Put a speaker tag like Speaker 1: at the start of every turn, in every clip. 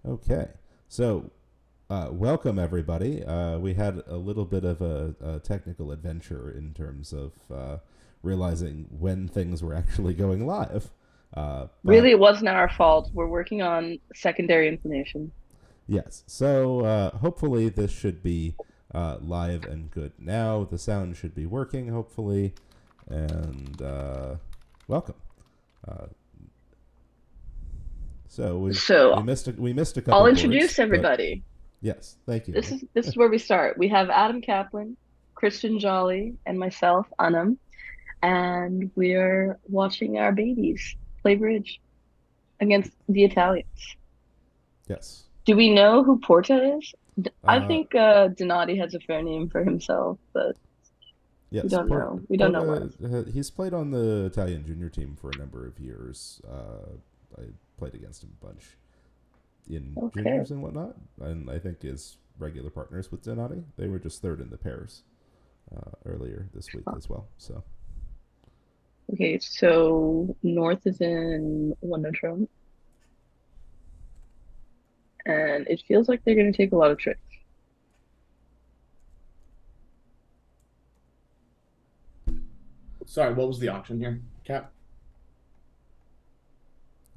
Speaker 1: Okay, so welcome everybody. We had a little bit of a technical adventure in terms of realizing when things were actually going live.
Speaker 2: Really,
Speaker 1: But
Speaker 2: it wasn't our fault. We're working on secondary information.
Speaker 1: yes, so hopefully this should be live and good now. The sound should be working, hopefully, and welcome. Uh, so we
Speaker 2: So
Speaker 1: missed a
Speaker 2: I'll
Speaker 1: couple boards,
Speaker 2: introduce
Speaker 1: but
Speaker 2: everybody.
Speaker 1: yes, thank
Speaker 2: This
Speaker 1: you.
Speaker 2: is this is where we start. We have Adam Kaplan, Christian Jolly, and myself, Anam, and we're watching our babies play bridge against the Italians.
Speaker 1: Yes.
Speaker 2: Do we know who Porta is? I
Speaker 1: Uh,
Speaker 2: think Donati has a fair name for himself, but we
Speaker 1: Yes,
Speaker 2: don't know. We don't know
Speaker 1: Porta.
Speaker 2: much.
Speaker 1: He's played on the Italian junior team for a number of years. I played against him a bunch in
Speaker 2: Okay.
Speaker 1: juniors and whatnot, and I think is regular partners with Donati. They were just third in the pairs earlier this week as well. So
Speaker 2: Okay, so North is in Wondertron, and it feels like they're going to take a lot of tricks.
Speaker 3: Sorry, what was the auction here, Cap?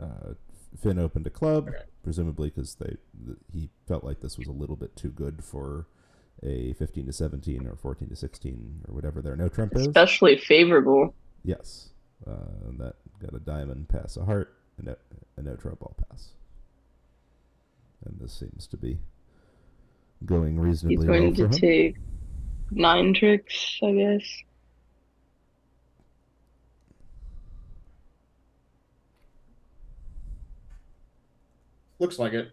Speaker 1: uh, Finn opened a club,
Speaker 3: Okay.
Speaker 1: presumably because he felt like this was a little bit too good for a 15 to 17 or 14 to 16 or whatever their no trump is.
Speaker 2: Especially favorable.
Speaker 1: Yes, and that got a diamond pass a heart and a no trump all pass. And this seems to be going
Speaker 2: He's
Speaker 1: reasonably well
Speaker 2: going to
Speaker 1: for him.
Speaker 2: take 9 tricks, I guess.
Speaker 3: Looks like it.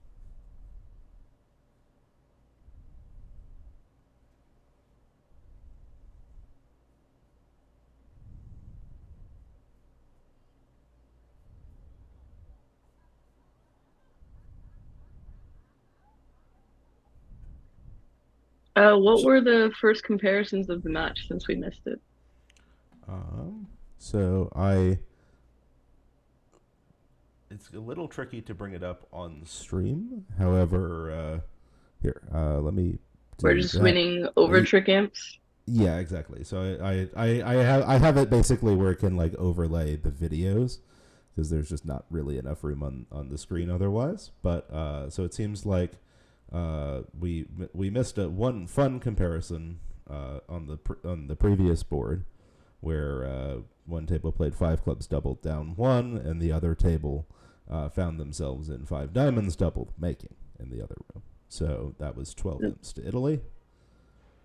Speaker 2: What were the first comparisons of the match since we missed it?
Speaker 1: Um, so I. It's a little tricky to bring it up on stream. However, here, let me
Speaker 2: We're
Speaker 1: do
Speaker 2: just
Speaker 1: that.
Speaker 2: winning over
Speaker 1: Uh,
Speaker 2: trick imps.
Speaker 1: Yeah, exactly. So I have it basically where it can like overlay the videos because there's just not really enough room on the screen otherwise. But so it seems like we missed a one fun comparison on the previous board where one table played five clubs doubled down one, and the other table found themselves in five diamonds doubled making in the other room. So that was 12 imps to Italy.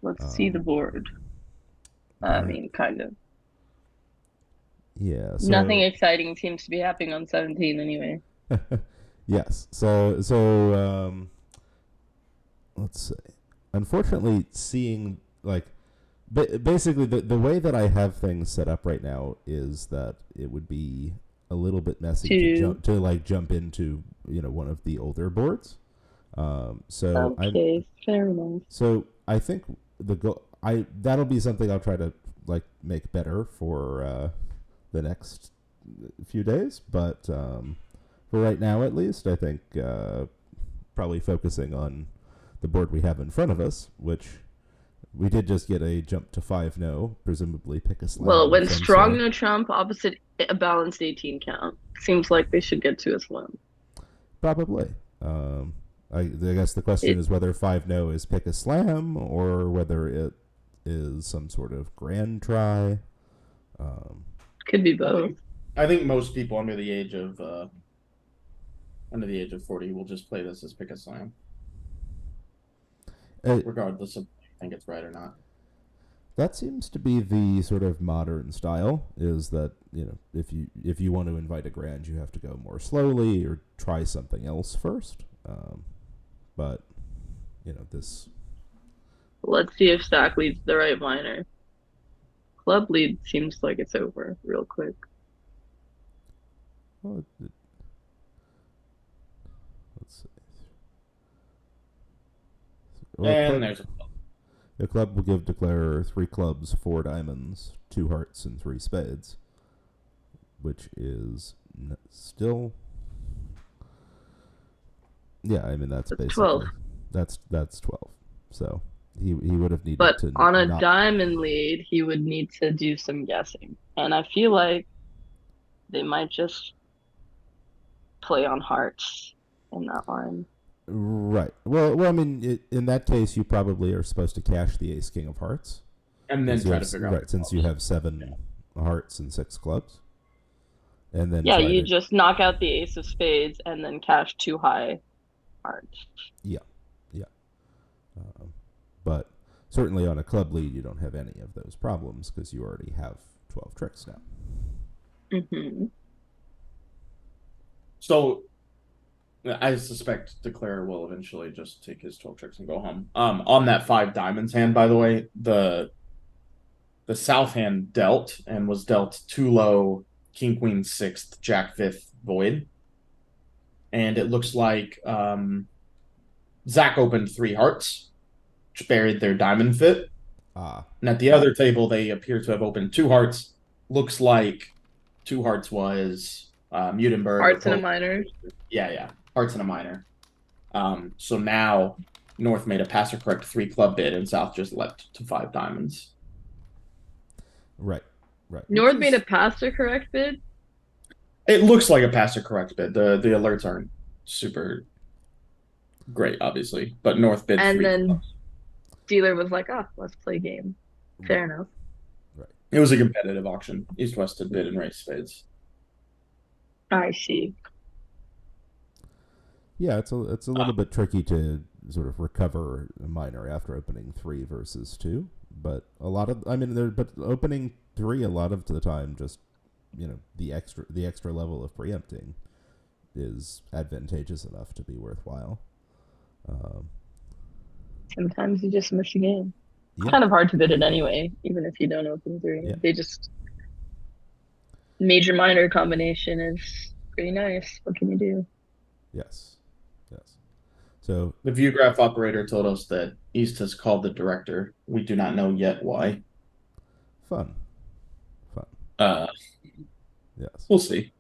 Speaker 2: Let's see the
Speaker 1: Um,
Speaker 2: board. I
Speaker 1: that
Speaker 2: mean, kind of.
Speaker 1: yeah.
Speaker 2: Nothing
Speaker 1: So
Speaker 2: exciting seems to be happening on 17 anyway.
Speaker 1: yes. So let's say, unfortunately, seeing like basically the way that I have things set up right now is that it would be a little bit messy to
Speaker 2: Two.
Speaker 1: jump into one of the older boards. So I'm
Speaker 2: Okay, fair enough.
Speaker 1: so I think the go I that'll be something I'll try to like make better for the next few days. But for right now, at least, I think probably focusing on the board we have in front of us, which we did just get a jump to 5 no, presumably pick a
Speaker 2: Well,
Speaker 1: slam
Speaker 2: it
Speaker 1: of
Speaker 2: went
Speaker 1: some
Speaker 2: strong
Speaker 1: sort.
Speaker 2: no trump, opposite a balanced 18 count. Seems like they should get to a slam.
Speaker 1: Probably. Um, I guess the question
Speaker 2: It
Speaker 1: is whether 5 no is pick a slam or whether it is some sort of grand try. Um,
Speaker 2: could be
Speaker 3: I
Speaker 2: both.
Speaker 3: think I think most people under the age of 40 will just play this as pick a slam,
Speaker 1: it,
Speaker 3: regardless of if you think it's right or not.
Speaker 1: that seems to be the sort of modern style. Is that if you want to invite a grand, you have to go more slowly or try something else first. But this.
Speaker 2: Let's see if stack leads the right minor. Club lead seems like it's over real quick.
Speaker 1: Well, let's see. Well,
Speaker 3: And
Speaker 1: club
Speaker 3: there's a
Speaker 1: the club will give declarer three clubs, four diamonds, two hearts, and three spades, which is still Yeah, I mean that's
Speaker 2: That's
Speaker 1: basically
Speaker 2: 12.
Speaker 1: that's 12. So he would have needed
Speaker 2: But
Speaker 1: to
Speaker 2: on a
Speaker 1: not.
Speaker 2: diamond lead, he would need to do some guessing. And I feel like they might just play on hearts in that line.
Speaker 1: Right. Well. I mean, in that case, you probably are supposed to cash the ace king of hearts.
Speaker 3: And then try to figure out
Speaker 1: Right, since you have 7 hearts and 6 clubs, and then
Speaker 2: Yeah,
Speaker 1: try
Speaker 2: you
Speaker 1: to.
Speaker 2: just knock out the ace of spades and then cash 2 high hearts.
Speaker 1: Yeah, yeah. But certainly on a club lead, you don't have any of those problems because you already have 12 tricks now.
Speaker 2: Mm-hmm.
Speaker 3: So I suspect Declare will eventually just take his 12 tricks and go home. On that 5 diamonds hand, by the way, the south hand dealt and was dealt too low, King Queen 6th, Jack 5th void. And it looks like Zach opened 3 hearts, which buried their diamond fit. And at the other table, they appear to have opened 2 hearts. Looks like 2 hearts was Mutenberg.
Speaker 2: Hearts and a minor.
Speaker 3: Yeah. Hearts and a minor. So now North made a passer correct 3 club bid and South just leapt to 5 diamonds.
Speaker 1: Right.
Speaker 2: North made a passer correct bid?
Speaker 3: It looks like a passer correct bid. The alerts aren't super great, obviously, but North bid
Speaker 2: And
Speaker 3: 3
Speaker 2: then
Speaker 3: clubs.
Speaker 2: dealer was like, "Ah, let's play game." Fair enough.
Speaker 1: Right.
Speaker 3: It was a competitive auction. East West had bid and raised spades.
Speaker 2: I see.
Speaker 1: Yeah, it's a little bit tricky to sort of recover a minor after opening 3 versus 2, but but opening 3 a lot of the time, just the extra level of preempting is advantageous enough to be worthwhile.
Speaker 2: Sometimes you just miss a game. It's
Speaker 1: Yeah.
Speaker 2: kind of hard to bid it anyway, even if you don't open 3.
Speaker 1: Yeah.
Speaker 2: They just major minor combination is pretty nice. What can you do?
Speaker 1: Yes. So
Speaker 3: The view graph operator told us that East has called the director. We do not know yet why.
Speaker 1: fun. Yes.
Speaker 3: We'll see.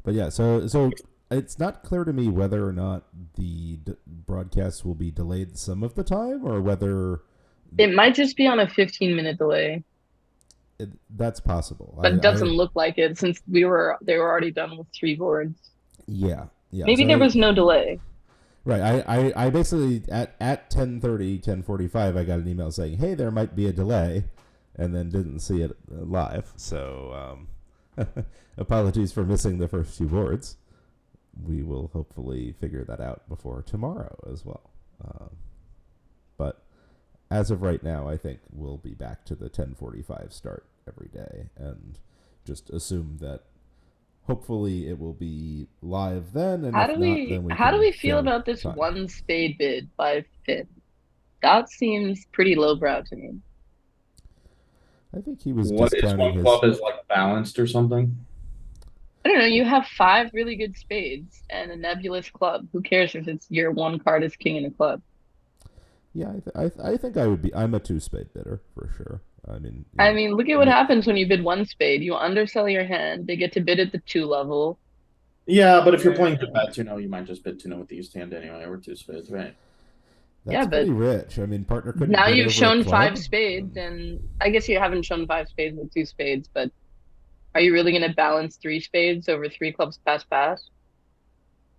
Speaker 1: But yeah, so it's not clear to me whether or not the broadcast will be delayed some of the time, or whether
Speaker 2: It might just be on a 15-minute delay,
Speaker 1: that's possible.
Speaker 2: but it doesn't look like it since they were already done with 3 boards.
Speaker 1: Yeah.
Speaker 2: Maybe there was no delay.
Speaker 1: Right. I basically at 10:30, 10:45, I got an email saying, "Hey, there might be a delay," and then didn't see it live. So apologies for missing the first few boards. We will hopefully figure that out before tomorrow as well. But as of right now, I think we'll be back to the 10:45 start every day, and just assume that hopefully it will be live then. And
Speaker 2: How
Speaker 1: if
Speaker 2: do
Speaker 1: not,
Speaker 2: we
Speaker 1: then we
Speaker 2: how do
Speaker 1: can
Speaker 2: we feel
Speaker 1: show
Speaker 2: about this
Speaker 1: time.
Speaker 2: 1 spade bid by Finn? That seems pretty lowbrow to me.
Speaker 1: I think he was
Speaker 3: What is
Speaker 1: discounting
Speaker 3: one club is like balanced or something?
Speaker 2: I don't know. You have 5 really good spades and a nebulous club. Who cares if it's your 1 card is king in a club?
Speaker 1: Yeah, I think I'm a 2-spade bidder for sure. I mean,
Speaker 2: Look at what happens when you bid 1 spade. You undersell your hand. They get to bid at the 2 level.
Speaker 3: Yeah, but if you're playing to bet, you might just bid 2 with the East hand anyway, or 2 spades, right?
Speaker 1: That's
Speaker 2: Yeah,
Speaker 1: pretty
Speaker 2: but
Speaker 1: rich. I mean, partner couldn't
Speaker 2: now
Speaker 1: bid
Speaker 2: you've
Speaker 1: over a
Speaker 2: shown
Speaker 1: club.
Speaker 2: 5 spades, and I guess you haven't shown 5 spades with 2 spades, but are you really going to balance 3 spades over 3 clubs pass?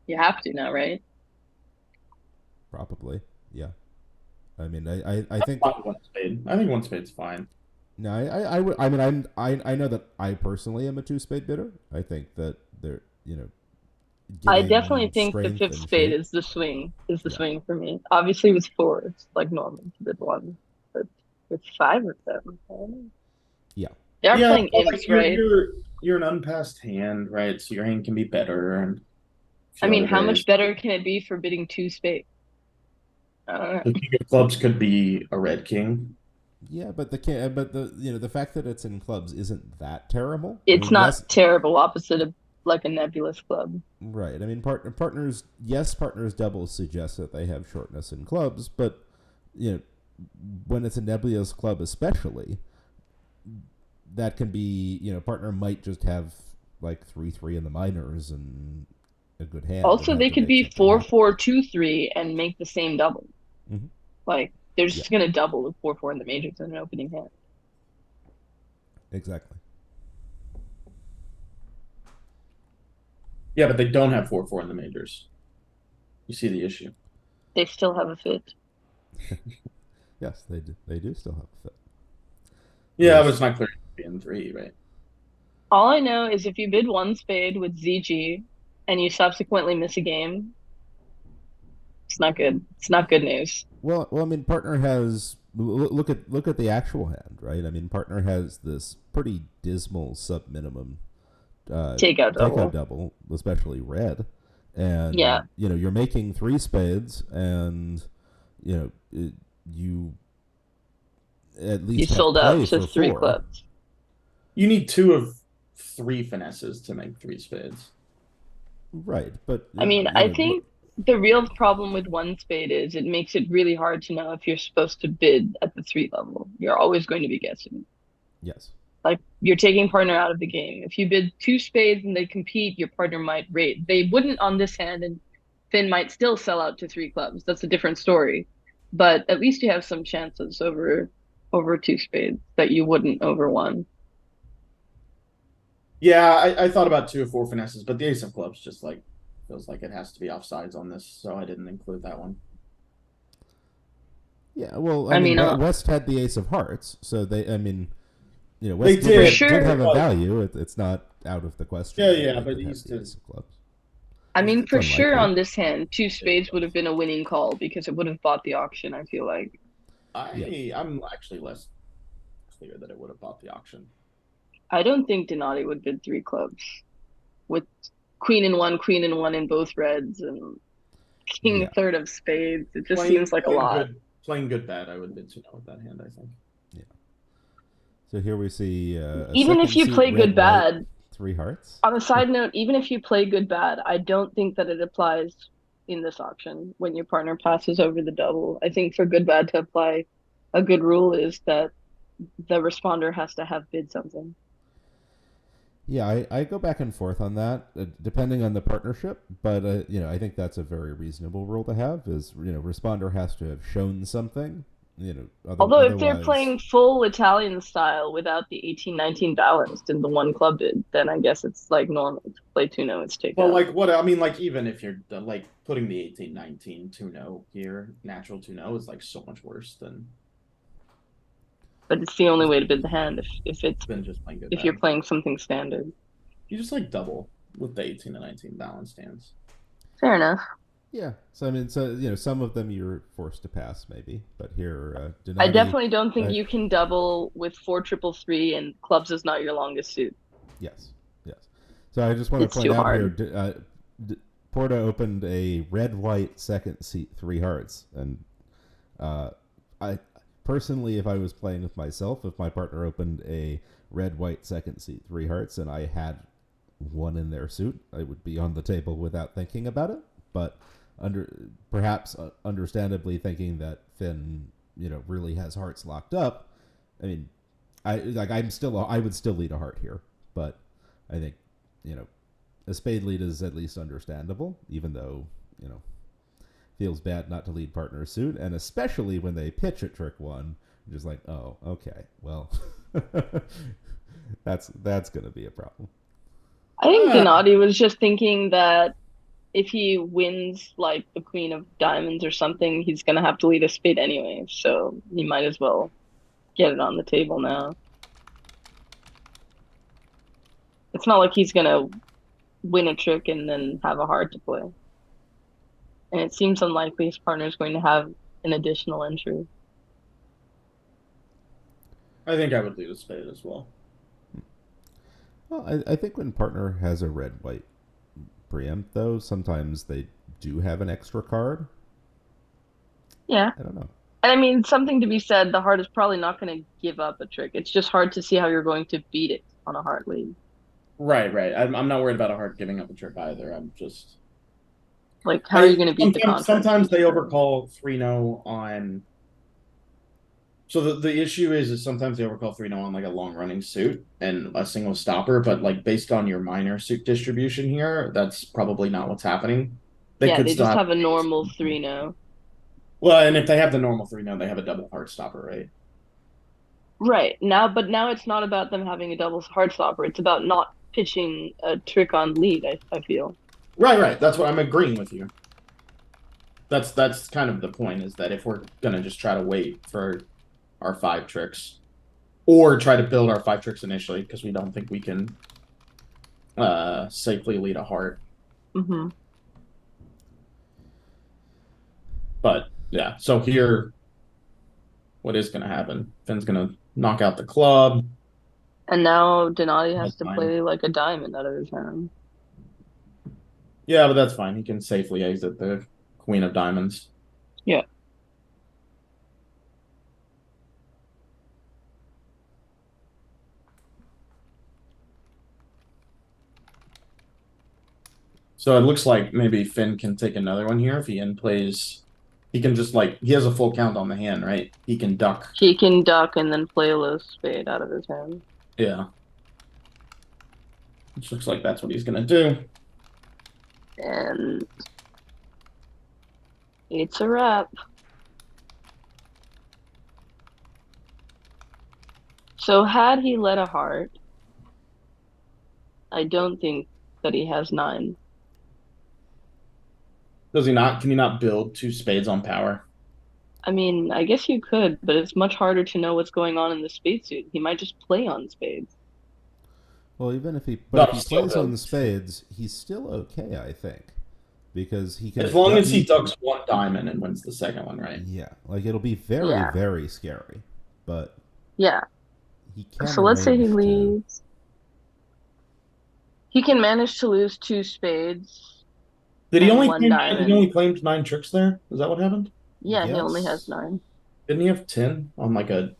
Speaker 2: You have to now, right?
Speaker 1: Probably, yeah. I mean, I think
Speaker 3: Not 1 spade. I think 1 spade's fine.
Speaker 1: no, I mean, I know that I personally am a 2-spade bidder. I think that they're
Speaker 2: I
Speaker 1: given
Speaker 2: definitely think the
Speaker 1: strength
Speaker 2: 5th
Speaker 1: and
Speaker 2: spade
Speaker 1: shape.
Speaker 2: is the swing. Is the
Speaker 1: Yeah.
Speaker 2: swing for me. Obviously, with 4, it's like normal to bid 1, but with 5 of them, I don't know.
Speaker 1: Yeah.
Speaker 2: They are
Speaker 3: Yeah,
Speaker 2: playing
Speaker 3: but, like,
Speaker 2: imps, right?
Speaker 3: you're an unpassed hand, right? So your hand can be better and a few
Speaker 2: I mean,
Speaker 3: other
Speaker 2: how
Speaker 3: ways.
Speaker 2: much better can it be for bidding 2 spades? I don't know.
Speaker 3: The king of clubs could be a red king.
Speaker 1: Yeah, but the fact that it's in clubs isn't that terrible.
Speaker 2: It's
Speaker 1: I mean,
Speaker 2: not
Speaker 1: yes,
Speaker 2: terrible opposite of like a nebulous club.
Speaker 1: right. I mean, partners doubles suggest that they have shortness in clubs, but when it's a nebulous club, especially, that can be partner might just have like 3-3 in the minors, and a good hand and
Speaker 2: Also,
Speaker 1: have
Speaker 2: they
Speaker 1: to
Speaker 2: could
Speaker 1: make
Speaker 2: be
Speaker 1: something happen.
Speaker 2: 4-4-2-3 and make the same double.
Speaker 1: Mhm.
Speaker 2: Like they're
Speaker 1: Yeah,
Speaker 2: just gonna double with 4-4 in the majors in an opening hand.
Speaker 1: exactly.
Speaker 3: Yeah, but they don't have 4-4 in the majors. You see the issue.
Speaker 2: They still have a fit.
Speaker 1: Yes, they do. They do still have a fit.
Speaker 3: Yeah, but it's not clear in 3, right?
Speaker 2: All I know is if you bid one spade with ZG and you subsequently miss a game, it's not good. It's not good news.
Speaker 1: Well, I mean, partner has look at the actual hand, right? I mean, partner has this pretty dismal sub minimum
Speaker 2: Takeout
Speaker 1: takeout
Speaker 2: double.
Speaker 1: double, especially red,
Speaker 2: Yeah,
Speaker 1: and you're making 3 spades, and you at
Speaker 2: you
Speaker 1: least have
Speaker 2: sold out
Speaker 1: play
Speaker 2: to
Speaker 1: for
Speaker 2: three
Speaker 1: 4.
Speaker 2: clubs.
Speaker 3: You need 2 of 3 finesses to make 3 spades.
Speaker 1: Right, but
Speaker 2: I mean, I think the real problem with one spade is it makes it really hard to know if you're supposed to bid at the 3 level. You're always going to be guessing.
Speaker 1: yes,
Speaker 2: Like you're taking partner out of the game. If you bid 2 spades and they compete, your partner might rate. They wouldn't on this hand, and Finn might still sell out to 3 clubs. That's a different story. But at least you have some chances over 2 spades that you wouldn't over one.
Speaker 3: Yeah, I thought about 2 of 4 finesses, but the ace of clubs just like feels like it has to be offsides on this, so I didn't include that one.
Speaker 1: yeah. Well, I
Speaker 2: I
Speaker 1: mean,
Speaker 2: mean,
Speaker 1: West had the ace of hearts, so I mean,
Speaker 3: They
Speaker 1: West
Speaker 2: for
Speaker 3: did.
Speaker 1: did
Speaker 2: sure.
Speaker 1: have a value. It's not out of the question
Speaker 3: Yeah,
Speaker 1: that
Speaker 3: yeah,
Speaker 1: they
Speaker 3: but
Speaker 1: could
Speaker 3: he
Speaker 1: have
Speaker 3: used
Speaker 1: the
Speaker 3: to.
Speaker 1: ace of clubs.
Speaker 2: I mean,
Speaker 1: It's
Speaker 2: for sure
Speaker 1: unlikely.
Speaker 2: on this hand, 2 spades would have been a winning call because it would have bought the auction, I feel like.
Speaker 1: Yeah.
Speaker 3: I'm actually less clear that it would have bought the auction.
Speaker 2: I don't think Donati would bid 3 clubs with queen and one in both reds and king
Speaker 1: Yeah.
Speaker 2: third of spades. It just seems like a lot.
Speaker 3: Playing good bad. I would bid 2 with that hand, I think.
Speaker 1: Yeah. So here we see a
Speaker 2: Even if
Speaker 1: second
Speaker 2: you
Speaker 1: seat
Speaker 2: play
Speaker 1: red
Speaker 2: good
Speaker 1: white
Speaker 2: bad,
Speaker 1: 3 hearts.
Speaker 2: on a side note, even if you play good bad, I don't think that it applies in this auction when your partner passes over the double. I think for good bad to apply, a good rule is that the responder has to have bid something.
Speaker 1: Yeah, I go back and forth on that, depending on the partnership. But I think that's a very reasonable rule to have. Is responder has to have shown something.
Speaker 2: Although if they're
Speaker 1: Otherwise,
Speaker 2: playing full Italian style without the 18-19 balanced in the one club bid, then I guess it's like normal to play 2-0, it's take
Speaker 3: Well,
Speaker 2: out.
Speaker 3: like what I mean, like even if you're like putting the 18-19 2-0 here, natural 2-0 is like so much worse
Speaker 2: But it's the only way to bid the hand
Speaker 3: than just playing good
Speaker 2: if you're
Speaker 3: bad.
Speaker 2: playing something standard.
Speaker 3: You just like double with the 18-19 balance stands.
Speaker 2: Fair enough.
Speaker 1: yeah. So I mean, some of them you're forced to pass, maybe. But here,
Speaker 2: I
Speaker 1: Donati,
Speaker 2: definitely don't think you can double with 4-3-3 and clubs is not your longest suit.
Speaker 1: yes, yes. So I just want to
Speaker 2: It's
Speaker 1: point
Speaker 2: too
Speaker 1: out
Speaker 2: hard.
Speaker 1: here, Porta opened a red white second seat 3 hearts, and I personally, if I was playing with myself, if my partner opened a red white second seat 3 hearts and I had one in their suit, I would be on the table without thinking about it. But perhaps understandably thinking that Finn really has hearts locked up. I mean, I would still lead a heart here, but I think a spade lead is at least understandable, even though feels bad not to lead partner suit, and especially when they pitch at trick 1, just like, oh, okay, well, that's gonna be a problem.
Speaker 2: I think Donati was just thinking that if he wins like the queen of diamonds or something, he's gonna have to lead a spade anyway, so he might as well get it on the table now. It's not like he's gonna win a trick and then have a heart to play. And it seems unlikely his partner is going to have an additional entry.
Speaker 3: I think I would lead a spade as well.
Speaker 1: Well, I think when partner has a red white preempt, though, sometimes they do have an extra card.
Speaker 2: Yeah.
Speaker 1: I don't know.
Speaker 2: And I mean, something to be said, the heart is probably not going to give up a trick. It's just hard to see how you're going to beat it on a heart lead.
Speaker 3: Right. I'm not worried about a heart giving up a trick either. I'm just
Speaker 2: like, how are you going to beat the contract?
Speaker 3: Sometimes they overcall 3-0 on So the issue is sometimes they overcall 3-0 on like a long running suit and a single stopper, but like based on your minor suit distribution here, that's probably not what's happening. They
Speaker 2: Yeah,
Speaker 3: could
Speaker 2: they
Speaker 3: still
Speaker 2: just
Speaker 3: have
Speaker 2: have a normal 3-0.
Speaker 3: well, and if they have the normal 3-0, they have a double hard stopper, right?
Speaker 2: Right. Now it's not about them having a double hard stopper. It's about not pitching a trick on lead, I feel.
Speaker 3: Right. That's what I'm agreeing with you. That's kind of the point, is that if we're gonna just try to wait for our 5 tricks, or try to build our 5 tricks initially, because we don't think we can safely lead a heart.
Speaker 2: Hmm.
Speaker 3: But yeah, so here, what is gonna happen? Finn's gonna knock out the club.
Speaker 2: And now Donati has
Speaker 3: That's
Speaker 2: to
Speaker 3: fine.
Speaker 2: play like a diamond out of his hand.
Speaker 3: Yeah, but that's fine. He can safely exit the queen of diamonds.
Speaker 2: Yeah.
Speaker 3: So it looks like maybe Finn can take another one here if he in plays. He can just like he has a full count on the hand, right? He can duck.
Speaker 2: He can duck and then play a low spade out of his hand.
Speaker 3: Yeah. Which looks like that's what he's gonna do.
Speaker 2: And it's a wrap. So had he led a heart, I don't think that he has 9.
Speaker 3: Does he not? Can he not build 2 spades on power?
Speaker 2: I mean, I guess you could, but it's much harder to know what's going on in the spade suit. He might just play on spades.
Speaker 1: Well, even if he,
Speaker 3: No,
Speaker 1: but if he
Speaker 3: still
Speaker 1: plays on the
Speaker 3: builds.
Speaker 1: spades, he's still okay, I think, because he can.
Speaker 3: As long as he ducks 1 diamond and wins the second one, right?
Speaker 1: Yeah, like it'll be very,
Speaker 2: Yeah.
Speaker 1: very scary, but
Speaker 2: Yeah.
Speaker 1: he can.
Speaker 2: So let's say he
Speaker 1: arrange to-
Speaker 2: leads. He can manage to lose 2 spades
Speaker 3: Did he
Speaker 2: and
Speaker 3: only
Speaker 2: 1
Speaker 3: claim, he
Speaker 2: diamond.
Speaker 3: only claimed 9 tricks there? Is that what happened?
Speaker 2: Yeah, he only
Speaker 1: Yes.
Speaker 2: has 9.
Speaker 3: Didn't he have 10 on like a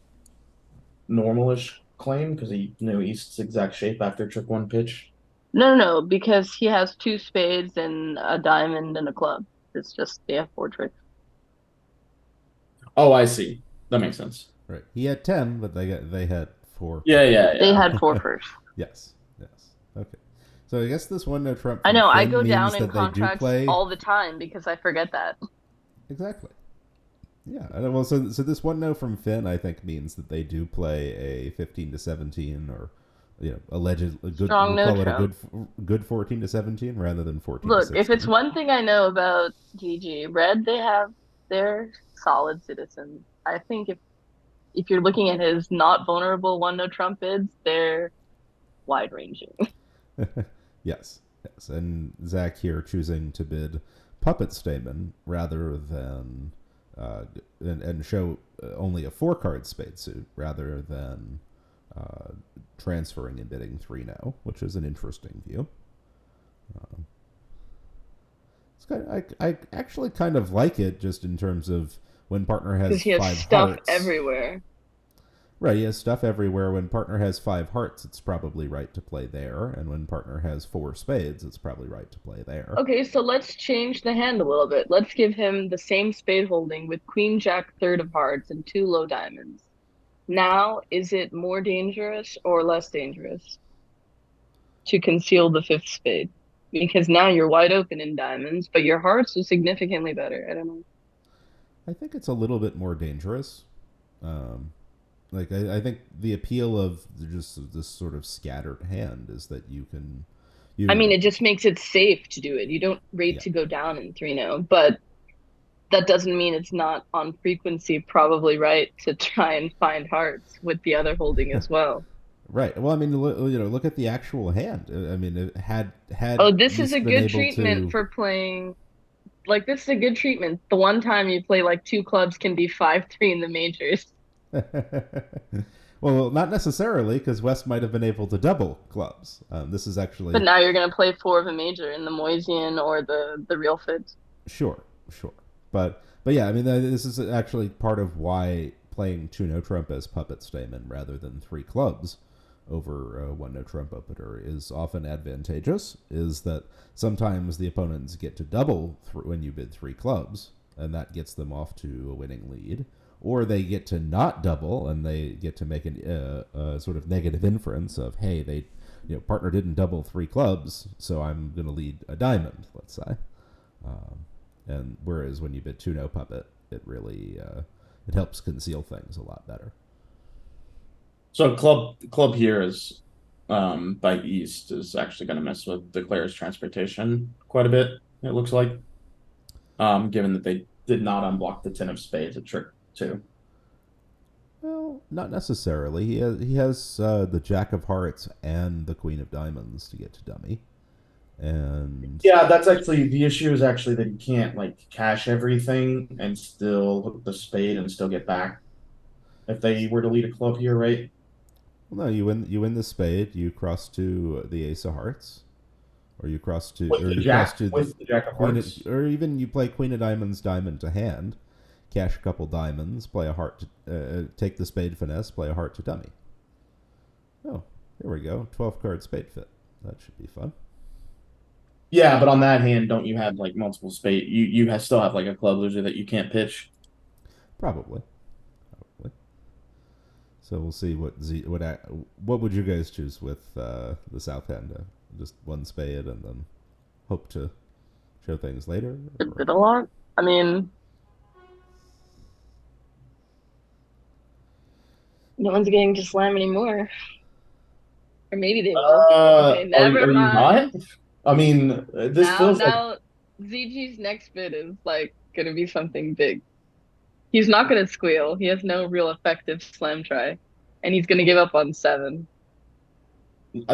Speaker 3: normalish claim because he knew East's exact shape after trick 1 pitch?
Speaker 2: No, because he has 2 spades and a diamond and a club. It's just they have 4 tricks.
Speaker 3: Oh, I see. That makes sense.
Speaker 1: Right, he had 10, but they had 4.
Speaker 3: Yeah.
Speaker 2: They had 4 first.
Speaker 1: Yes. Okay. So I guess this one no Trump.
Speaker 2: I know, I
Speaker 1: Finn
Speaker 2: go
Speaker 1: means
Speaker 2: down in
Speaker 1: that they do
Speaker 2: contracts
Speaker 1: play
Speaker 2: all the time because I forget that.
Speaker 1: exactly. Yeah. Well, so this one no from Finn, I think, means that they do play a 15 to 17 or alleged a good
Speaker 2: Strong
Speaker 1: we'll
Speaker 2: no
Speaker 1: call it
Speaker 2: Trump.
Speaker 1: a good 14 to 17 rather than 14
Speaker 2: Look,
Speaker 1: to 16.
Speaker 2: if it's one thing I know about GG, Red, they're solid citizens. I think if you're looking at his not vulnerable one no Trump bids, they're wide ranging.
Speaker 1: Yes. And Zach here choosing to bid Puppet Stamen rather than and show only a 4-card spade suit rather than transferring and bidding 3 now, which is an interesting view. It's I actually kind of like it just in terms of when partner has
Speaker 2: Because he has
Speaker 1: 5
Speaker 2: stuff
Speaker 1: hearts.
Speaker 2: everywhere.
Speaker 1: Right, he has stuff everywhere. When partner has 5 hearts, it's probably right to play there. And when partner has 4 spades, it's probably right to play there.
Speaker 2: Okay, so let's change the hand a little bit. Let's give him the same spade holding with Queen Jack third of hearts and 2 low diamonds. Now, is it more dangerous or less dangerous to conceal the 5th spade? Because now you're wide open in diamonds, but your hearts are significantly better. I don't know.
Speaker 1: I think it's a little bit more dangerous. I think the appeal of just this sort of scattered hand is that you can.
Speaker 2: I mean, it just makes it safe to do it. You don't rate to go down in 3-0, but that doesn't mean it's not on frequency probably right to try and find hearts with the other holding as well.
Speaker 1: Right. Well, I mean, look at the actual hand. I mean, it had.
Speaker 2: Oh, this is
Speaker 1: East
Speaker 2: a
Speaker 1: been
Speaker 2: good
Speaker 1: able
Speaker 2: treatment
Speaker 1: to...
Speaker 2: for playing. Like, this is a good treatment. The one time you play like 2 clubs can be 5-3 in the majors.
Speaker 1: Well, not necessarily, because West might have been able to double clubs. This is actually.
Speaker 2: But now you're going to play 4 of a major in the Moisian or the real fit.
Speaker 1: Sure. But yeah, I mean, this is actually part of why playing 2 no Trump as Puppet Stamen rather than 3 clubs over 1 no Trump opener is often advantageous, is that sometimes the opponents get to double when you bid 3 clubs, and that gets them off to a winning lead. or they get to not double and they get to make a sort of negative inference of, hey, they, partner didn't double 3 clubs, so I'm going to lead a diamond, let's say. And whereas when you bid 2-no puppet, it really it helps conceal things a lot better.
Speaker 3: So club here is by East is actually going to mess with Declare's transportation quite a bit, it looks like. Given that they did not unblock the 10 of spades at trick 2.
Speaker 1: Well, not necessarily. He has the Jack of Hearts and the Queen of Diamonds to get to dummy. And
Speaker 3: yeah, that's actually the issue, is actually that you can't like cash everything and still hook the spade and still get back if they were to lead a club here, right?
Speaker 1: Well, no, you win the spade, you cross to the Ace of Hearts, or you cross to
Speaker 3: With
Speaker 1: or
Speaker 3: the
Speaker 1: you
Speaker 3: Jack,
Speaker 1: cross to
Speaker 3: with the Jack of Hearts,
Speaker 1: or even you play Queen of Diamonds diamond to hand, cash a couple diamonds, play a heart to take the spade finesse, play a heart to dummy. Oh, here we go, 12-card spade fit. That should be fun.
Speaker 3: Yeah, but on that hand, don't you have like multiple spade? You still have like a club loser that you can't pitch.
Speaker 1: Probably. So we'll see what would you guys choose with the South Hand? Just one spade and then hope to show things later?
Speaker 2: Bid a lot. I mean, no one's getting to slam anymore. Or maybe they will. Okay, never
Speaker 3: are
Speaker 2: mind.
Speaker 3: you not? I mean, this feels like
Speaker 2: now ZG's next bid is like gonna be something big. He's not gonna squeal. He has no real effective slam try, and he's gonna give up on 7.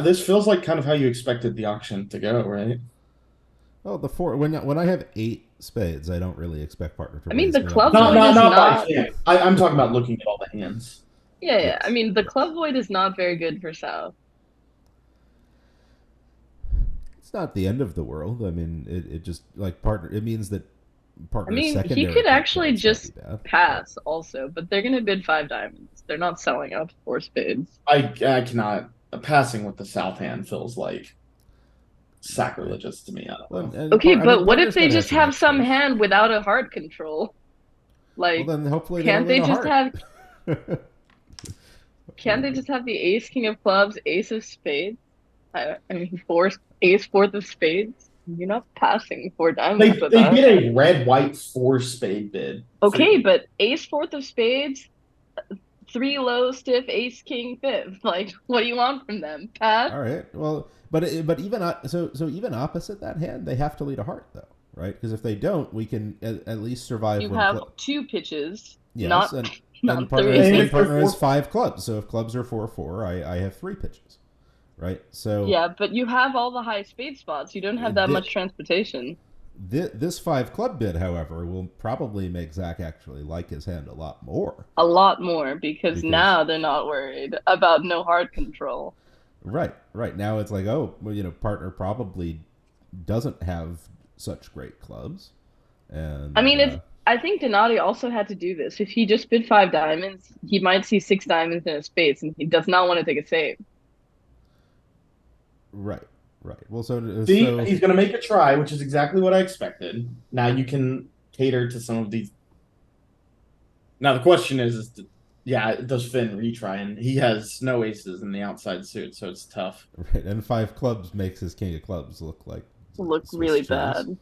Speaker 3: this feels like kind of how you expected the auction to go, right?
Speaker 1: Well, the 4 when I have 8 spades, I don't really expect partner to.
Speaker 2: I mean,
Speaker 1: raise
Speaker 2: the
Speaker 1: me
Speaker 2: club
Speaker 1: up.
Speaker 2: void is
Speaker 3: Not
Speaker 2: not.
Speaker 3: by hand. I'm talking about looking at all the hands.
Speaker 2: Yeah.
Speaker 1: Yes.
Speaker 2: I mean, the club void is not very good for South.
Speaker 1: It's not the end of the world. I mean, it just like partner. It means that partner.
Speaker 2: I mean, he
Speaker 1: secondary
Speaker 2: could
Speaker 1: club
Speaker 2: actually
Speaker 1: cards might
Speaker 2: just
Speaker 1: be bad,
Speaker 2: pass also, but they're gonna bid 5 diamonds. They're not selling out 4 spades.
Speaker 3: I cannot. Passing with the South hand feels like sacrilegious to me. I don't know.
Speaker 1: And
Speaker 2: Okay,
Speaker 1: I mean,
Speaker 2: but what
Speaker 1: partner's
Speaker 2: if they
Speaker 1: gotta
Speaker 2: just have some
Speaker 1: extras.
Speaker 2: hand without a heart control? Like,
Speaker 1: Well, then hopefully
Speaker 2: can't
Speaker 1: they
Speaker 2: they
Speaker 1: don't
Speaker 2: just
Speaker 1: lead
Speaker 2: have? Can't they just have the ace king of clubs, ace of spades? I mean, ace fourth of spades. You're not passing 4 diamonds with
Speaker 3: They
Speaker 2: that.
Speaker 3: did a red white 4 spade bid.
Speaker 2: Okay, but ace fourth of spades, 3 low stiff, ace king fifth. Like, what do you want from them? Pass.
Speaker 1: All right. Well, but even so even opposite that hand, they have to lead a heart though, right? Because if they don't, we can at least survive.
Speaker 2: You
Speaker 1: when
Speaker 2: have 2 pitches,
Speaker 1: yes,
Speaker 2: not
Speaker 1: and partner,
Speaker 2: 3.
Speaker 1: and partner has 5 clubs. So if clubs are 4-4, I have 3 pitches, right? So
Speaker 2: Yeah, but you have all the high spade spots. You don't have that much transportation.
Speaker 1: This 5 club bid, however, will probably make Zach actually like his hand a lot more.
Speaker 2: A lot more because now they're not worried about no heart control.
Speaker 1: Right. Now it's like, oh, well, partner probably doesn't have such great clubs. And
Speaker 2: I mean, I think Donati also had to do this. If he just bid 5 diamonds, he might see 6 diamonds in a spades, and he does not want to take a save.
Speaker 1: Right. Well,
Speaker 3: he's going to make a try, which is exactly what I expected. Now you can cater to some of these. Now the question is does Finn retry? And he has no aces in the outside suit, so it's tough.
Speaker 1: Right, and 5 clubs makes his king of clubs look
Speaker 2: really bad.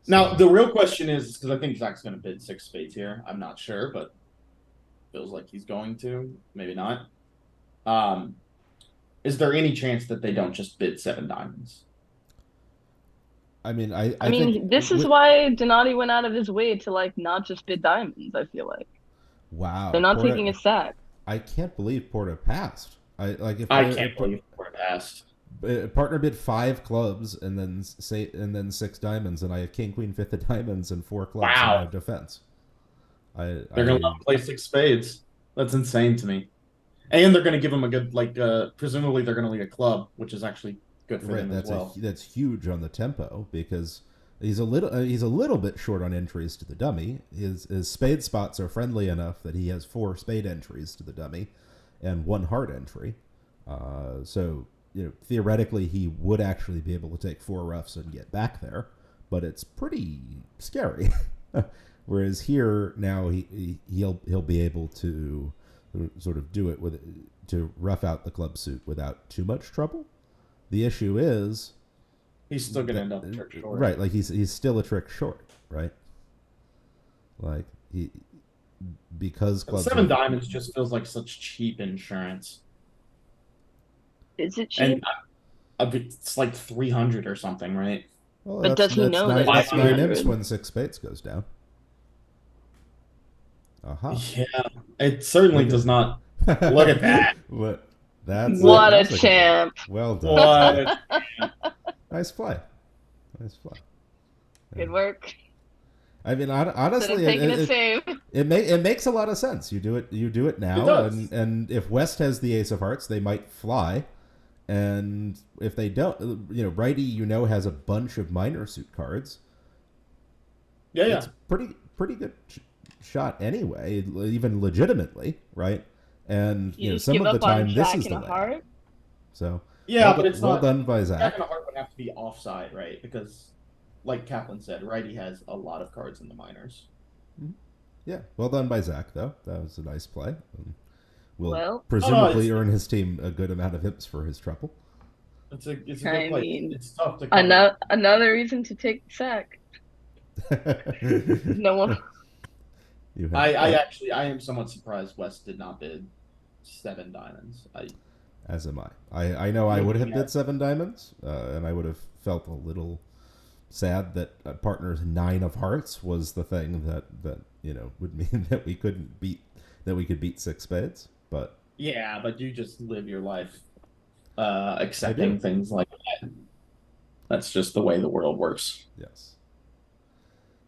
Speaker 3: Now the real question is because I think Zach's going to bid 6 spades here. I'm not sure, but feels like he's going to. Maybe not. Is there any chance that they don't just bid 7 diamonds?
Speaker 1: I mean,
Speaker 2: I mean, this is why Donati went out of his way to like not just bid diamonds. I feel like.
Speaker 1: Wow,
Speaker 2: they're not taking a sack.
Speaker 1: I can't believe Porta passed. I
Speaker 3: can't believe Porta passed.
Speaker 1: Partner bid 5 clubs and then 6 diamonds, and I have king queen fifth of diamonds and 4 clubs. Wow. And I have defense.
Speaker 3: They're going to play 6 spades. That's insane to me. And they're going to give him a good, presumably they're going to lead a club, which is actually good for them as well.
Speaker 1: That's huge on the tempo because he's a little bit short on entries to the dummy. His spade spots are friendly enough that he has 4 spade entries to the dummy and 1 heart entry. So theoretically he would actually be able to take 4 roughs and get back there, but it's pretty scary. Whereas here now he'll be able to sort of do it to rough out the club suit without too much trouble. The issue is
Speaker 3: he's still gonna end up a trick short.
Speaker 1: Right, like he's still a trick short, right? Like because clubs
Speaker 3: 7 diamonds just feels like such cheap insurance.
Speaker 2: Is it cheap?
Speaker 3: And it's like 300 or something, right?
Speaker 1: Well,
Speaker 2: but does he know that
Speaker 1: that's 9
Speaker 2: 300?
Speaker 1: imps when 6 spades goes down. Aha.
Speaker 3: Yeah, it certainly does not. Look at that.
Speaker 1: What
Speaker 2: a champ.
Speaker 1: Well done.
Speaker 3: What?
Speaker 1: Nice play.
Speaker 2: Good work.
Speaker 1: I mean, honestly, it makes a lot of sense. You do it now, and if West has the ace of hearts, they might fly, and if they don't, righty, has a bunch of minor suit cards.
Speaker 3: Yeah,
Speaker 1: it's pretty good shot anyway, even legitimately, right? And some of the time this is the way. So
Speaker 3: yeah, but it's
Speaker 1: well done by Zach.
Speaker 3: Jack and a heart would have to be offside, right? Because, like Kaplan said, righty has a lot of cards in the minors.
Speaker 1: Yeah, well done by Zach, though. That was a nice play. Will presumably earn his team a good amount of hips for his trouble.
Speaker 3: It's a good play. It's tough to cover.
Speaker 2: Another reason to take the sack. No one.
Speaker 3: I am somewhat surprised West did not bid 7 diamonds.
Speaker 1: As am I. I know I would have bid 7 diamonds, and I would have felt a little sad that partner's 9 of hearts was the thing that would mean that we could beat 6 spades. But
Speaker 3: yeah, but you just live your life accepting things like that. That's just the way the world works.
Speaker 1: Yes.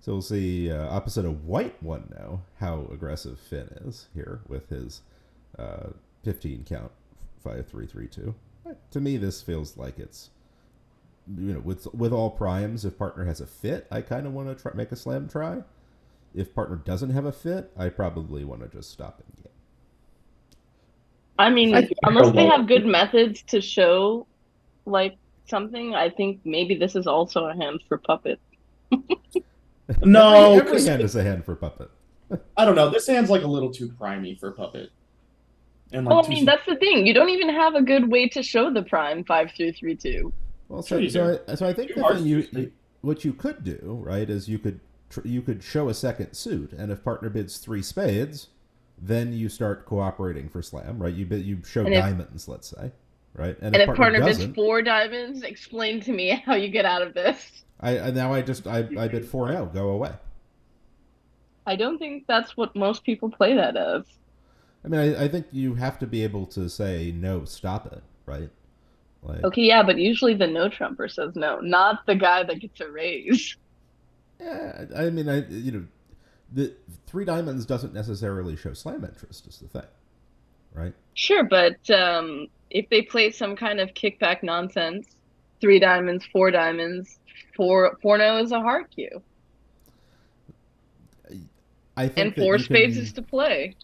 Speaker 1: So we'll see opposite of white one now how aggressive Finn is here with his 15 count 5-3-3-2. To me, this feels like it's with all primes. If partner has a fit, I kind of want to make a slam try. If partner doesn't have a fit, I probably want to just stop in game.
Speaker 2: I mean, unless they have good methods to show like something, I think maybe this is also a hand for puppet.
Speaker 3: No,
Speaker 1: every hand is a hand for puppet.
Speaker 3: I don't know. This hand's like a little too primey for puppet.
Speaker 2: And like, well, I mean, that's the thing. You don't even have a good way to show the prime 5-3-3-2.
Speaker 1: Well, so I think the thing what you could do, right, is you could show a second suit, and if partner bids 3 spades, then you start cooperating for slam, right? You show diamonds, let's say, right?
Speaker 2: And if partner bids 4 diamonds, explain to me how you get out of this.
Speaker 1: I bid 4 now. Go away.
Speaker 2: I don't think that's what most people play that as.
Speaker 1: I mean, I think you have to be able to say no, stop it, right? Like,
Speaker 2: okay, yeah, but usually the no trumper says no, not the guy that gets a raise.
Speaker 1: Yeah, I mean, the 3 diamonds doesn't necessarily show slam interest is the thing, right?
Speaker 2: Sure, but if they play some kind of kickback nonsense, 3 diamonds, 4 diamonds, 4 no is a heart cue.
Speaker 1: I think
Speaker 2: and 4 spades is to play.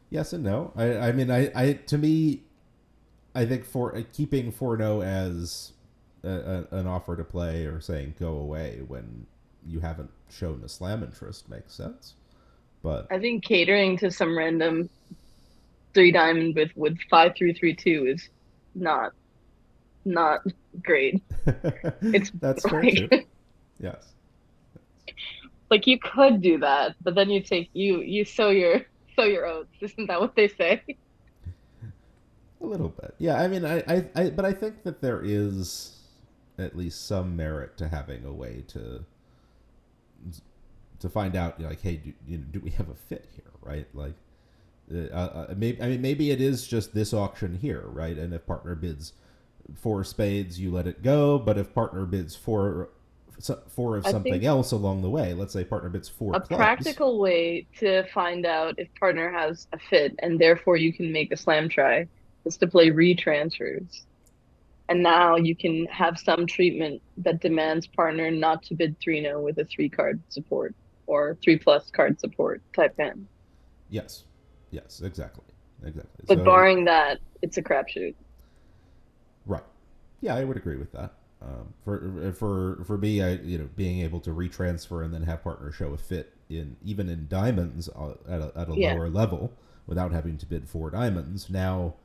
Speaker 1: Yes and no. I mean, to me, I think for keeping 4-0 as an offer to play or saying go away when you haven't shown a slam interest makes sense. But
Speaker 2: I think catering to some random 3 diamond with 5-3-3-2 is not great.
Speaker 1: That's fair too. Yes.
Speaker 2: Like you could do that, but then you sow your oats. Isn't that what they say?
Speaker 1: A little bit, yeah. I mean, but I think that there is at least some merit to having a way to find out, like, hey, do we have a fit here, right? Like, maybe it is just this auction here, right? And if partner bids 4 spades, you let it go. But if partner bids 4 of something else along the way, let's say partner bids 4 clubs.
Speaker 2: Practical way to find out if partner has a fit and therefore you can make a slam try is to play retransfers. And now you can have some treatment that demands partner not to bid 3-0 with a 3-card support or 3+ card support type hand.
Speaker 1: Yes, exactly.
Speaker 2: But barring that, it's a crapshoot.
Speaker 1: Right. Yeah, I would agree with that. For me, being able to retransfer and then have partner show a fit in even in diamonds at a
Speaker 2: Yeah.
Speaker 1: lower level without having to bid 4 diamonds. Now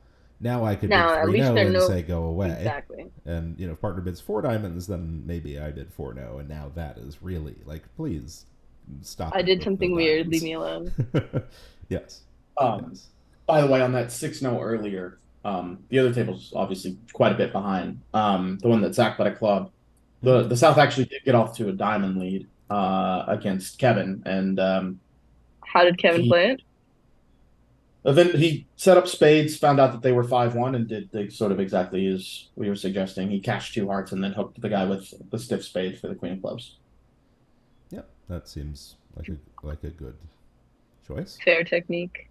Speaker 1: I could bid
Speaker 2: Now, at
Speaker 1: 3
Speaker 2: least
Speaker 1: no
Speaker 2: they're
Speaker 1: and
Speaker 2: no
Speaker 1: say go away.
Speaker 2: exactly.
Speaker 1: And if partner bids 4 diamonds, then maybe I bid 4 no, and now that is really like, please stop.
Speaker 2: I
Speaker 1: it
Speaker 2: did
Speaker 1: with
Speaker 2: something
Speaker 1: the
Speaker 2: weird. Leave
Speaker 1: diamonds.
Speaker 2: me alone.
Speaker 1: Yes. Yes.
Speaker 3: By the way, on that 6-0 earlier, the other table's obviously quite a bit behind. The one that Zach led a club. The South actually did get off to a diamond lead against Kevin, and
Speaker 2: How did Kevin play it?
Speaker 3: then he set up spades, found out that they were 5-1, and did the sort of exactly as we were suggesting. He cashed 2 hearts and then hooked the guy with the stiff spade for the queen of clubs.
Speaker 1: Yep, that seems like a good choice.
Speaker 2: Fair technique.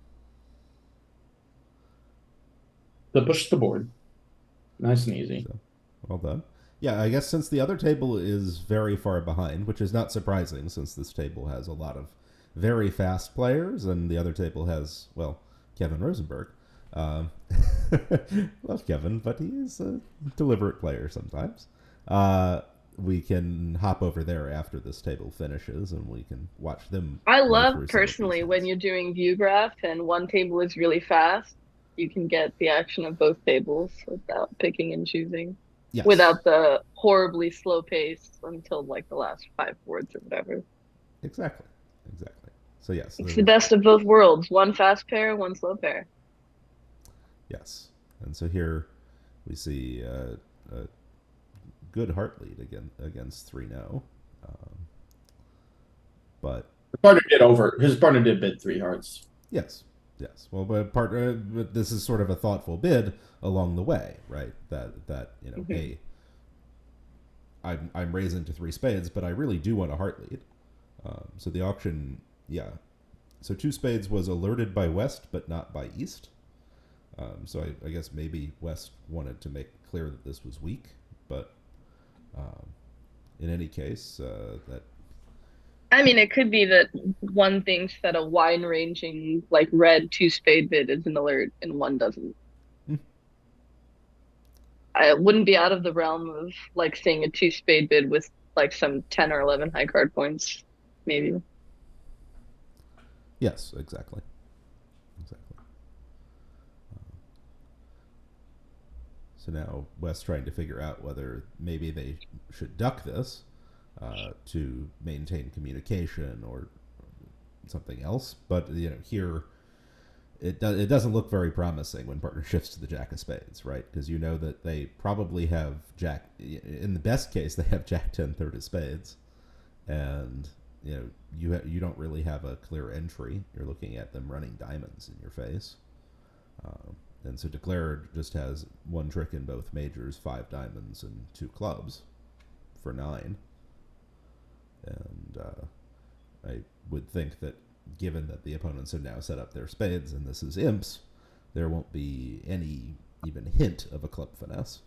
Speaker 3: The push the board, nice and easy.
Speaker 1: So, well done. Yeah, I guess since the other table is very far behind, which is not surprising since this table has a lot of very fast players, and the other table has, well, Kevin Rosenberg. Love Kevin, but he's a deliberate player sometimes. We can hop over there after this table finishes, and we can watch them.
Speaker 2: I love personally when you're doing view graph and one table is really fast, you can get the action of both tables without picking and choosing.
Speaker 1: Yes.
Speaker 2: Without the horribly slow pace until like the last 5 boards or whatever.
Speaker 1: Exactly. So yes,
Speaker 2: it's the best of both worlds: one fast pair, one slow pair.
Speaker 1: Yes, and so here we see a good heart lead against 3 no, but
Speaker 3: his partner did bid 3 hearts.
Speaker 1: Yes. Well, but this is sort of a thoughtful bid along the way, right? That hey, I'm raising to 3 spades, but I really do want a heart lead. So the auction, yeah. So 2 spades was alerted by West, but not by East. So I guess maybe West wanted to make clear that this was weak, but in any case, that.
Speaker 2: I mean, it could be that one thinks that a wide-ranging, like, red 2-spade bid is an alert and one doesn't. I wouldn't be out of the realm of, like, seeing a 2-spade bid with, like, some 10 or 11 high card points, maybe.
Speaker 1: Yes, exactly. So now West's trying to figure out whether maybe they should duck this to maintain communication or something else. But here it doesn't look very promising when partner shifts to the Jack of Spades, right? Because you know that they probably have Jack. In the best case, they have Jack 10 third of spades, and you don't really have a clear entry. You're looking at them running diamonds in your face. And so Declared just has one trick in both majors, 5 diamonds and 2 clubs for 9. And I would think that given that the opponents have now set up their spades and this is imps, there won't be any even hint of a club finesse.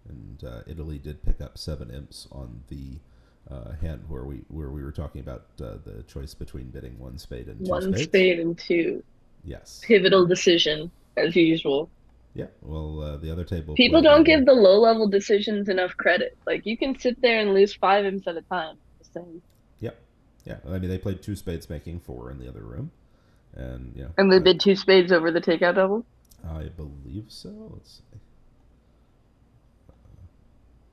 Speaker 1: And Italy did pick up 7 imps on the hand where we were talking about the choice between bidding 1 spade and 2
Speaker 2: 1
Speaker 1: spades.
Speaker 2: spade and 2.
Speaker 1: Yes.
Speaker 2: Pivotal decision, as usual.
Speaker 1: Yeah. Well, the other table.
Speaker 2: People don't give the low-level decisions enough credit. Like, you can sit there and lose 5 imps at a time. Just saying.
Speaker 1: Yep. Yeah. I mean, they played 2 spades, making 4 in the other room, and
Speaker 2: And they bid 2 spades over the takeout double.
Speaker 1: I believe so. Let's see.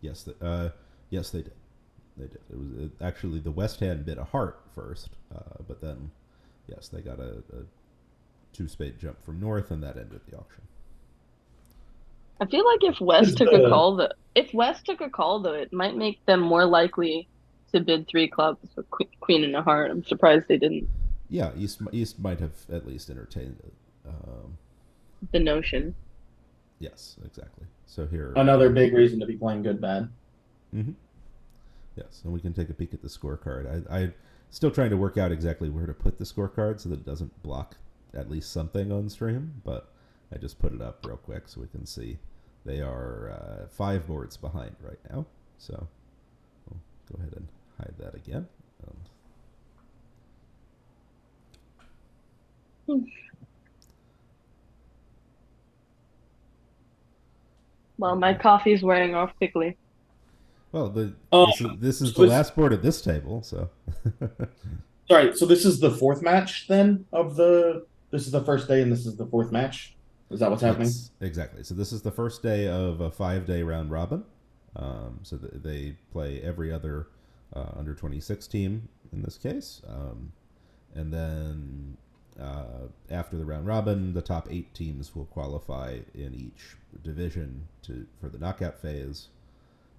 Speaker 1: Yes. Yes, they did. They did. It was actually the West hand bid a heart first, but then, yes, they got a 2 spade jump from North, and that ended the auction.
Speaker 2: I feel like if West took a call, though, it might make them more likely to bid 3 clubs with queen and a heart. I'm surprised they didn't.
Speaker 1: Yeah, East might have at least entertained it.
Speaker 2: The notion.
Speaker 1: Yes, exactly. So here,
Speaker 3: another big reason to be playing good bad.
Speaker 1: Mm-hmm. Yes, and we can take a peek at the scorecard. I'm still trying to work out exactly where to put the scorecard so that it doesn't block at least something on stream, but I just put it up real quick so we can see. They are 5 boards behind right now. So we'll go ahead and hide that again.
Speaker 2: Well, my coffee's wearing off quickly.
Speaker 1: Well, this is
Speaker 3: so
Speaker 1: the last board at this table, so.
Speaker 3: Sorry, so this is the 4th match then of the. This is the first day, and this is the 4th match. Is that what's happening?
Speaker 1: Exactly. So this is the first day of a 5-day round robin. So they play every other under 26 team in this case, and then after the round robin, the top 8 teams will qualify in each division for the knockout phase.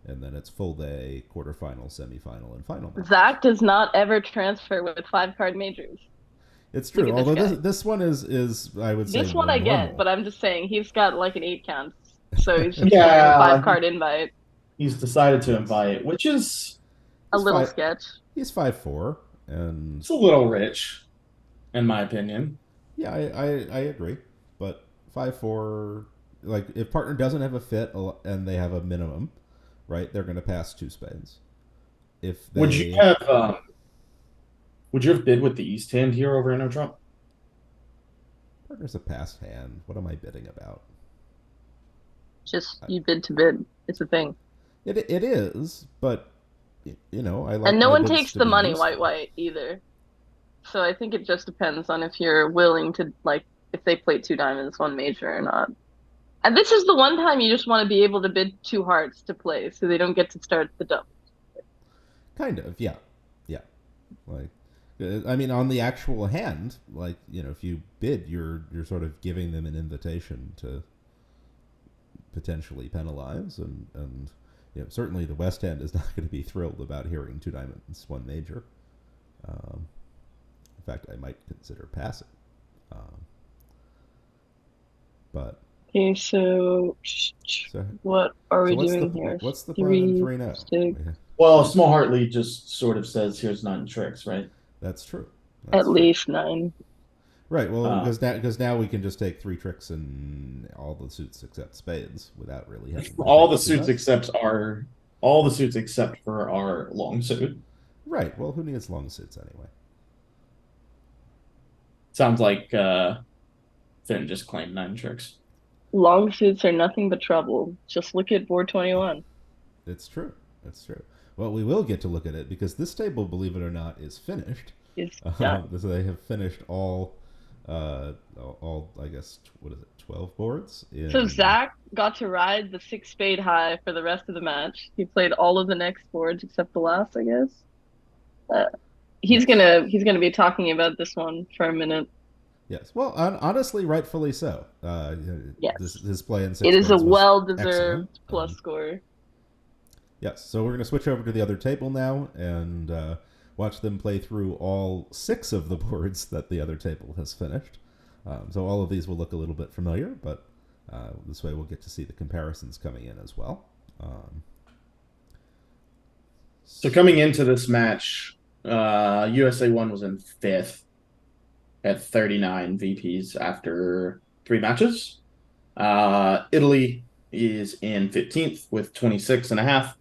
Speaker 1: And then it's full day, quarterfinal, semifinal, and final match.
Speaker 2: Zach does not ever transfer with 5-card majors.
Speaker 1: It's true. Although this one is I would say
Speaker 2: this one I
Speaker 1: normal.
Speaker 2: get, but I'm just saying he's got like an 8 count, so he's just playing a 5-card invite.
Speaker 3: He's decided to invite, which is
Speaker 2: a little sketch.
Speaker 1: He's 5'4", and
Speaker 3: it's a little rich, in my opinion.
Speaker 1: Yeah, I agree, but 5'4", like if partner doesn't have a fit and they have a minimum, right? They're going to pass 2 spades. If they
Speaker 3: would you have bid with the East hand here over No Trump?
Speaker 1: Partner's a passed hand. What am I bidding about?
Speaker 2: Just you bid to bid. It's a thing.
Speaker 1: It is, but you know I like.
Speaker 2: And no one takes the money white either. So I think it just depends on if you're willing to if they play 2 diamonds, 1 major or not. And this is the one time you just want to be able to bid 2 hearts to play, so they don't get to start the double.
Speaker 1: Kind of, yeah. Like, I mean, on the actual hand, if you bid, you're sort of giving them an invitation to potentially penalize, and certainly the West hand is not going to be thrilled about hearing 2 diamonds, 1 major. In fact, I might consider passing. But.
Speaker 2: Okay, so what are we doing here?
Speaker 1: What's the plan in 3 now?
Speaker 3: Well, Small Heart Lead just sort of says, here's 9 tricks, right?
Speaker 1: That's true.
Speaker 2: At least 9.
Speaker 1: Right, well, because now we can just take 3 tricks in all the suits except spades without really having...
Speaker 3: all the suits except for our long suit.
Speaker 1: Right, well, who needs long suits anyway?
Speaker 3: Sounds like Finn just claimed 9 tricks.
Speaker 2: Long suits are nothing but trouble. Just look at board 21.
Speaker 1: It's true. It's true. Well, we will get to look at it because this table, believe it or not, is finished. So they have finished all I guess, 12 boards?
Speaker 2: So Zach got to ride the 6 spade high for the rest of the match. He played all of the next boards except the last, I guess. He's gonna be talking about this one for a minute.
Speaker 1: Yes. Well, honestly, rightfully so.
Speaker 2: Yes.
Speaker 1: His play in 6
Speaker 2: It is a
Speaker 1: boards
Speaker 2: well-deserved plus score.
Speaker 1: Yes. So we're going to switch over to the other table now and watch them play through all 6 of the boards that the other table has finished. So all of these will look a little bit familiar, but this way we'll get to see the comparisons coming in as well.
Speaker 3: So coming into this match, USA1 was in 5th. At 39 VPs after 3 matches. Italy is in 15th with 26.5.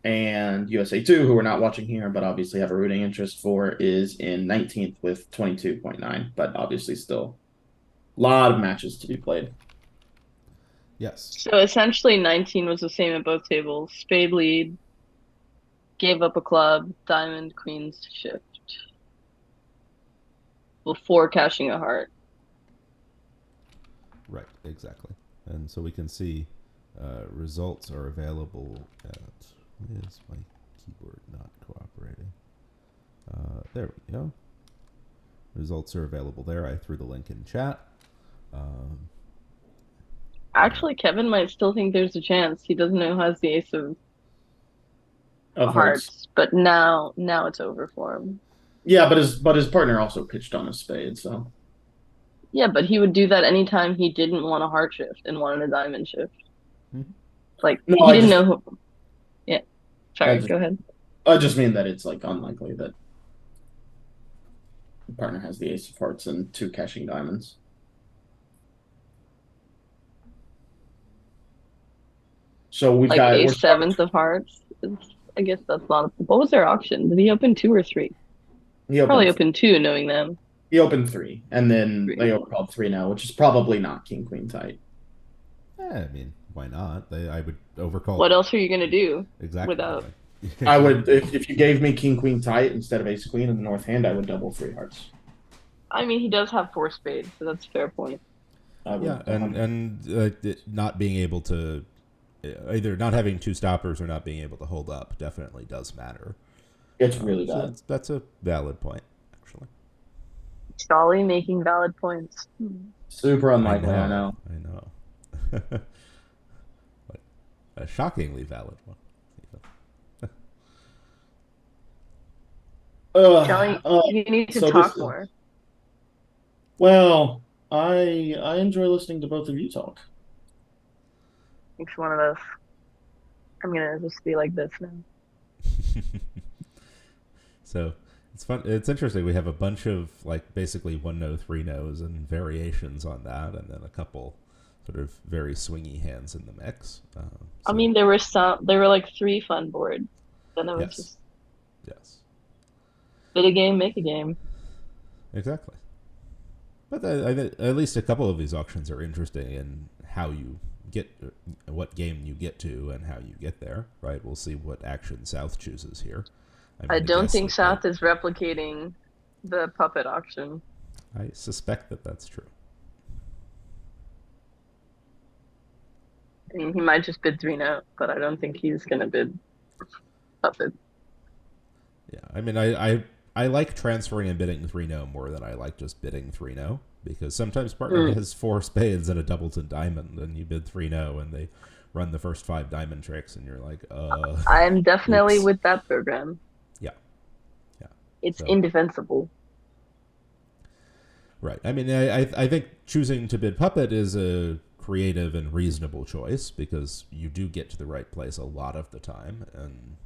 Speaker 3: And USA2, who we're not watching here, but obviously have a rooting interest for, is in 19th with 22.9. But obviously still a lot of matches to be played.
Speaker 1: Yes.
Speaker 2: So essentially 19 was the same at both tables. Spade lead, gave up a club, diamond, queens, shift. Before cashing a heart.
Speaker 1: Right, exactly. And so we can see results are available at... Why is my keyboard not cooperating? There we go. Results are available there. I threw the link in chat.
Speaker 2: Actually, Kevin might still think there's a chance. He doesn't know who has the ace of hearts. But now it's over for him.
Speaker 3: Yeah, but his partner also pitched on a spade, so.
Speaker 2: Yeah, but he would do that anytime he didn't want a heart shift and wanted a diamond shift.
Speaker 1: Mm-hmm.
Speaker 2: He didn't know who. Yeah. Sorry, go ahead.
Speaker 3: I just mean that it's unlikely that the partner has the ace of hearts and 2 cashing diamonds. So we've
Speaker 2: Like
Speaker 3: got we're
Speaker 2: ace seventh of hearts. I guess that's not. What was their auction? Did he open two or three?
Speaker 3: he
Speaker 2: Probably
Speaker 3: opened
Speaker 2: opened two, knowing them.
Speaker 3: he opened three, and then
Speaker 2: Three.
Speaker 3: they overcalled three now, which is probably not king queen tight.
Speaker 1: I mean, why not? I would overcall.
Speaker 2: What else are you gonna do
Speaker 1: Exactly.
Speaker 2: without?
Speaker 3: I would if you gave me king queen tight instead of ace queen in the north hand, I would double three hearts.
Speaker 2: I mean, he does have four spades, so that's a fair point.
Speaker 3: I would,
Speaker 1: Yeah, and not being able to either not having two stoppers or not being able to hold up definitely does matter.
Speaker 3: it's really
Speaker 1: So
Speaker 3: bad.
Speaker 1: that's a valid point, actually.
Speaker 2: Jolly making valid points.
Speaker 3: Super unlikely, I know.
Speaker 1: I know. But a shockingly valid one.
Speaker 2: Jolly, you need to
Speaker 3: so
Speaker 2: talk
Speaker 3: this-
Speaker 2: more.
Speaker 3: Well, I enjoy listening to both of you talk.
Speaker 2: Each one of us. I'm gonna just be like this now.
Speaker 1: So it's fun. It's interesting. We have a bunch of like basically 1-no, 3-nos, and variations on that, and then a couple sort of very swingy hands in the mix.
Speaker 2: I mean, there were like three fun boards. Then it was
Speaker 1: Yes.
Speaker 2: just
Speaker 1: Yes,
Speaker 2: bid a game, make a game.
Speaker 1: exactly. But at least a couple of these auctions are interesting in how you get what game you get to and how you get there. Right? We'll see what action South chooses here.
Speaker 2: I don't think South is replicating the puppet auction.
Speaker 1: I suspect that that's true.
Speaker 2: I mean, he might just bid 3-0, but I don't think he's gonna bid puppet.
Speaker 1: Yeah, I mean, I like transferring and bidding 3-0 more than I like just bidding 3-0 because sometimes partner has four spades and a doubleton diamond, and you bid 3-0 and they run the first 5 diamond tricks, and you're like,
Speaker 2: I'm definitely
Speaker 1: oops.
Speaker 2: with that program.
Speaker 1: Yeah, yeah,
Speaker 2: It's
Speaker 1: so.
Speaker 2: indefensible.
Speaker 1: Right. I mean, I think choosing to bid puppet is a creative and reasonable choice because you do get to the right place a lot of the time, and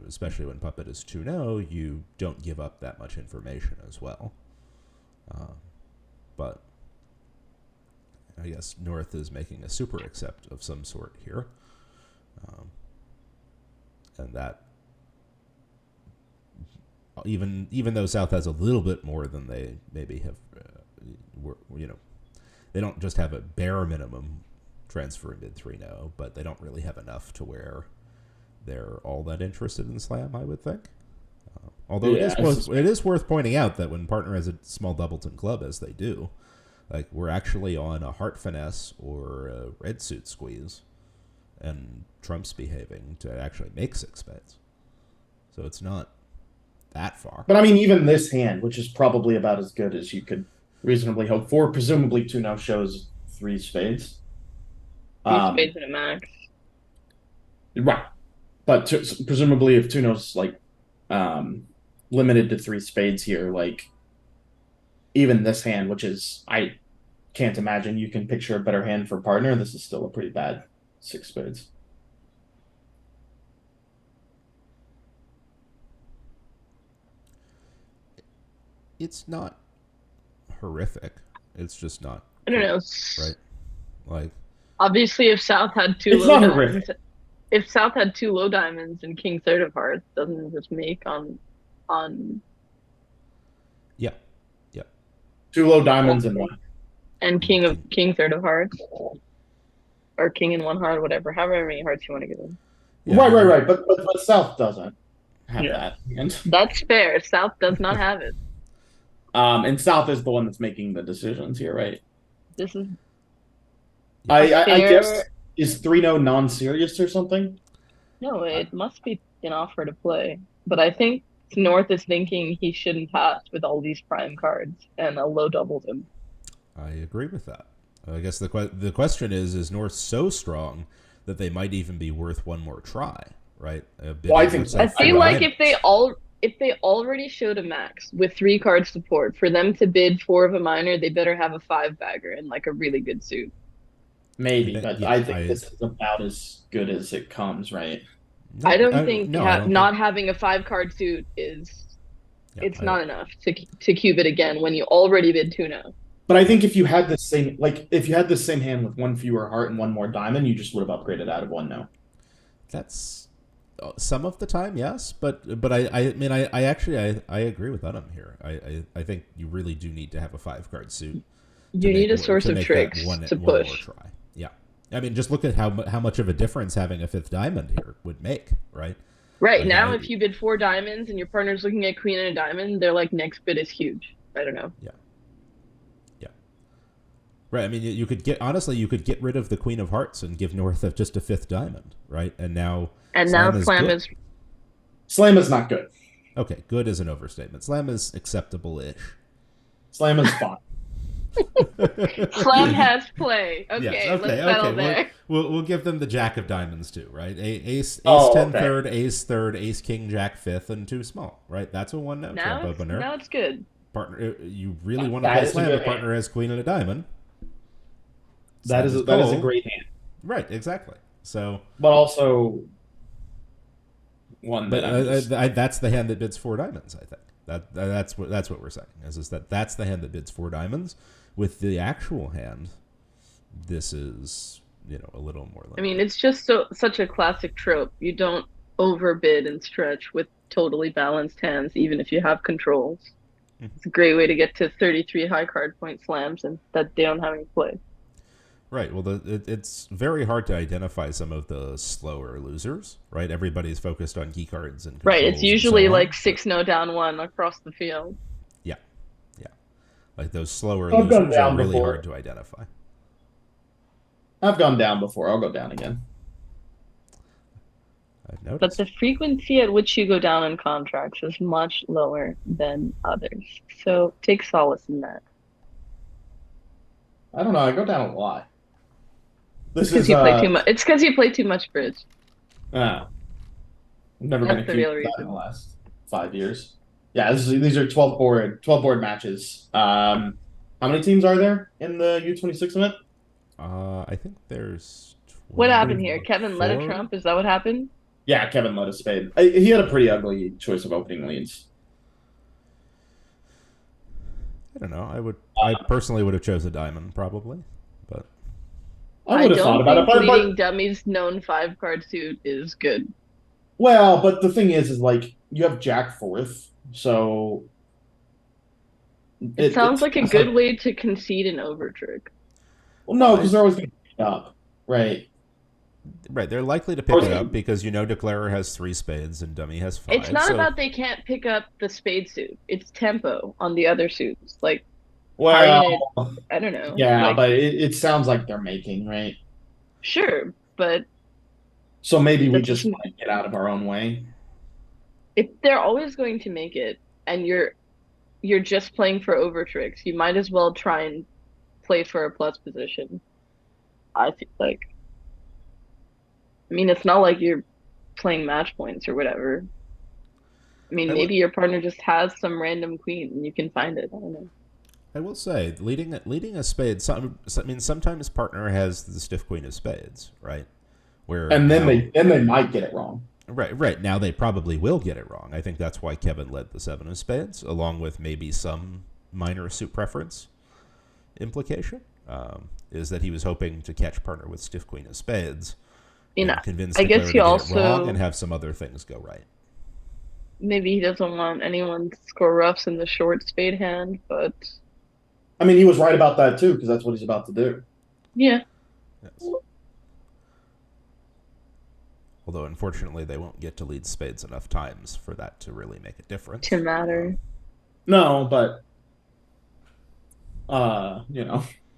Speaker 1: especially when puppet is 2-0, you don't give up that much information as well. But I guess North is making a super accept of some sort here, and that even though South has a little bit more than they maybe have, they don't just have a bare minimum transfer in bid 3-0, but they don't really have enough to where they're all that interested in slam, I would think. Although it is worth pointing out that when partner has a small doubleton club, as they do, like we're actually on a heart finesse or a red suit squeeze, and Trump's behaving to actually make 6 spades. So it's not that far.
Speaker 3: But I mean, even this hand, which is probably about as good as you could reasonably hope for, presumably 2-0 shows 3 spades.
Speaker 2: 3 spades and a max.
Speaker 3: Right. But presumably if 2-0's like limited to 3 spades here, like even this hand, which is I can't imagine you can picture a better hand for partner, this is still a pretty bad 6 spades.
Speaker 1: It's not horrific. It's just not.
Speaker 2: I don't know.
Speaker 1: Right? Like
Speaker 2: obviously, if South had two
Speaker 3: It's
Speaker 2: low
Speaker 3: not
Speaker 2: diamonds,
Speaker 3: horrific.
Speaker 2: if South had 2 low diamonds and king third of hearts, doesn't it just make on
Speaker 1: yeah.
Speaker 3: 2 low diamonds and 1.
Speaker 2: And king third of hearts, or king and 1 heart, whatever, however many hearts you want to give him.
Speaker 1: Yeah.
Speaker 3: Right. But South doesn't have that. And
Speaker 2: that's fair. South does not have it.
Speaker 3: And South is the one that's making the decisions here, right?
Speaker 2: This is.
Speaker 3: I guess is 3-0 non-serious or something?
Speaker 2: No, it must be an offer to play. But I think North is thinking he shouldn't pass with all these prime cards and a low doubled him.
Speaker 1: I agree with that. I guess the question is North so strong that they might even be worth one more try, right?
Speaker 3: Well, I think so.
Speaker 2: I feel like if they already showed a max with 3 card support, for them to bid 4 of a minor, they better have a 5 bagger and like a really good suit.
Speaker 3: Maybe, but I think this is about as good as it comes, right?
Speaker 2: No, I don't think not having a 5 card suit is not enough to cube it again when you already bid 2-0.
Speaker 3: But I think if you had the same hand with 1 fewer heart and 1 more diamond, you just would have upgraded out of 1-0.
Speaker 1: That's some of the time, yes, but I mean I actually I agree with Anam here. I think you really do need to have a 5-card suit to
Speaker 2: You
Speaker 1: make
Speaker 2: need a source
Speaker 1: to
Speaker 2: of
Speaker 1: make that
Speaker 2: tricks
Speaker 1: one
Speaker 2: to
Speaker 1: more
Speaker 2: push.
Speaker 1: try. Yeah, I mean just look at how much of a difference having a 5th diamond here would make, right?
Speaker 2: Right
Speaker 1: Like
Speaker 2: now, if you bid 4 diamonds and your partner's looking at queen and a diamond, they're like, next bid is huge. I don't know.
Speaker 1: yeah, yeah, right. I mean you could you could get rid of the queen of hearts and give North of just a 5th diamond, right? And now
Speaker 2: And now
Speaker 1: Slam is
Speaker 2: Slam
Speaker 1: good.
Speaker 2: is
Speaker 3: Slam is not good.
Speaker 1: Okay, good is an overstatement. Slam is acceptable-ish.
Speaker 3: Slam is fine.
Speaker 2: Slam has play.
Speaker 1: Yes.
Speaker 2: Okay, let's
Speaker 1: Okay.
Speaker 2: settle
Speaker 1: Okay.
Speaker 2: there.
Speaker 1: We'll give them the Jack of Diamonds too, right? Ace
Speaker 3: Oh,
Speaker 1: 10
Speaker 3: okay.
Speaker 1: third, Ace third, Ace King Jack 5th, and 2 small, right? That's a 1 trump opener.
Speaker 2: Now it's good.
Speaker 1: Partner, you really want to
Speaker 3: That
Speaker 1: play
Speaker 3: is a
Speaker 1: Slam.
Speaker 3: good
Speaker 1: The partner has Queen and a Diamond.
Speaker 3: That
Speaker 1: Slam
Speaker 3: is a
Speaker 1: cold.
Speaker 3: great hand.
Speaker 1: Right. Exactly. So,
Speaker 3: but also one
Speaker 1: but
Speaker 3: that
Speaker 1: that's the hand that bids 4 diamonds. I think that's what we're saying is that that's the hand that bids 4 diamonds. With the actual hand, this is a little more limited.
Speaker 2: I mean, it's just such a classic trope. You don't overbid and stretch with totally balanced hands, even if you have controls. It's a great way to get to 33 high card point slams and that they don't have any play.
Speaker 1: Right. Well, it's very hard to identify some of the slower losers. Right. Everybody's focused on key cards and controls.
Speaker 2: Right. It's usually
Speaker 1: and so on,
Speaker 2: like 6-0 down 1 across the field.
Speaker 1: Yeah. Yeah. Like those slower
Speaker 3: I've gone
Speaker 1: losers
Speaker 3: down
Speaker 1: are really
Speaker 3: before.
Speaker 1: hard to identify.
Speaker 3: I've gone down before. I'll go down again.
Speaker 1: I've noticed.
Speaker 2: But the frequency at which you go down in contracts is much lower than others. So take solace in that.
Speaker 3: I don't know. I go down a lot.
Speaker 2: It's because you play too much. It's because you play too much bridge.
Speaker 3: I've never
Speaker 2: That's
Speaker 3: been
Speaker 2: the
Speaker 3: accused
Speaker 2: real
Speaker 3: of that
Speaker 2: reason.
Speaker 3: in the last 5 years. Yeah, these are 12 board matches. How many teams are there in the U26 event?
Speaker 1: I think there's.
Speaker 2: What happened here? Kevin led a trump? Is that what happened?
Speaker 3: Yeah, Kevin led a spade. He had a pretty ugly choice of opening leads.
Speaker 1: I don't know. I personally would have chose a diamond probably, but
Speaker 3: I would have thought about it.
Speaker 2: But leading dummies known 5-card suit is good.
Speaker 3: Well, but the thing is like you have Jack 4th, so
Speaker 2: it sounds like a good way to concede an over trick.
Speaker 3: Well, no, because they're always going to pick it up, right?
Speaker 1: Right, they're likely to pick it up because Declarer has 3 spades and Dummy has 5.
Speaker 2: It's not about they can't pick up the spade suit. It's tempo on the other suits. Like,
Speaker 3: well,
Speaker 2: I don't know.
Speaker 3: Yeah,
Speaker 2: like,
Speaker 3: but it sounds like they're making, right?
Speaker 2: Sure, but
Speaker 3: so maybe we just want to get out of our own way.
Speaker 2: If they're always going to make it, and you're just playing for over tricks, you might as well try and play for a plus position. I feel like. I mean, it's not like you're playing match points or whatever. I mean, maybe your partner just has some random queen and you can find it. I don't know.
Speaker 1: I will say, leading a spade. Sometimes partner has the stiff queen of spades, right?
Speaker 3: And then they might get it wrong.
Speaker 1: Right. Now they probably will get it wrong. I think that's why Kevin led the 7 of spades, along with maybe some minor suit preference implication. Is that he was hoping to catch partner with stiff queen of spades. Convince
Speaker 2: I guess he also
Speaker 1: get it wrong and have some other things go right.
Speaker 2: Maybe he doesn't want anyone to score roughs in the short spade hand, but
Speaker 3: I mean, he was right about that too because that's what he's about to do.
Speaker 2: Yeah.
Speaker 1: Yes. Although unfortunately, they won't get to lead spades enough times for that to really make a difference.
Speaker 2: To matter.
Speaker 3: No, but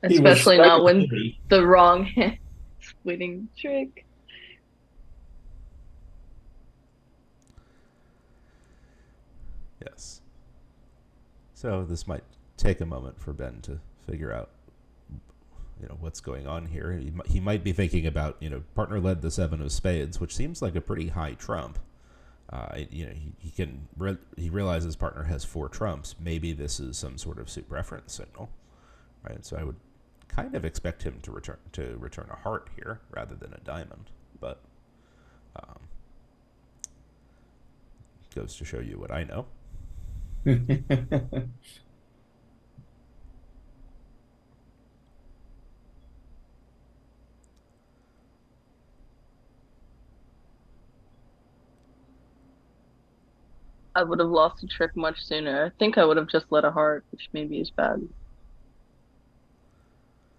Speaker 2: especially not when the wrong hand is winning trick.
Speaker 1: Yes. So this might take a moment for Ben to figure out, what's going on here. He might be thinking about, partner led the 7 of spades, which seems like a pretty high trump. He realizes partner has 4 trumps. Maybe this is some sort of suit preference signal, right? So I would kind of expect him to return a heart here rather than a diamond, but goes to show you what I know.
Speaker 2: I would have lost the trick much sooner. I think I would have just let a heart, which maybe is bad.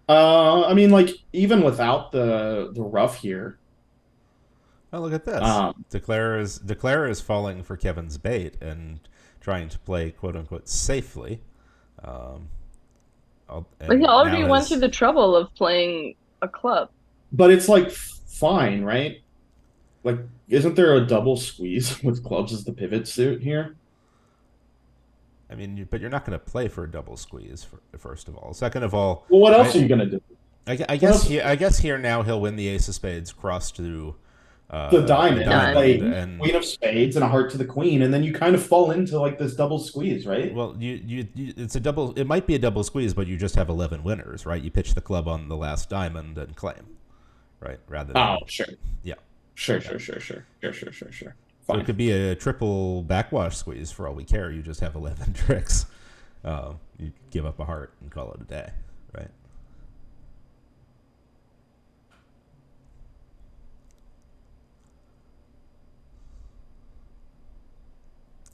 Speaker 3: I mean, like even without the ruff here,
Speaker 1: Oh, look at this.
Speaker 3: um,
Speaker 1: Declare is falling for Kevin's bait and trying to play quote unquote safely. Um,
Speaker 2: But he
Speaker 1: and
Speaker 2: already
Speaker 1: now
Speaker 2: went through
Speaker 1: has
Speaker 2: the trouble of playing a club.
Speaker 3: but it's like fine, right? Like, isn't there a double squeeze with clubs as the pivot suit here?
Speaker 1: I mean, but you're not going to play for a double squeeze. First of all, second of all,
Speaker 3: Well, what else
Speaker 1: I
Speaker 3: are you gonna do?
Speaker 1: I
Speaker 3: What
Speaker 1: guess
Speaker 3: else?
Speaker 1: here now he'll win the ace of spades cross to
Speaker 3: The
Speaker 1: a
Speaker 3: diamond, you play
Speaker 1: diamond,
Speaker 2: Diamond.
Speaker 1: and
Speaker 3: queen of spades and a heart to the queen, and then you kind of fall into like this double squeeze, right?
Speaker 1: well, it's a double. It might be a double squeeze, but you just have 11 winners, right? You pitch the club on the last diamond and claim, right? Rather
Speaker 3: Oh,
Speaker 1: than
Speaker 3: sure,
Speaker 1: yeah.
Speaker 3: sure, sure, sure, sure, sure, sure, sure, sure.
Speaker 1: So it
Speaker 3: Fine.
Speaker 1: could be a triple backwash squeeze for all we care. You just have 11 tricks. You give up a heart and call it a day, right?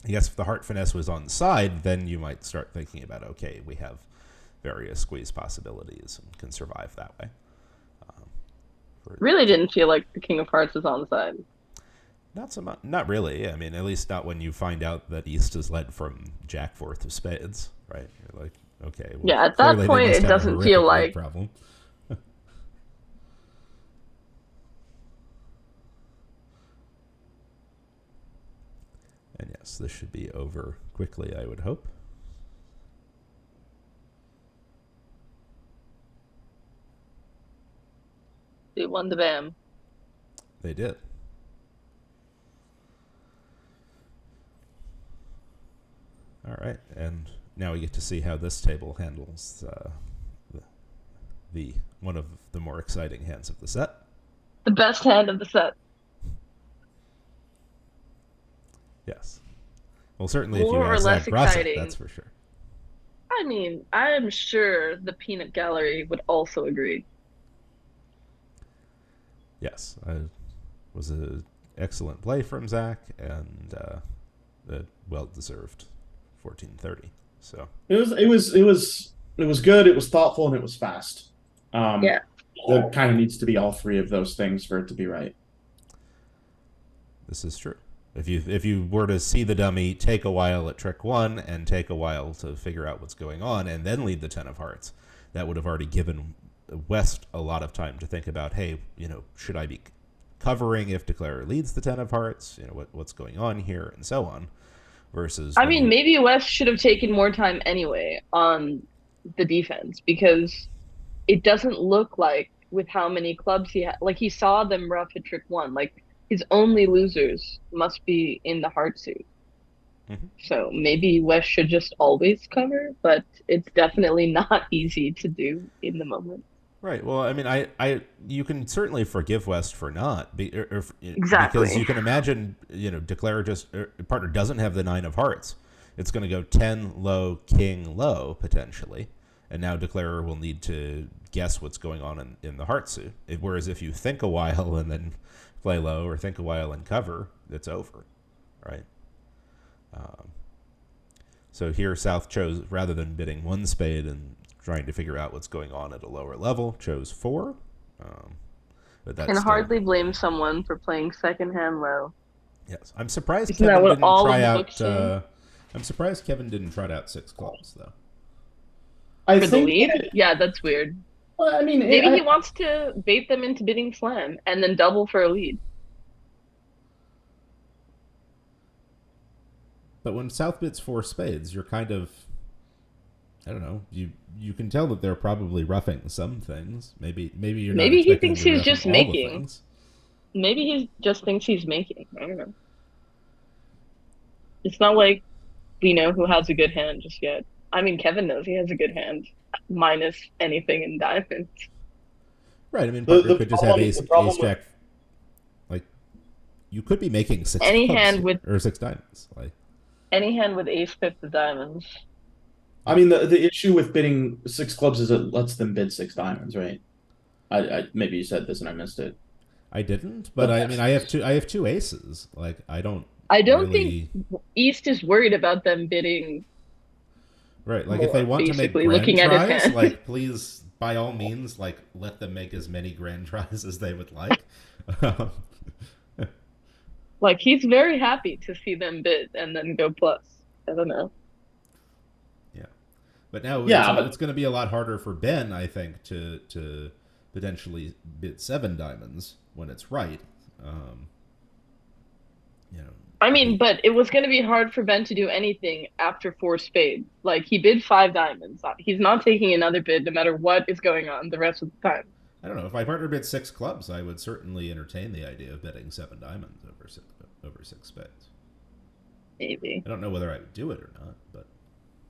Speaker 1: I guess if the heart finesse was on the side, then you might start thinking about, okay, we have various squeeze possibilities and can survive that way. Um,
Speaker 2: Really didn't feel like the King of Hearts was on the side.
Speaker 1: Not so much. Not really. I mean, at least not when you find out that East is led from Jack fourth of spades, right? You're like, okay, well,
Speaker 2: Yeah, at that
Speaker 1: clearly they
Speaker 2: point,
Speaker 1: must
Speaker 2: it
Speaker 1: have a
Speaker 2: doesn't feel
Speaker 1: horrific leg
Speaker 2: like.
Speaker 1: problem. And yes, this should be over quickly, I would hope.
Speaker 2: They won the BAM.
Speaker 1: They did. All right, and now we get to see how this table handles the one of the more exciting hands of the set.
Speaker 2: The best hand of the set.
Speaker 1: Yes. Well, certainly if you
Speaker 2: More or
Speaker 1: ask
Speaker 2: less
Speaker 1: Zach Grasset,
Speaker 2: exciting.
Speaker 1: that's for sure.
Speaker 2: I mean, I am sure the Peanut Gallery would also agree.
Speaker 1: Yes, was an excellent play from Zach and a well-deserved 1430. So
Speaker 3: it was good. It was thoughtful and it was fast.
Speaker 2: Yeah.
Speaker 3: There kind of needs to be all three of those things for it to be right.
Speaker 1: this is true. If you were to see the dummy take a while at trick one and take a while to figure out what's going on and then lead the 10 of hearts, that would have already given West a lot of time to think about, hey, should I be covering if Declarer leads the 10 of hearts? What's going on here and so on. Versus,
Speaker 2: I mean, maybe West should have taken more time anyway on the defense because it doesn't look like with how many clubs he had. Like he saw them rough at trick one. Like his only losers must be in the heart suit.
Speaker 1: Mhm.
Speaker 2: So maybe West should just always cover, but it's definitely not easy to do in the moment.
Speaker 1: Right. Well, I mean, you can certainly forgive West for not, because
Speaker 2: Exactly.
Speaker 1: you can imagine, Declare partner doesn't have the 9 of hearts. It's going to go 10 low, king low potentially, and now Declarer will need to guess what's going on in the heart suit. Whereas if you think a while and then play low, or think a while and cover, it's over, right? So here South chose, rather than bidding one spade and trying to figure out what's going on at a lower level, chose 4. But that's
Speaker 2: Can
Speaker 1: still,
Speaker 2: hardly blame someone for playing second hand low.
Speaker 1: yes. I'm surprised
Speaker 2: Isn't that
Speaker 1: Kevin
Speaker 2: what
Speaker 1: didn't
Speaker 2: all of
Speaker 1: try
Speaker 2: the
Speaker 1: out.
Speaker 2: books say?
Speaker 1: I'm surprised Kevin didn't try out 6 clubs though.
Speaker 3: I
Speaker 2: For the
Speaker 3: think.
Speaker 2: lead? Yeah, that's weird.
Speaker 3: Well, I mean,
Speaker 2: Maybe he wants to bait them into bidding slam and then double for a lead.
Speaker 1: But when South bids 4 spades, you're kind of, I don't know. You can tell that they're probably roughing some things. Maybe you're not.
Speaker 2: Maybe he
Speaker 1: expecting them
Speaker 2: thinks
Speaker 1: to be
Speaker 2: he's just
Speaker 1: roughing all the
Speaker 2: making.
Speaker 1: things.
Speaker 2: Maybe he just thinks he's making. I don't know. It's not like we know who has a good hand just yet. I mean, Kevin knows he has a good hand, minus anything in diamonds.
Speaker 1: Right. I mean,
Speaker 3: The-
Speaker 1: partner
Speaker 3: the
Speaker 1: could just
Speaker 3: problem-
Speaker 1: have ace
Speaker 3: the problem
Speaker 1: ace jack. Like, you could be making 6
Speaker 2: Any
Speaker 1: clubs
Speaker 2: hand
Speaker 1: here,
Speaker 2: with-
Speaker 1: or 6 diamonds. Like,
Speaker 2: Any hand with ace fifth of diamonds.
Speaker 3: I mean, the issue with bidding 6 clubs is it lets them bid 6 diamonds, right? I maybe you said this and I missed it.
Speaker 1: I didn't, but I mean, I have two aces. Like, I don't.
Speaker 2: I don't think
Speaker 1: really.
Speaker 2: East is worried about them bidding
Speaker 1: Right, like if they
Speaker 2: more,
Speaker 1: want to make
Speaker 2: basically,
Speaker 1: grand
Speaker 2: looking at his
Speaker 1: tries,
Speaker 2: hand.
Speaker 1: like please, by all means, like let them make as many grand tries as they would like. Um,
Speaker 2: Like he's very happy to see them bid and then go plus. I don't know.
Speaker 1: yeah, but now
Speaker 3: Yeah,
Speaker 1: it's
Speaker 3: but
Speaker 1: going to be a lot harder for Ben, I think, to potentially bid seven diamonds when it's right. Um, you know,
Speaker 2: I mean,
Speaker 1: he
Speaker 2: but it was going to be hard for Ben to do anything after four spades. Like he bid five diamonds. He's not taking another bid no matter what is going on the rest of the time.
Speaker 1: I don't know if my partner bid six clubs, I would certainly entertain the idea of betting seven diamonds over six spades.
Speaker 2: Maybe.
Speaker 1: I don't know whether I would do it or not, but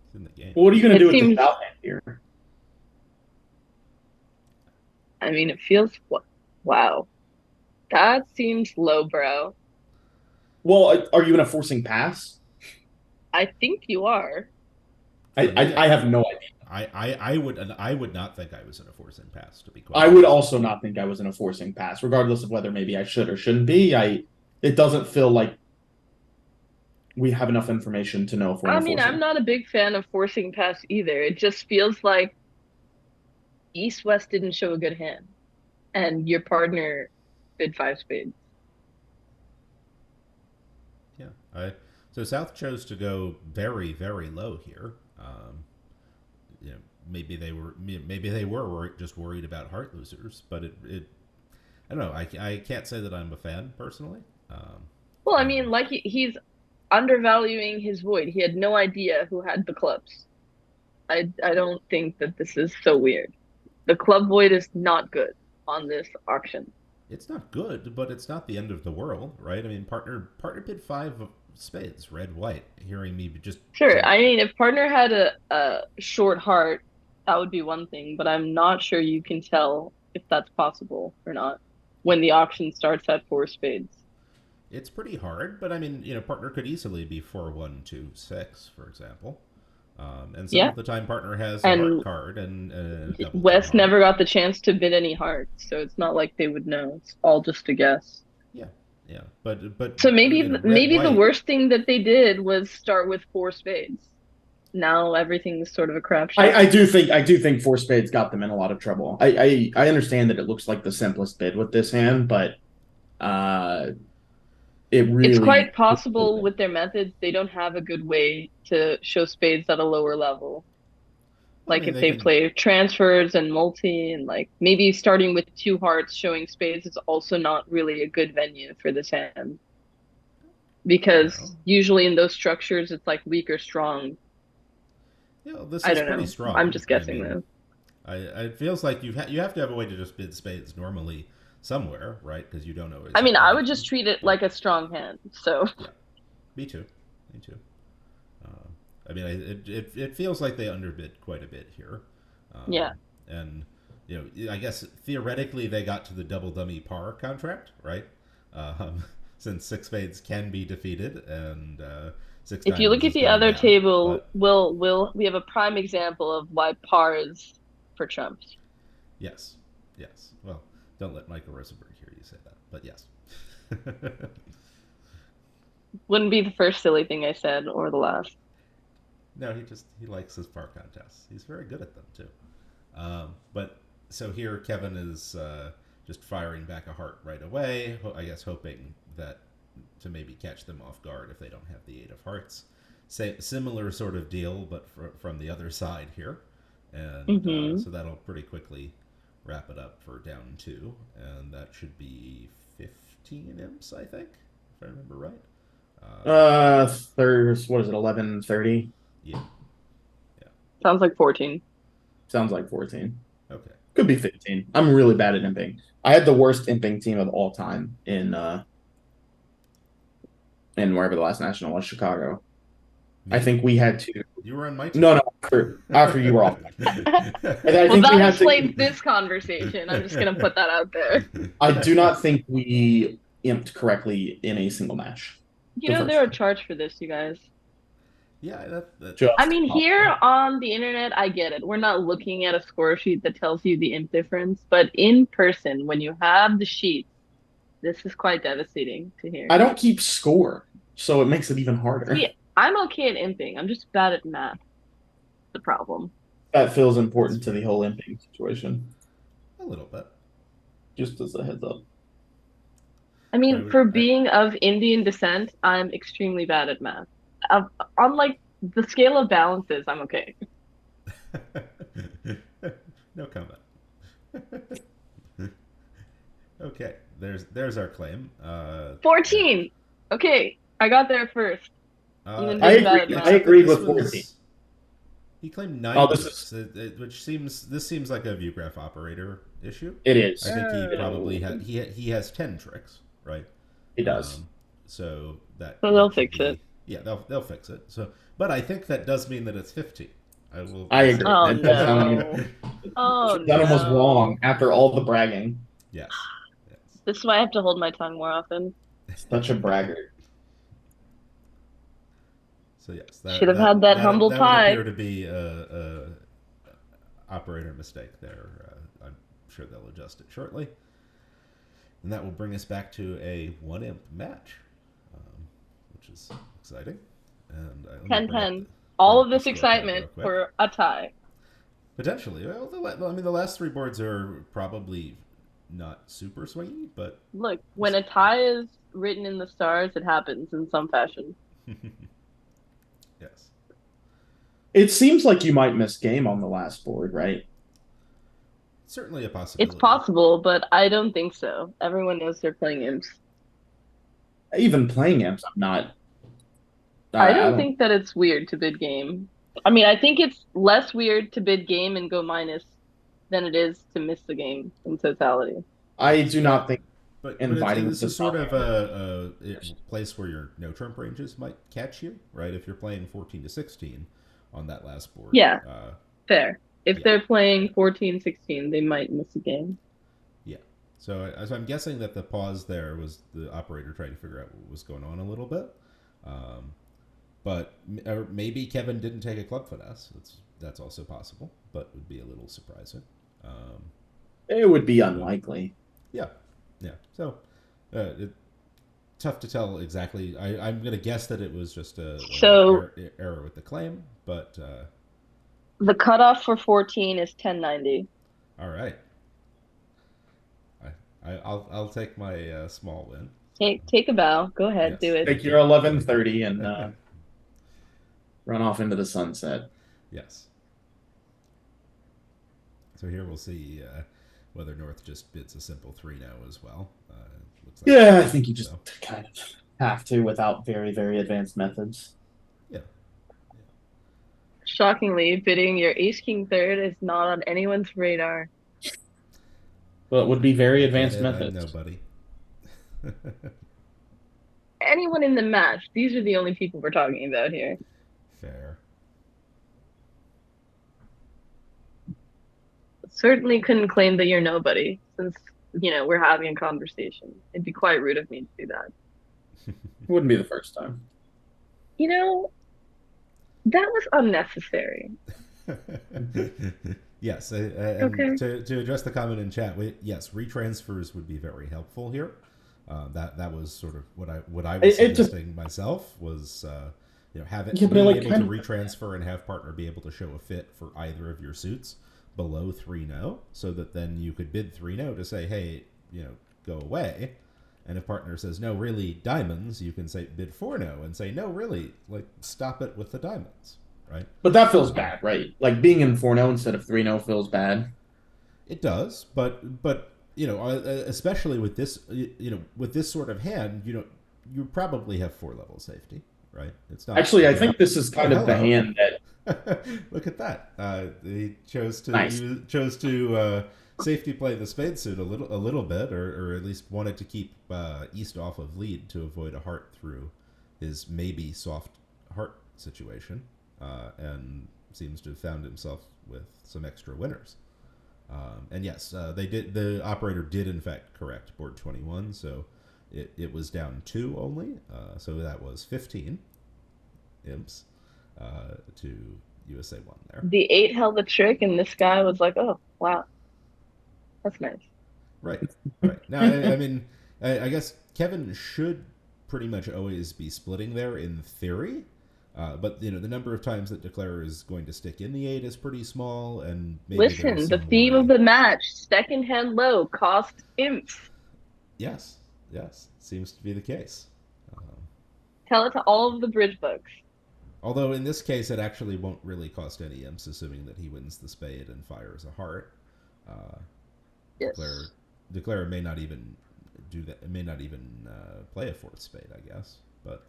Speaker 1: it's in the game.
Speaker 3: what are you going to
Speaker 2: It
Speaker 3: do with the
Speaker 2: seems,
Speaker 3: south hand here?
Speaker 2: I mean, it feels, wow. That seems lowbrow.
Speaker 3: Well, are you in a forcing pass?
Speaker 2: I think you are.
Speaker 1: For me,
Speaker 3: I have no idea.
Speaker 1: I would not think I was in a forcing pass, to be quite
Speaker 3: I would
Speaker 1: honest.
Speaker 3: also not think I was in a forcing pass, regardless of whether maybe I should or shouldn't be. It doesn't feel like we have enough information to know if we're in
Speaker 2: I
Speaker 3: a
Speaker 2: mean, I'm
Speaker 3: forcing.
Speaker 2: not a big fan of forcing pass either. It just feels like East West didn't show a good hand, and your partner bid five spades.
Speaker 1: Yeah, I so South chose to go very very low here. You know, maybe they were just worried about heart losers, but it I don't know. I can't say that I'm a fan personally.
Speaker 2: Well, I mean,
Speaker 1: And
Speaker 2: like he's undervaluing his void. He had no idea who had the clubs. I don't think that this is so weird. The club void is not good on this auction.
Speaker 1: it's not good, but it's not the end of the world, right? I mean, partner bid five of spades, red white. Hearing me just
Speaker 2: Sure,
Speaker 1: jump.
Speaker 2: I mean, if partner had a short heart, that would be one thing, but I'm not sure you can tell if that's possible or not when the auction starts at four spades.
Speaker 1: It's pretty hard, but I mean, partner could easily be 4-1-2-6, for example. And some
Speaker 2: Yeah,
Speaker 1: of the time, partner has a heart
Speaker 2: and
Speaker 1: card and a double two
Speaker 2: West
Speaker 1: heart.
Speaker 2: never got the chance to bid any hearts, so it's not like they would know. It's all just a guess.
Speaker 1: Yeah, yeah, but
Speaker 2: So maybe
Speaker 1: red
Speaker 2: maybe the
Speaker 1: white.
Speaker 2: worst thing that they did was start with four spades. Now everything's sort of a crapshoot.
Speaker 3: I do think four spades got them in a lot of trouble. I understand that it looks like the simplest bid with this hand, but uh, it
Speaker 2: It's
Speaker 3: really
Speaker 2: quite possible with their methods, they don't have a good way to show spades at a lower level.
Speaker 1: Well, I
Speaker 2: Like
Speaker 1: mean,
Speaker 2: if
Speaker 1: they
Speaker 2: they
Speaker 1: can.
Speaker 2: play transfers and multi and like maybe starting with two hearts showing spades is also not really a good venue for this hand because
Speaker 1: No,
Speaker 2: usually in those structures it's like weak or strong.
Speaker 1: this
Speaker 2: I
Speaker 1: is
Speaker 2: don't
Speaker 1: pretty
Speaker 2: know. I'm
Speaker 1: strong.
Speaker 2: just
Speaker 1: I
Speaker 2: guessing
Speaker 1: mean,
Speaker 2: though.
Speaker 1: it feels like you have to have a way to just bid spades normally somewhere, right? Because you don't always
Speaker 2: I mean,
Speaker 1: have
Speaker 2: I
Speaker 1: any
Speaker 2: would
Speaker 1: of
Speaker 2: just
Speaker 1: them.
Speaker 2: treat it
Speaker 1: But
Speaker 2: like a strong hand. So,
Speaker 1: yeah, me too. Me too. Uh, I mean, it feels like they underbid quite a bit here,
Speaker 2: yeah.
Speaker 1: and I guess theoretically they got to the double dummy par contract, right? Since six spades can be defeated and six
Speaker 2: If you look
Speaker 1: diamonds
Speaker 2: at
Speaker 1: is
Speaker 2: the
Speaker 1: going
Speaker 2: other
Speaker 1: down,
Speaker 2: table,
Speaker 1: but
Speaker 2: we have a prime example of why par is for trumps.
Speaker 1: yes, yes. Well, don't let Michael Rosenberg hear you say that, but yes.
Speaker 2: Wouldn't be the first silly thing I said or the last.
Speaker 1: No, he likes his par contests. He's very good at them too. But so here Kevin is just firing back a heart right away. I guess hoping that to maybe catch them off guard if they don't have the eight of hearts. Similar sort of deal, but from the other side here, and
Speaker 2: Hmm.
Speaker 1: so that'll pretty quickly wrap it up for down two, and that should be 15 imps, I think, if I remember right. Uh,
Speaker 3: what is it, 11:30?
Speaker 1: yeah, yeah,
Speaker 2: Sounds like 14.
Speaker 3: Sounds like 14.
Speaker 1: okay.
Speaker 3: Could be 15. I'm really bad at imping. I had the worst imping team of all time in wherever the last national was, Chicago. I
Speaker 1: Me?
Speaker 3: think we had to.
Speaker 1: You were on my team.
Speaker 3: No, after you were off. I
Speaker 2: Well,
Speaker 3: think we
Speaker 2: that
Speaker 3: had
Speaker 2: explains
Speaker 3: to.
Speaker 2: this conversation. I'm just gonna put that out there.
Speaker 3: I do not think we imped correctly in a single match.
Speaker 2: You
Speaker 3: The
Speaker 2: know,
Speaker 3: first
Speaker 2: there are
Speaker 3: time.
Speaker 2: charts for this, you guys.
Speaker 1: Yeah, that
Speaker 2: I
Speaker 3: Just
Speaker 2: mean, here on the internet, I get it. We're not looking at a score sheet that tells you the imp difference, but in person, when you have the sheets, this is quite devastating to hear.
Speaker 3: I don't keep score. so it makes it even harder.
Speaker 2: See, I'm okay at imping. I'm just bad at math. The problem.
Speaker 3: That feels important to the whole imping situation.
Speaker 1: A little bit.
Speaker 3: Just as a heads up.
Speaker 2: I mean, for being of Indian descent, I'm extremely bad at math. On like the scale of balances, I'm okay.
Speaker 1: No comment. Okay, there's our claim.
Speaker 2: 14. Okay, I got there first. I'm
Speaker 3: I
Speaker 2: just bad at
Speaker 3: agree.
Speaker 2: math.
Speaker 3: I agreed
Speaker 1: This
Speaker 3: with 14.
Speaker 1: He claimed
Speaker 3: Oh,
Speaker 1: 9
Speaker 3: this
Speaker 1: tricks, which seems like a view graph operator issue.
Speaker 3: It is.
Speaker 1: I think he
Speaker 2: Oh.
Speaker 1: probably he has 10 tricks, right?
Speaker 3: He does.
Speaker 1: So that
Speaker 2: So they'll
Speaker 1: that should
Speaker 2: fix it.
Speaker 1: Yeah, they'll fix it. So, but I think that does mean that it's 15.
Speaker 3: I agree.
Speaker 2: Oh
Speaker 3: That does sound
Speaker 2: no.
Speaker 3: like
Speaker 2: Oh
Speaker 3: Dunham was
Speaker 2: no.
Speaker 3: wrong after all the bragging.
Speaker 1: Yes. Yes.
Speaker 2: This is why I have to hold my tongue more often.
Speaker 3: Such a braggart.
Speaker 1: So yes,
Speaker 2: Should have had that humble
Speaker 1: that
Speaker 2: pie.
Speaker 1: would appear to be a operator mistake there. I'm sure they'll adjust it shortly, and that will bring us back to a 1-imp match, which is exciting. And
Speaker 2: 10-10. All of this
Speaker 1: scorecard
Speaker 2: excitement
Speaker 1: real quick.
Speaker 2: for a tie.
Speaker 1: Potentially. Well, the last 3 boards are probably not super swingy, but
Speaker 2: Look, when a tie is written in the stars, it happens in some fashion.
Speaker 1: yes.
Speaker 3: It seems like you might miss game on the last board, right?
Speaker 1: Certainly a possibility.
Speaker 2: It's possible, but I don't think so. Everyone knows they're playing imps.
Speaker 3: Even playing imps, I'm not.
Speaker 2: I don't think that it's weird to bid game. I mean, I think it's less weird to bid game and go minus than it is to miss the game in totality.
Speaker 3: I do not think
Speaker 1: But
Speaker 3: inviting
Speaker 1: this is sort of
Speaker 3: the
Speaker 1: a place where your no trump ranges might catch you, right? If you're playing 14 to 16 on that last board.
Speaker 2: Yeah. Fair. If
Speaker 1: Yeah.
Speaker 2: they're playing 14, 16, they might miss a game.
Speaker 1: Yeah. So I'm guessing that the pause there was the operator trying to figure out what was going on a little bit. But maybe Kevin didn't take a club finesse. That's also possible, but would be a little surprising.
Speaker 3: it would be unlikely.
Speaker 1: Yeah. Yeah. So tough to tell exactly. I'm going to guess that it was just a error with the claim, but
Speaker 2: the cutoff for 14 is 1090.
Speaker 1: All right. I'll take my small win.
Speaker 2: Take a bow. Go ahead,
Speaker 1: Yes.
Speaker 2: do it.
Speaker 3: Take your 11:30 and run off into the sunset.
Speaker 1: Yes. So here we'll see whether North just bids a simple 3 now as well. Looks like
Speaker 3: Yeah, I think you just kind of have to without very, very advanced methods.
Speaker 1: Yeah.
Speaker 2: Shockingly, bidding your ace king third is not on anyone's radar.
Speaker 3: Well, it would be very advanced methods.
Speaker 1: Nobody.
Speaker 2: Anyone in the match. These are the only people we're talking about here.
Speaker 1: Fair.
Speaker 2: Certainly couldn't claim that you're nobody, since, we're having a conversation. It'd be quite rude of me to do that.
Speaker 3: It wouldn't be the first time.
Speaker 2: That was unnecessary.
Speaker 1: Yes,
Speaker 2: Okay.
Speaker 1: To address the comment in chat, yes, retransfers would be very helpful here. That was sort of what I was suggesting myself was being able to retransfer and have partner be able to show a fit for either of your suits below 3-0, so that then you could bid 3-0 to say, hey, go away. And if partner says, no, really, diamonds, you can say bid 4-0 and say, no, really, like, stop it with the diamonds, right?
Speaker 3: But that feels bad, right? Like being in 4-0 instead of 3-0 feels bad.
Speaker 1: It does, but especially with this, with this sort of hand, you probably have 4-level safety, right? It's not
Speaker 3: actually. I think this is kind of the hand that.
Speaker 1: Look at that. He chose to
Speaker 3: Nice.
Speaker 1: safety play the spade suit a little bit, or at least wanted to keep East off of lead to avoid a heart through his maybe soft heart situation, and seems to have found himself with some extra winners. And yes, the operator did in fact correct board 21, so it was down 2 only, so that was 15 imps to USA1 there.
Speaker 2: The 8 held the trick, and this guy was like, oh, wow. That's nice.
Speaker 1: Right. Now, I mean, I guess Kevin should pretty much always be splitting there in theory. But the number of times that declarer is going to stick in the 8 is pretty small, and maybe there is
Speaker 2: Listen, the
Speaker 1: some
Speaker 2: theme
Speaker 1: worry.
Speaker 2: of the match, second hand low, cost imps.
Speaker 1: Yes, seems to be the case.
Speaker 2: Tell it to all of the bridge books.
Speaker 1: Although in this case, it actually won't really cost any imps, assuming that he wins the spade and fires a heart.
Speaker 2: Yes.
Speaker 1: Declarer may not even do that. It may not even play a fourth spade, I guess. But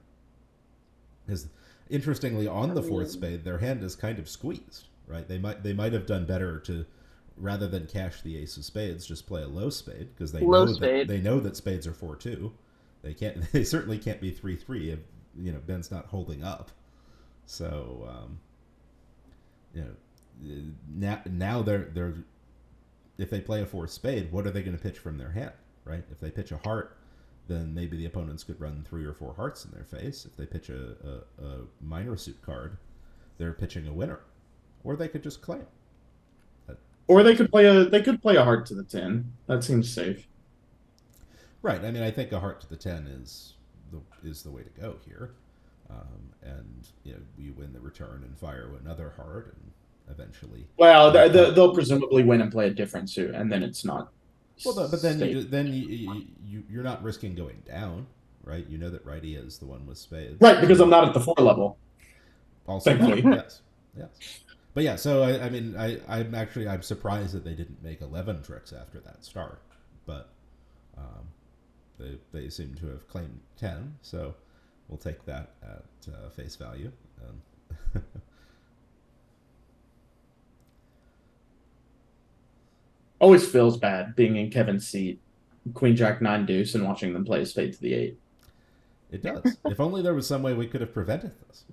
Speaker 1: interestingly, on the fourth spade, their hand is kind of squeezed. Right? They might have done better to, rather than cash the ace of spades, just play a low spade, because they know that spades are 4-2. They certainly can't be 3-3 if Ben's not holding up. So now they're if they play a fourth spade, what are they going to pitch from their hand, right? If they pitch a heart, then maybe the opponents could run 3 or 4 hearts in their face. If they pitch a minor suit card, they're pitching a winner, or they could just claim.
Speaker 3: Or they could play a heart to the 10. That seems safe.
Speaker 1: Right. I mean, I think a heart to the 10 is the way to go here. And you win the return and fire another heart, and eventually.
Speaker 3: Well, they'll presumably win and play a different suit, and then it's not.
Speaker 1: Well, but then you're not risking going down, right? You know that righty is the one with spades,
Speaker 3: right? Because I'm not at the 4 level.
Speaker 1: Also, yes. But yeah, so I'm surprised that they didn't make 11 tricks after that start, but they seem to have claimed 10, so we'll take that at face value.
Speaker 3: Always feels bad being in Kevin's seat, Queen Jack 9 deuce, and watching them play spade to the 8.
Speaker 1: It does. If only there was some way we could have prevented this.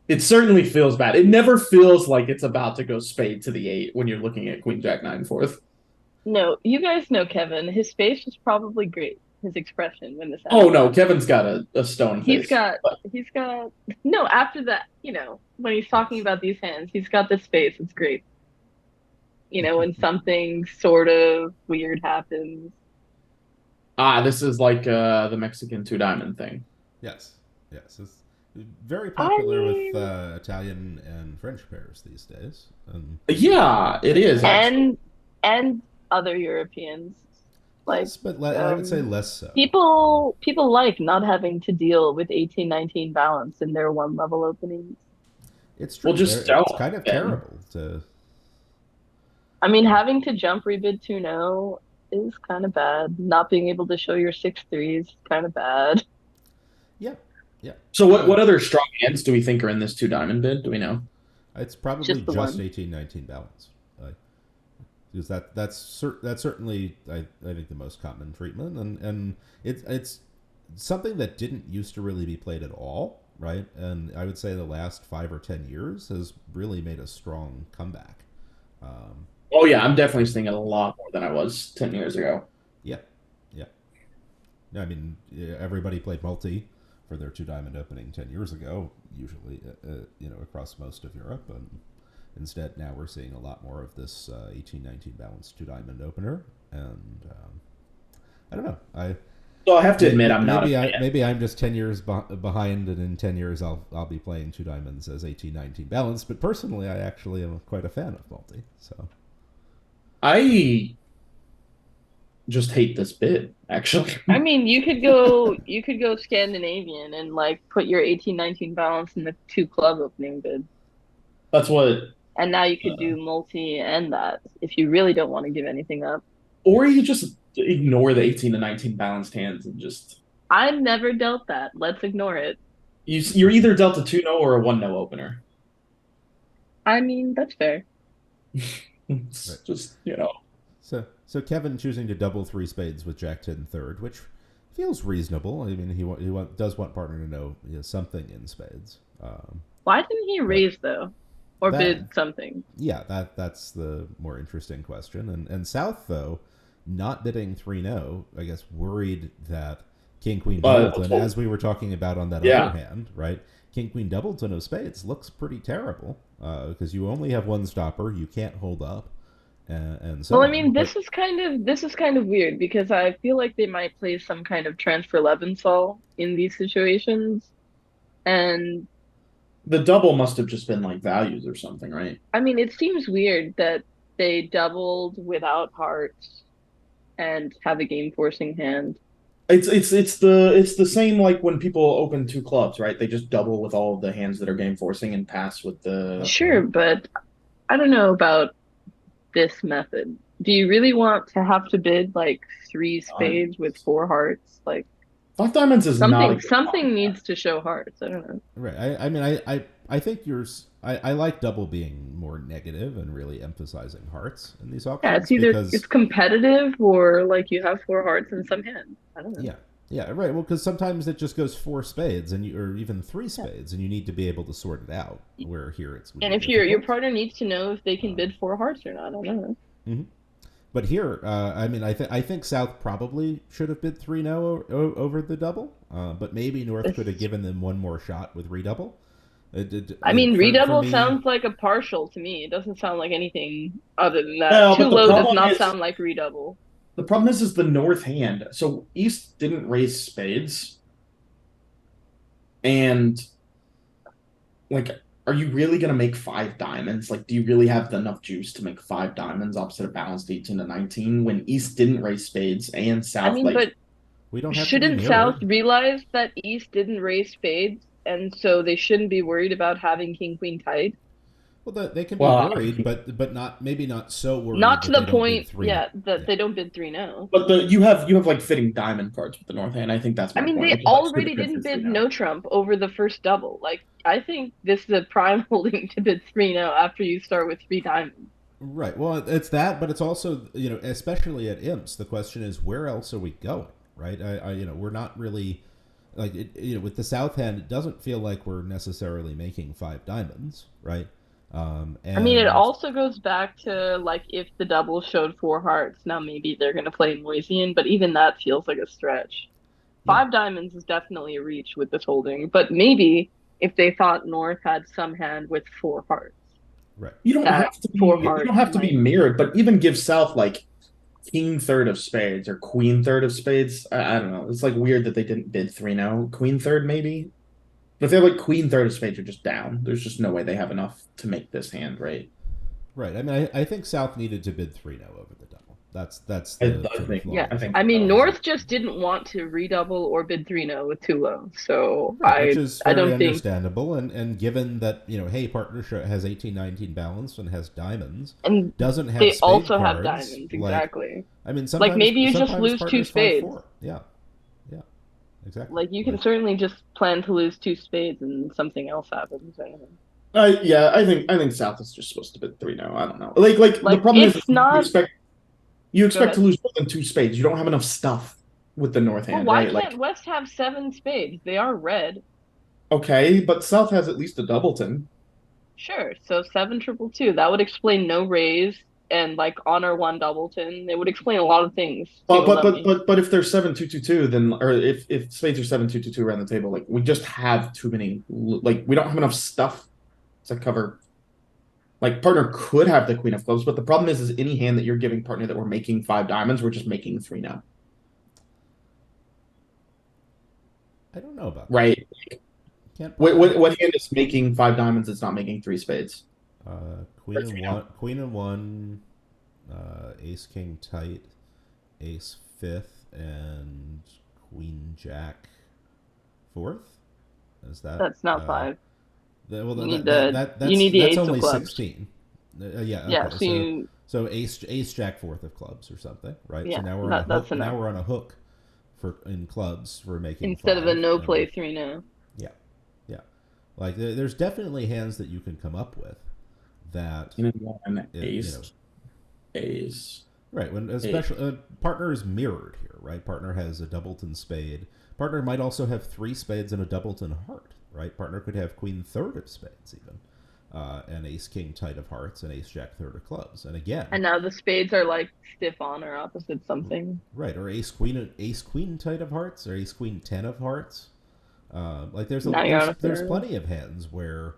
Speaker 3: It certainly feels bad. It never feels like it's about to go spade to the 8 when you're looking at Queen Jack 9 fourth.
Speaker 2: No, you guys know Kevin. His face was probably great. His expression when this happened.
Speaker 3: Oh no, Kevin's got a stone face.
Speaker 2: He's got no, after that, when he's talking about these hands, he's got this face. It's great. When something sort of weird happens.
Speaker 3: This is like the Mexican 2 diamond thing.
Speaker 1: Yes. It's very popular with Italian and French pairs these days.
Speaker 3: Yeah, it is.
Speaker 2: And other Europeans.
Speaker 1: Yes, but I would say less so.
Speaker 2: People like not having to deal with 18-19 balance in their 1 level openings.
Speaker 1: It's true.
Speaker 3: Well,
Speaker 1: it's kind of terrible to.
Speaker 2: I mean, having to jump rebid 2-0 is kind of bad. Not being able to show your 6-3 is kind of bad.
Speaker 1: Yeah.
Speaker 3: So what other strong hands do we think are in this 2 diamond bid? Do we know?
Speaker 1: It's probably just 18-19 balance. Because that's certainly I think the most common treatment, and it's something that didn't used to really be played at all, right? And I would say the last 5 or 10 years has really made a strong comeback.
Speaker 3: Oh yeah, I'm definitely seeing it a lot more than I was 10 years ago.
Speaker 1: Yeah. I mean, everybody played multi for their 2 diamond opening 10 years ago, usually across most of Europe, and instead now we're seeing a lot more of this 18-19 balance 2 diamond opener, and I don't know.
Speaker 3: So I have to admit, I'm not.
Speaker 1: Maybe I'm just 10 years behind, and in 10 years I'll be playing 2 diamonds as 18-19 balance. But personally, I actually am quite a fan of multi. So
Speaker 3: I just hate this bid, actually.
Speaker 2: I mean, you could go Scandinavian and put your 18-19 balance in the 2 club opening bid.
Speaker 3: That's what.
Speaker 2: And now you could do multi and that if you really don't want to give anything up.
Speaker 3: Or you just ignore the 18-19 balanced hands and just.
Speaker 2: I've never dealt that. Let's ignore it.
Speaker 3: You're either dealt a 2-0 or a 1-0 opener.
Speaker 2: I mean, that's fair.
Speaker 3: It's
Speaker 1: right.
Speaker 3: Just,
Speaker 1: So Kevin choosing to double 3 spades with Jack 10 third, which feels reasonable. I mean, he does want partner to know he has something in spades.
Speaker 2: Why didn't he raise though? Or bid something? Yeah,
Speaker 1: that's the more interesting question. And South, though, not bidding 3-0, I guess worried that King Queen Doubleton, as we were talking about on that other hand, right? King Queen Doubleton of spades looks pretty terrible because you only have 1 stopper, you can't hold up, and so
Speaker 2: Well, I
Speaker 1: on.
Speaker 2: mean,
Speaker 1: But
Speaker 2: this is kind of weird because I feel like they might play some kind of transfer Lebensaal in these situations. And
Speaker 3: The double must have just been like values or something, right?
Speaker 2: I mean, it seems weird that they doubled without hearts and have a game forcing hand.
Speaker 3: It's the same like when people open two clubs, right? They just double with all of the hands that are game forcing and pass with the.
Speaker 2: Sure, but I don't know about this method. Do you really want to have to bid like three spades with four hearts? Like
Speaker 3: Five diamonds is not a good
Speaker 2: something
Speaker 3: combo.
Speaker 2: needs to show hearts. I don't know.
Speaker 1: right, I mean, I think yours. I like double being more negative and really emphasizing hearts in these
Speaker 2: Yeah, it's
Speaker 1: auctions
Speaker 2: either
Speaker 1: because
Speaker 2: it's competitive or like you have four hearts in some hand. I don't know.
Speaker 1: yeah, yeah, right. Well, because sometimes it just goes four spades and or even three
Speaker 2: Yeah.
Speaker 1: spades, and you need to be able to sort it out. Where here it would
Speaker 2: And
Speaker 1: be
Speaker 2: if your
Speaker 1: difficult.
Speaker 2: partner needs to know if they can
Speaker 1: Um,
Speaker 2: bid four hearts or not, I don't know.
Speaker 1: mhm. But here, I mean, I think South probably should have bid 3-0 over the double, but maybe North could have
Speaker 2: This,
Speaker 1: given them one more shot with redouble.
Speaker 2: I mean,
Speaker 1: For
Speaker 2: redouble
Speaker 1: me,
Speaker 2: sounds like a partial to me. It doesn't sound like anything other than that.
Speaker 3: Well,
Speaker 2: Too
Speaker 3: but the
Speaker 2: low does
Speaker 3: problem
Speaker 2: not
Speaker 3: is
Speaker 2: sound like redouble.
Speaker 3: the problem is the North hand. So East didn't raise spades, and like, are you really gonna make five diamonds? Like, do you really have enough juice to make five diamonds opposite a balanced 18 to 19 when East didn't raise spades and
Speaker 2: I
Speaker 3: South
Speaker 2: mean,
Speaker 3: like
Speaker 2: but
Speaker 1: we don't have to be
Speaker 2: shouldn't South
Speaker 1: mirrored.
Speaker 2: realize that East didn't raise spades, and so they shouldn't be worried about having King Queen tight?
Speaker 1: Well, they can be
Speaker 3: well,
Speaker 1: worried, but not maybe not so worried
Speaker 2: Not to
Speaker 1: that they
Speaker 2: the
Speaker 1: don't bid
Speaker 2: point,
Speaker 1: 3-0.
Speaker 2: yeah, that
Speaker 1: Yeah,
Speaker 2: they don't bid 3-0.
Speaker 3: but you have like fitting diamond cards with the North hand. I think that's
Speaker 2: I
Speaker 3: my
Speaker 2: mean,
Speaker 3: point.
Speaker 2: they
Speaker 3: Which is like super
Speaker 2: already
Speaker 3: good for
Speaker 2: didn't
Speaker 3: three
Speaker 2: bid
Speaker 3: now.
Speaker 2: no trump over the first double. Like, I think this is a prime holding to bid 3-0 after you start with three diamonds.
Speaker 1: right. Well, it's that, but it's also especially at imps, the question is where else are we going, right? We're not really like with the South hand. It doesn't feel like we're necessarily making five diamonds, right?
Speaker 2: I mean, it
Speaker 1: And
Speaker 2: also goes back to like if the double showed four hearts, now maybe they're gonna play Moisian, but even that feels like a stretch.
Speaker 1: yeah,
Speaker 2: Five diamonds is definitely a reach with this holding, but maybe if they thought North had some hand with four hearts,
Speaker 1: right.
Speaker 3: You don't
Speaker 2: that
Speaker 3: have to
Speaker 2: four
Speaker 3: be you don't
Speaker 2: hearts
Speaker 3: have to be
Speaker 2: might.
Speaker 3: mirrored, but even give South like king third of spades or queen third of spades. I don't know. It's like weird that they didn't bid 3-0. Queen third maybe. But if they're like queen third of spades are just down, there's just no way they have enough to make this hand, right?
Speaker 1: Right. I mean, I think South needed to bid 3-0 over the double. That's
Speaker 3: I,
Speaker 1: the
Speaker 3: I
Speaker 1: sort of
Speaker 3: think
Speaker 2: Yeah,
Speaker 1: long
Speaker 3: I
Speaker 1: and
Speaker 3: think
Speaker 2: I
Speaker 1: short of
Speaker 2: mean
Speaker 1: it.
Speaker 2: North just didn't want to redouble or bid 3-0 with too low, so
Speaker 1: Right, which is
Speaker 2: I
Speaker 1: very
Speaker 2: don't think.
Speaker 1: understandable, and given that hey, partnership has 18-19 balance and has diamonds,
Speaker 2: And
Speaker 1: doesn't have
Speaker 2: they
Speaker 1: spade
Speaker 2: also have
Speaker 1: cards.
Speaker 2: diamonds,
Speaker 1: Like,
Speaker 2: exactly.
Speaker 1: I mean,
Speaker 2: Like maybe you just
Speaker 1: sometimes
Speaker 2: lose two
Speaker 1: partners
Speaker 2: spades.
Speaker 1: 5-4. Yeah, yeah, exactly.
Speaker 2: Like you can
Speaker 1: Like,
Speaker 2: certainly just plan to lose two spades and something else happens. I don't know.
Speaker 3: yeah, I think South is just supposed to bid 3-0. I don't know. Like the
Speaker 2: Like
Speaker 3: problem is
Speaker 2: it's
Speaker 3: you
Speaker 2: not.
Speaker 3: expect
Speaker 2: Go
Speaker 3: to
Speaker 2: ahead.
Speaker 3: lose more than two spades. You don't have enough stuff with the North
Speaker 2: Well,
Speaker 3: hand,
Speaker 2: why
Speaker 3: right?
Speaker 2: can't
Speaker 3: Like,
Speaker 2: West have seven spades? They are red.
Speaker 3: okay, but South has at least a doubleton.
Speaker 2: Sure. So seven triple two. That would explain no raise and like honor one doubleton. It would explain a lot of things.
Speaker 3: But
Speaker 2: Single
Speaker 3: but but
Speaker 2: dummy.
Speaker 3: but if there's 7-2-2-2, then or if spades are 7-2-2-2 around the table, like we just have too many. Like we don't have enough stuff to cover. Like partner could have the queen of clubs, but the problem is any hand that you're giving partner that we're making five diamonds, we're just making three now,
Speaker 1: I don't know about that.
Speaker 3: right?
Speaker 1: Can't
Speaker 3: What
Speaker 1: I,
Speaker 3: what, what hand is making five diamonds? It's not making three spades
Speaker 1: Queen
Speaker 3: or
Speaker 1: and
Speaker 3: three
Speaker 1: one,
Speaker 3: now.
Speaker 1: Ace King tight, Ace fifth, and Queen Jack fourth. Is that
Speaker 2: That's not five.
Speaker 1: well,
Speaker 2: You need the
Speaker 1: that's
Speaker 2: ace of
Speaker 1: only
Speaker 2: clubs.
Speaker 1: 16. Yeah.
Speaker 2: Yeah.
Speaker 1: Okay.
Speaker 2: So you.
Speaker 1: So Ace Jack fourth of clubs or something, right? So
Speaker 2: Yeah.
Speaker 1: now we're on a
Speaker 2: That
Speaker 1: hook.
Speaker 2: that's enough.
Speaker 1: Now we're on a hook for in clubs for making
Speaker 2: Instead of a
Speaker 1: five.
Speaker 2: no
Speaker 1: And
Speaker 2: play 3-0.
Speaker 1: yeah, yeah. Like there's definitely hands that you can come up with that
Speaker 3: King and one,
Speaker 1: you know,
Speaker 3: ace.
Speaker 1: right, when
Speaker 3: Ace.
Speaker 1: especially partner is mirrored here, right? Partner has a doubleton spade. Partner might also have three spades and a doubleton heart, right? Partner could have queen third of spades even, and ace king tight of hearts and ace jack third of clubs. And again,
Speaker 2: And now the spades are like stiff on or opposite something.
Speaker 1: right, or ace queen tight of hearts or ace queen ten of hearts. Like
Speaker 2: Now you're on a
Speaker 1: there's
Speaker 2: third.
Speaker 1: plenty of hands where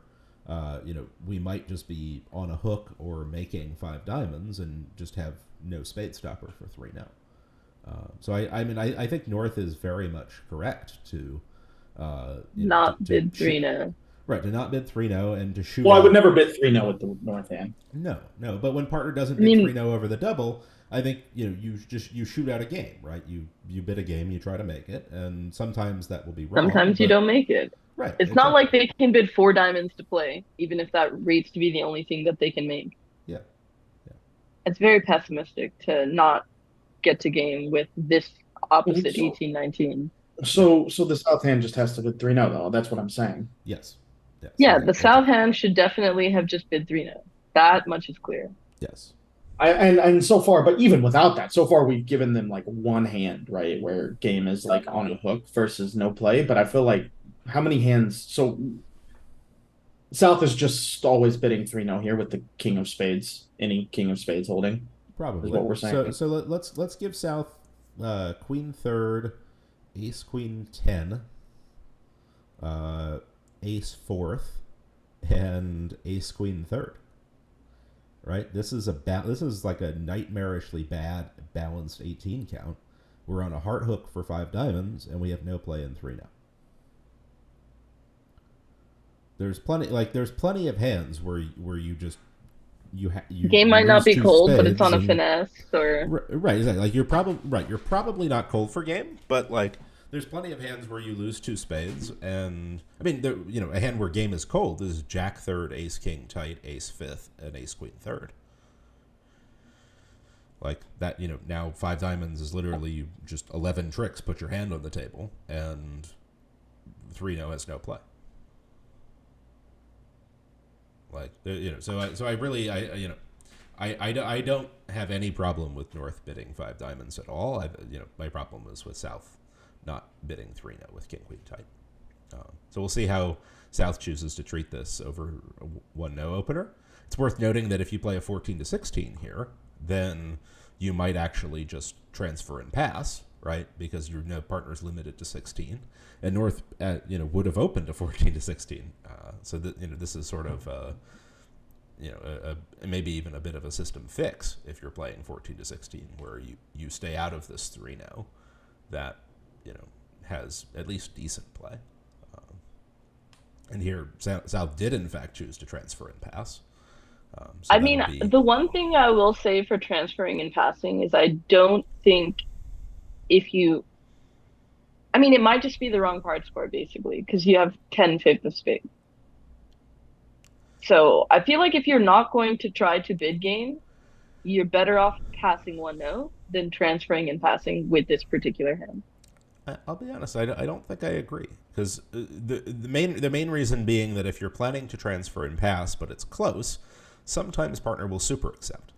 Speaker 1: we might just be on a hook or making 5 diamonds and just have no spade stopper for 3 now. So I think North is very much correct to
Speaker 2: not bid 3 now.
Speaker 1: Right, to not bid 3-0 and to shoot.
Speaker 3: Well, I would never bid 3-0 with the North hand.
Speaker 1: No. But when partner doesn't bid 3-0 over the double, I think you shoot out a game, right? You bid a game, you try to make it, and sometimes that will be wrong.
Speaker 2: Sometimes you don't make it.
Speaker 1: Right.
Speaker 2: It's not like they can bid 4 diamonds to play, even if that rates to be the only thing that they can make.
Speaker 1: Yeah.
Speaker 2: It's very pessimistic to not get to game with this opposite 18-19.
Speaker 3: So the South hand just has to bid 3-0 though. That's what I'm saying.
Speaker 1: Yes.
Speaker 2: Yeah, the South hand should definitely have just bid 3-0. That much is clear.
Speaker 1: Yes.
Speaker 3: And so far, but even without that, so far we've given them like one hand, right, where game is like on a hook versus no play. But I feel like how many hands? So South is just always bidding 3-0 here with the King of Spades, any King of Spades holding.
Speaker 1: Probably
Speaker 3: is what we're saying.
Speaker 1: So let's give South Queen third, Ace Queen 10, Ace fourth, and Ace Queen third. Right, this is like a nightmarishly bad balanced 18 count. We're on a heart hook for 5 diamonds, and we have no play in 3 now. There's plenty of hands where you just you
Speaker 2: game might not be cold, but it's on a finesse or
Speaker 1: right, exactly. Like you're probably not cold for game, but like there's plenty of hands where you lose 2 spades, and I mean, a hand where game is cold is Jack third, Ace King tight, Ace fifth, and Ace Queen third. Like that, now 5 diamonds is literally just 11 tricks. Put your hand on the table, and 3-0 has no play. Like so I really I don't have any problem with North bidding 5 diamonds at all. My problem is with South not bidding 3-0 with King Queen tight. So we'll see how South chooses to treat this over a 1-0 opener. It's worth noting that if you play a 14-16 here, then you might actually just transfer and pass, right? Because your partner's limited to 16, and North would have opened a 14-16. So that this is sort of maybe even a bit of a system fix if you're playing 14-16, where you stay out of this 3-0 that has at least decent play. And here, South did in fact choose to transfer and pass. So
Speaker 2: the one thing I will say for transferring and passing is I don't think it might just be the wrong card score basically, because you have 10/5 of spades. So I feel like if you're not going to try to bid game, you're better off passing 1-0 than transferring and passing with this particular hand.
Speaker 1: I'll be honest, I don't think I agree, because the main reason being that if you're planning to transfer and pass but it's close, sometimes partner will super accept,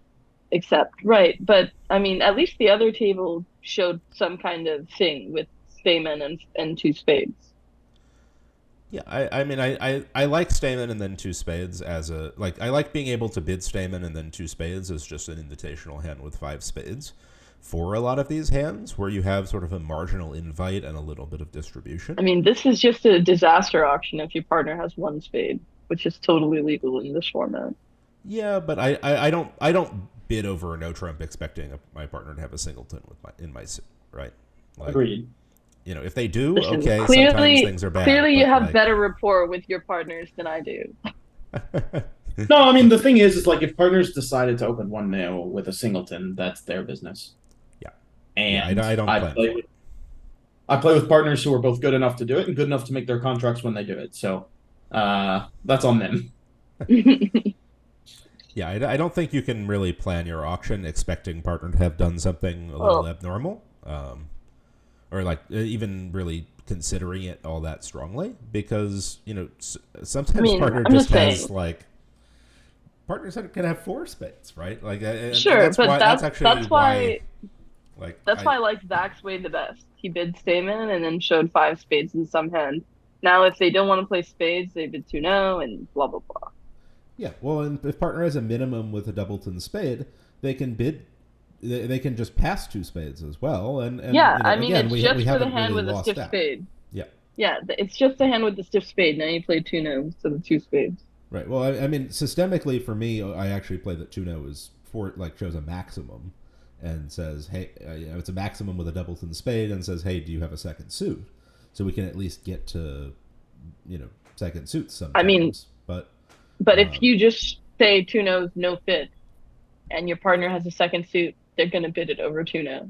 Speaker 1: right? But I mean, at least the other table showed some kind of thing with Stamen and 2 spades. Yeah, I like Stamen and then 2 spades I like being able to bid Stamen and then 2 spades as just an invitational hand with 5 spades. For a lot of these hands where you have sort of a marginal invite and a little bit of distribution.
Speaker 2: I mean, this is just a disaster auction if your partner has 1 spade, which is totally legal in this format.
Speaker 1: Yeah, but I don't bid over a no trump expecting my partner to have a singleton in my suit, right? Like,
Speaker 3: agreed.
Speaker 1: If they do,
Speaker 2: Listen,
Speaker 1: okay,
Speaker 2: clearly,
Speaker 1: sometimes things are bad.
Speaker 2: Clearly you have better rapport with your partners than I do.
Speaker 3: No, I mean, the thing is like if partners decided to open 1-0 with a singleton, that's their business.
Speaker 1: Yeah.
Speaker 3: And
Speaker 1: I don't
Speaker 3: I play with partners who are both good enough to do it and good enough to make their contracts when they do it. So that's on them.
Speaker 1: Yeah, I don't think you can really plan your auction expecting partner to have done something a little abnormal, or like even really considering it all that strongly, because sometimes partner just has like partners can have 4 spades, right? Like
Speaker 2: sure, but that's why
Speaker 1: I
Speaker 2: like Zach's way the best. He bid Stamen and then showed 5 spades in some hand. Now, if they don't want to play spades, they bid 2-0 and blah blah blah.
Speaker 1: Yeah, well, and if partner has a minimum with a doubleton spade, they can bid. They can just pass 2 spades as well, and
Speaker 2: yeah,
Speaker 1: again,
Speaker 2: it's just for the hand with a stiff spade.
Speaker 1: Yeah,
Speaker 2: it's just a hand with the stiff spade. Now you play 2-0 instead of 2 spades.
Speaker 1: Right. Well, I mean, systemically for me, I actually play that Tuno is for like shows a maximum, and says, hey, it's a maximum with a double to the spade, and says, hey, do you have a second suit? So we can at least get to, second suits
Speaker 2: I mean,
Speaker 1: sometimes. But
Speaker 2: if you just say Tuno's no fit and your partner has a second suit, they're gonna bid it over Tuno.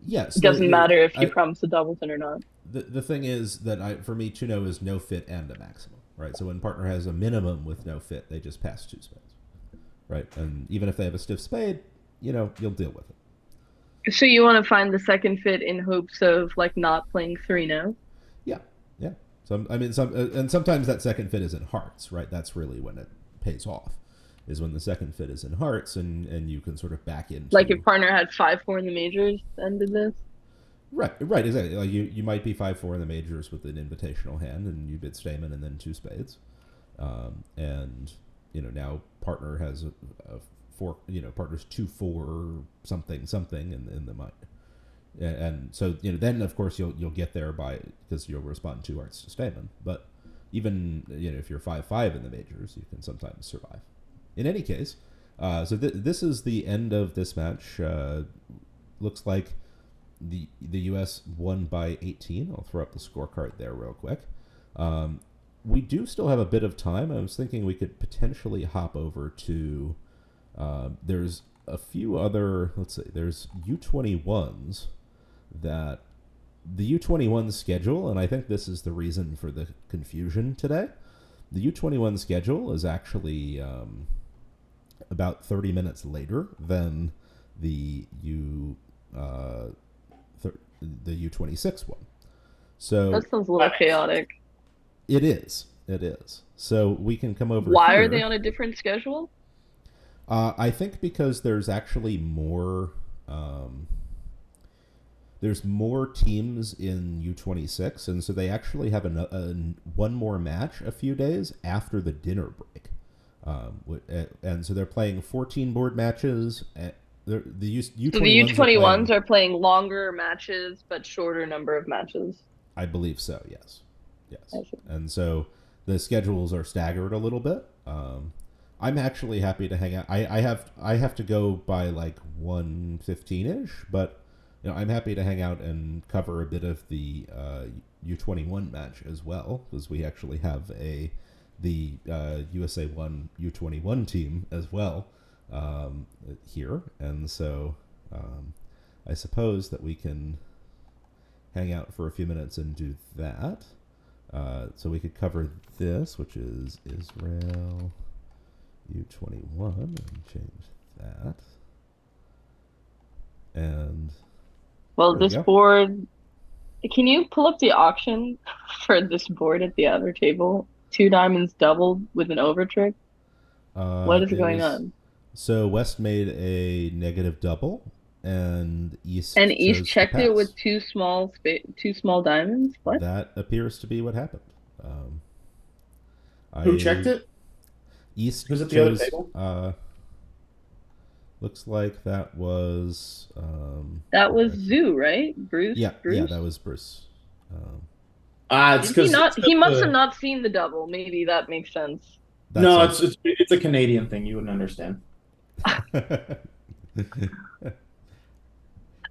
Speaker 1: yes,
Speaker 2: It doesn't matter if you
Speaker 1: I,
Speaker 2: promise a doubleton or not.
Speaker 1: the thing is that for me, Tuno is no fit and a maximum, right? So when partner has a minimum with no fit, they just pass two spades, right? And even if they have a stiff spade, you'll deal with it.
Speaker 2: So you want to find the second fit in hopes of like not playing 3-no?
Speaker 1: Yeah, yeah. So I mean, and sometimes that second fit is in hearts, right? That's really when it pays off, is when the second fit is in hearts, and you can sort of back into
Speaker 2: Like if partner had 5-4 in the majors, then did this?
Speaker 1: Right, exactly. Like you might be 5-4 in the majors with an invitational hand, and you bid Stamen and then two spades, and now partner has a four. Partner's 2-4 something in the mind, and so then of course you'll get there because you'll respond 2 hearts to Stamen. But even if you're 5-5 in the majors, you can sometimes survive. In any case, so this is the end of this match. Looks like the U.S. won by 18. I'll throw up the scorecard there real quick. We do still have a bit of time. I was thinking we could potentially hop over to. There's a few other. Let's see. There's U21s that the U21 schedule, and I think this is the reason for the confusion today. The U21 schedule is actually about 30 minutes later than the the U26 one. So
Speaker 2: that sounds a little chaotic.
Speaker 1: It is. So we can come over.
Speaker 2: Why
Speaker 1: here.
Speaker 2: are they on a different schedule?
Speaker 1: I think because there's actually more. There's more teams in U26, and so they actually have one more match a few days after the dinner break. And so they're playing 14 board matches. The
Speaker 2: U21s are playing longer matches but shorter number of matches.
Speaker 1: I believe so. Yes. And so the schedules are staggered a little bit. I'm actually happy to hang out. I have to go by like 1:15ish, but I'm happy to hang out and cover a bit of the U21 match as well, because we actually have the USA1 U21 team as well. Here, and so I suppose that we can hang out for a few minutes and do that. So we could cover this, which is Israel U21, and change that. And
Speaker 2: this board, can you pull up the auction for this board at the other table? 2 diamonds doubled with an over trick. What is going on?
Speaker 1: So West made a negative double, and East
Speaker 2: checked it with 2 small diamonds. What?
Speaker 1: That appears to be what happened.
Speaker 3: Who checked it?
Speaker 1: East.
Speaker 3: Who's at the other table?
Speaker 1: Looks like that was.
Speaker 2: That was Zoo, right? Bruce.
Speaker 1: Yeah,
Speaker 2: Bruce?
Speaker 1: Yeah, that was Bruce.
Speaker 3: It's because
Speaker 2: he must have not seen the double. Maybe that makes sense.
Speaker 3: It's a Canadian thing. You wouldn't understand.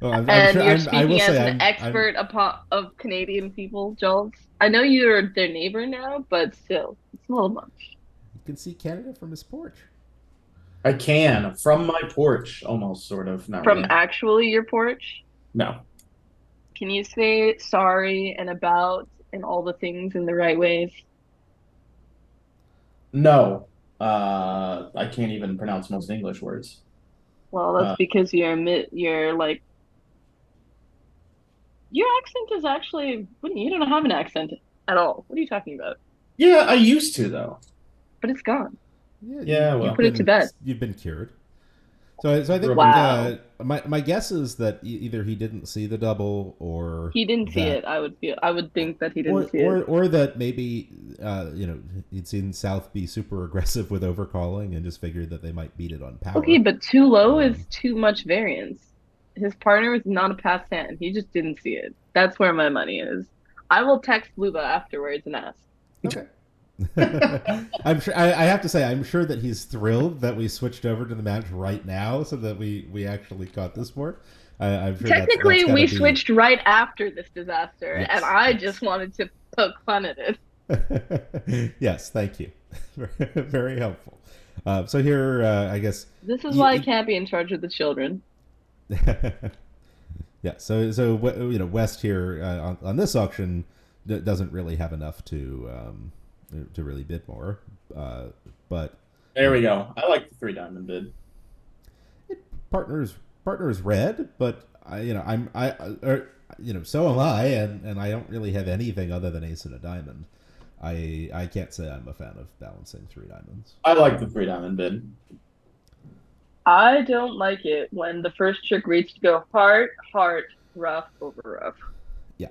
Speaker 2: You're speaking as an expert of Canadian people, Jules. I know you're their neighbor now, but still, it's a little much.
Speaker 1: You can see Canada from his porch.
Speaker 3: I can, from my porch, almost, sort of. Not
Speaker 2: from
Speaker 3: really.
Speaker 2: Actually your porch?
Speaker 3: No.
Speaker 2: Can you say sorry and about and all the things in the right ways?
Speaker 3: No. I can't even pronounce most English words.
Speaker 2: Well, that's because you're like your accent is actually you don't have an accent at all. What are you talking about?
Speaker 3: Yeah, I used to though.
Speaker 2: But it's gone.
Speaker 1: Yeah,
Speaker 2: well, you put it to bed.
Speaker 1: You've been cured. So I think my guess is that either he didn't see the double, or
Speaker 2: he didn't see it. I would think that he didn't see it,
Speaker 1: or that maybe he'd seen South be super aggressive with overcalling and just figured that they might beat it on power.
Speaker 2: Okay, but too low is too much variance. His partner was not a past hand. He just didn't see it. That's where my money is. I will text Luba afterwards and ask.
Speaker 1: Okay. I'm sure. I have to say, I'm sure that he's thrilled that we switched over to the match right now, so that we actually caught this more. I'm sure that's
Speaker 2: Technically,
Speaker 1: got to
Speaker 2: we
Speaker 1: be
Speaker 2: switched right after this disaster, and
Speaker 1: yes,
Speaker 2: I
Speaker 1: yes,
Speaker 2: just wanted to poke fun at it.
Speaker 1: yes. Thank you. Very helpful. So here, I guess.
Speaker 2: This is why I
Speaker 1: y-
Speaker 2: can't be in charge of the children.
Speaker 1: Yeah. West here on this auction doesn't really have enough to really bid more. But
Speaker 3: There
Speaker 1: you
Speaker 3: we
Speaker 1: know,
Speaker 3: go. I like the three diamond bid.
Speaker 1: partners partners red, but so am I, and I don't really have anything other than ace and a diamond. I can't say I'm a fan of balancing three diamonds.
Speaker 3: I like the three diamond bid.
Speaker 2: I don't like it when the first trick reads to go heart, heart, rough over rough.
Speaker 1: Yeah,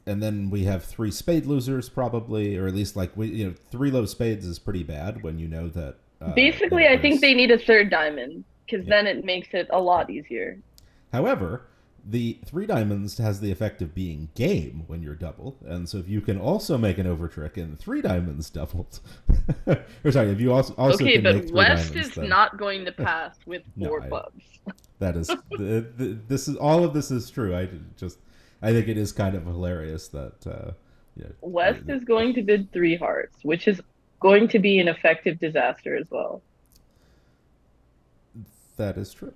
Speaker 1: and then we have three spade losers probably, or at least like three low spades is pretty bad when you know that.
Speaker 2: Basically, I think
Speaker 1: There's
Speaker 2: they need a third diamond because
Speaker 1: yeah.
Speaker 2: then it makes it a lot easier.
Speaker 1: However, the three diamonds has the effect of being game when you're double, and so if you can also make an over trick and three diamonds doubled, or sorry, if you also
Speaker 2: Okay,
Speaker 1: can make
Speaker 2: but
Speaker 1: three
Speaker 2: West
Speaker 1: diamonds,
Speaker 2: is
Speaker 1: then
Speaker 2: not going to pass with
Speaker 1: no,
Speaker 2: four clubs.
Speaker 1: that is this is all of this is true. I think it is kind of hilarious that
Speaker 2: West is going to bid three hearts, which is going to be an effective disaster as well.
Speaker 1: that is true.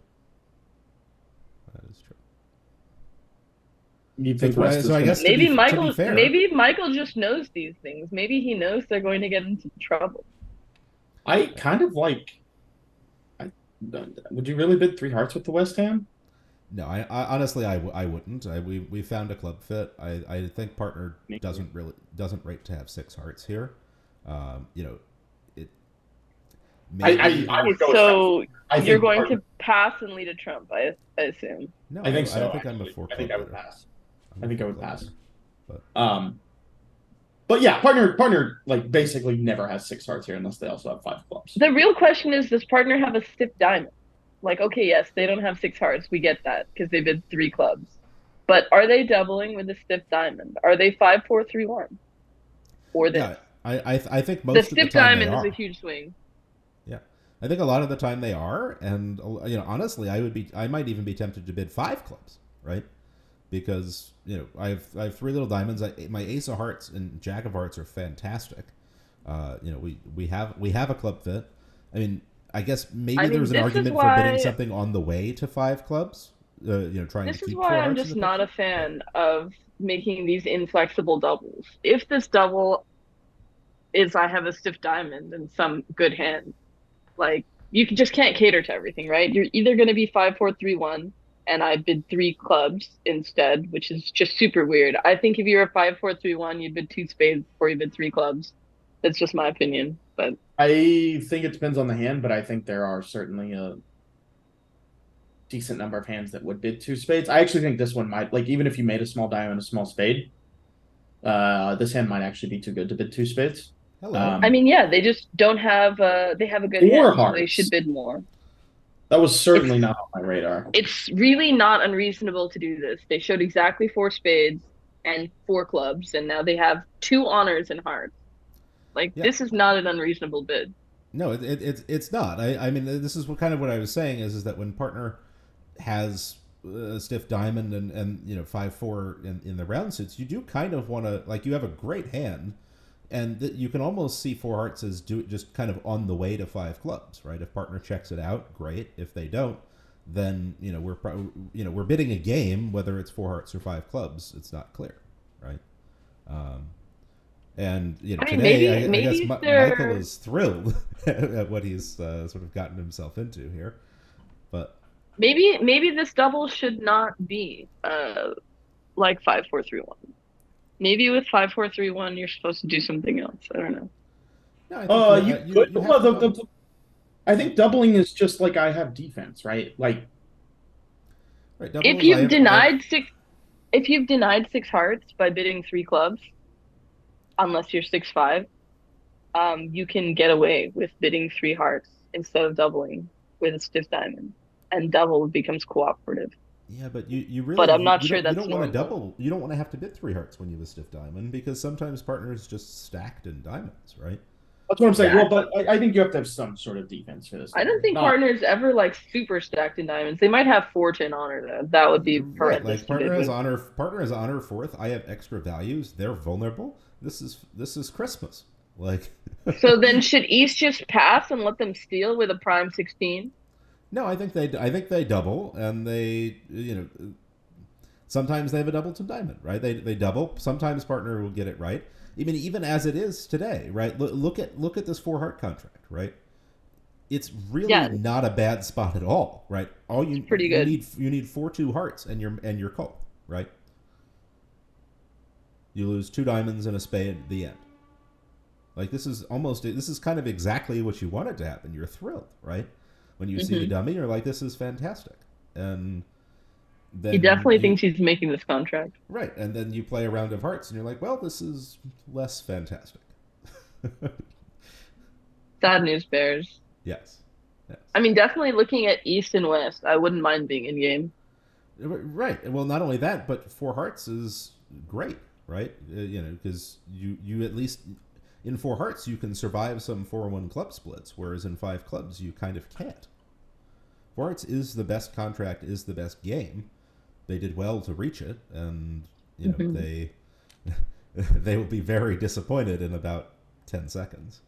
Speaker 1: That is true.
Speaker 3: You
Speaker 1: So,
Speaker 3: think West is
Speaker 1: I
Speaker 3: gonna?
Speaker 1: guess to be fair,
Speaker 2: Maybe Michael just knows these things. Maybe he knows they're going to get into trouble.
Speaker 3: I kind of like. I, would you really bid three hearts with the West Ham?
Speaker 1: no, I honestly I wouldn't. We found a club fit. I think partner doesn't rate to have six hearts here. It maybe
Speaker 3: I would go with
Speaker 2: So
Speaker 3: I
Speaker 2: you're
Speaker 3: think
Speaker 2: going
Speaker 3: partner,
Speaker 2: to pass and lead a Trump, I assume.
Speaker 1: no.
Speaker 3: I think
Speaker 1: I
Speaker 3: so.
Speaker 1: don't think I'm a
Speaker 3: Actually,
Speaker 1: four
Speaker 3: I
Speaker 1: club
Speaker 3: think I would
Speaker 1: better.
Speaker 3: pass.
Speaker 1: I'm
Speaker 3: I
Speaker 1: a
Speaker 3: think I
Speaker 1: four
Speaker 3: would
Speaker 1: club
Speaker 3: pass.
Speaker 1: better. But
Speaker 3: But yeah, partner like basically never has six hearts here unless they also have five clubs.
Speaker 2: The real question is, does partner have a stiff diamond? Like, okay, yes, they don't have six hearts. We get that because they bid three clubs. But are they doubling with a stiff diamond? Are they 5-4-3-1? Or this?
Speaker 1: yeah, I think
Speaker 2: The
Speaker 1: most of the
Speaker 2: stiff
Speaker 1: time they
Speaker 2: diamond is a
Speaker 1: are.
Speaker 2: huge swing.
Speaker 1: Yeah, I think a lot of the time they are, and honestly, I might even be tempted to bid five clubs, right? Because I have three little diamonds. My ace of hearts and jack of hearts are fantastic. We have a club fit. I mean, I guess maybe
Speaker 2: I mean,
Speaker 1: there's an argument for bidding something on the way to five clubs. Trying to
Speaker 2: this is
Speaker 1: keep
Speaker 2: why
Speaker 1: four
Speaker 2: I'm
Speaker 1: hearts in
Speaker 2: just
Speaker 1: the
Speaker 2: not a
Speaker 1: picture.
Speaker 2: fan of making these inflexible doubles. If this double is I have a stiff diamond and some good hand, like just can't cater to everything, right? You're either going to be 5-4-3-1, and I bid three clubs instead, which is just super weird. I think if you're a 5-4-3-1, you'd bid two spades before you bid three clubs. That's just my opinion. But
Speaker 3: I think it depends on the hand, but I think there are certainly a decent number of hands that would bid two spades. I actually think this one might, like, even if you made a small diamond and a small spade, this hand might actually be too good to bid two spades.
Speaker 1: Hello.
Speaker 2: I mean, yeah, they just don't have they have a good
Speaker 3: Four
Speaker 2: hand, so they
Speaker 3: hearts.
Speaker 2: should bid more.
Speaker 3: That was certainly
Speaker 2: It's
Speaker 3: not on my radar.
Speaker 2: it's really not unreasonable to do this. They showed exactly four spades and four clubs, and now they have two honors and hearts. Like
Speaker 1: Yeah.
Speaker 2: this is not an unreasonable bid.
Speaker 1: No, it's not. I mean, this is kind of what I was saying is that when partner has a stiff diamond and 5-4 in the round suits, you do kind of want to, like, you have a great hand, and you can almost see four hearts as just kind of on the way to five clubs, right? If partner checks it out, great. If they don't, then we're bidding a game, whether it's four hearts or five clubs. It's not clear, right? And
Speaker 2: I mean,
Speaker 1: today, I guess
Speaker 2: maybe
Speaker 1: Michael is thrilled at what he's sort of gotten himself into here, but
Speaker 2: maybe this double should not be like 5-4-3-1. Maybe with 5-4-3-1 you're supposed to do something else. I don't know.
Speaker 1: no, I think
Speaker 3: You could.
Speaker 1: you have
Speaker 3: Well,
Speaker 1: to go.
Speaker 3: I think doubling is just like I have defense, right? Like
Speaker 1: Right, double
Speaker 2: If
Speaker 1: is
Speaker 2: you've
Speaker 1: I have
Speaker 2: denied six if you've denied six hearts by bidding three clubs, unless you're 6-5, you can get away with bidding three hearts instead of doubling with a stiff diamond, and double becomes cooperative.
Speaker 1: Yeah, but you
Speaker 2: But
Speaker 1: really
Speaker 2: I'm not
Speaker 1: you
Speaker 2: sure
Speaker 1: don't
Speaker 2: that's
Speaker 1: want to
Speaker 2: normal.
Speaker 1: double. You don't want to have to bid 3 hearts when you have a stiff diamond because sometimes partners just stacked in diamonds, right?
Speaker 3: That's what I'm saying.
Speaker 2: Yeah.
Speaker 3: Well, but I think you have to have some sort of defense for this
Speaker 2: I
Speaker 3: thing.
Speaker 2: don't think
Speaker 3: Not
Speaker 2: partners ever like super stacked in diamonds. They might have fortune honor though. That would be
Speaker 1: Right,
Speaker 2: horrendous
Speaker 1: like
Speaker 2: to bid with.
Speaker 1: partner has honor fourth. I have extra values. They're vulnerable. This is Christmas. Like,
Speaker 2: So then should East just pass and let them steal with a prime 16?
Speaker 1: no, I think they double and they sometimes they have a double to diamond, right? They double. Sometimes partner will get it right. Even as it is today, right? Look at this 4 heart contract, right? It's really
Speaker 2: Yeah,
Speaker 1: not a bad spot at all, right? All
Speaker 2: it's pretty good.
Speaker 1: you need 4 2 hearts and you're called, right? You lose 2 diamonds and a spade at the end. Like this is kind of exactly what you wanted to happen. You're thrilled, right? When you see the dummy, you're like, this is fantastic, and
Speaker 2: He
Speaker 1: then
Speaker 2: definitely
Speaker 1: you
Speaker 2: thinks he's making this contract.
Speaker 1: right, and then you play a round of hearts, and you're like, well, this is less fantastic.
Speaker 2: Sad news bears.
Speaker 1: Yes, yes.
Speaker 2: I mean, definitely looking at East and West, I wouldn't mind being in game.
Speaker 1: Right. Well, not only that, but 4 hearts is great, right? Because you at least in 4 hearts you can survive some 4-1 club splits, whereas in 5 clubs you kind of can't. 4 hearts is the best contract, is the best game. They did well to reach it, and they they will be very disappointed in about 10 seconds.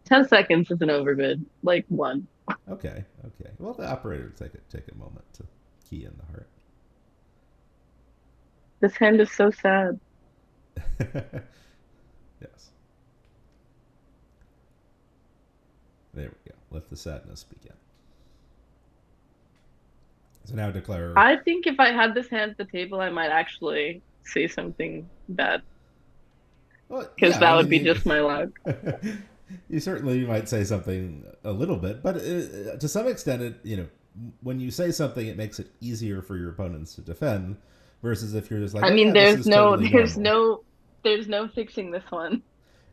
Speaker 2: 10 seconds is an overbid, like 1.
Speaker 1: Okay. Well, the operator take a moment to key in the heart.
Speaker 2: This hand is so sad.
Speaker 1: Yes. There we go. Let the sadness begin. So now declare.
Speaker 2: I think if I had this hand at the table, I might actually say something bad.
Speaker 1: Well,
Speaker 2: Because
Speaker 1: yeah,
Speaker 2: that would be just my luck.
Speaker 1: You certainly might say something a little bit, but to some extent, when you say something, it makes it easier for your opponents to defend. Versus if you're just like,
Speaker 2: I
Speaker 1: oh
Speaker 2: mean,
Speaker 1: yeah, this is totally normal.
Speaker 2: there's no fixing this one.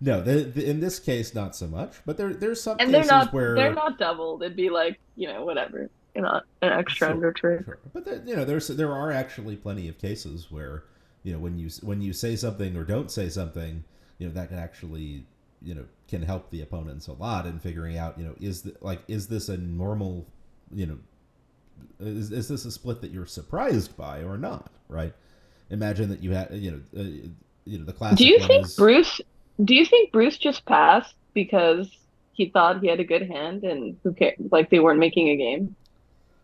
Speaker 1: No, in this case, not so much. But there's some
Speaker 2: And
Speaker 1: cases where
Speaker 2: they're not doubled. It'd be like, whatever. Not an extra under trade.
Speaker 1: Sure. But there are actually plenty of cases where when you say something or don't say something, that can actually can help the opponents a lot in figuring out is this a normal is this a split that you're surprised by or not, right? Imagine that you had the classic
Speaker 2: Do you
Speaker 1: one
Speaker 2: think
Speaker 1: is
Speaker 2: Bruce? Do you think Bruce just passed because he thought he had a good hand and who cares? Like they weren't making a game.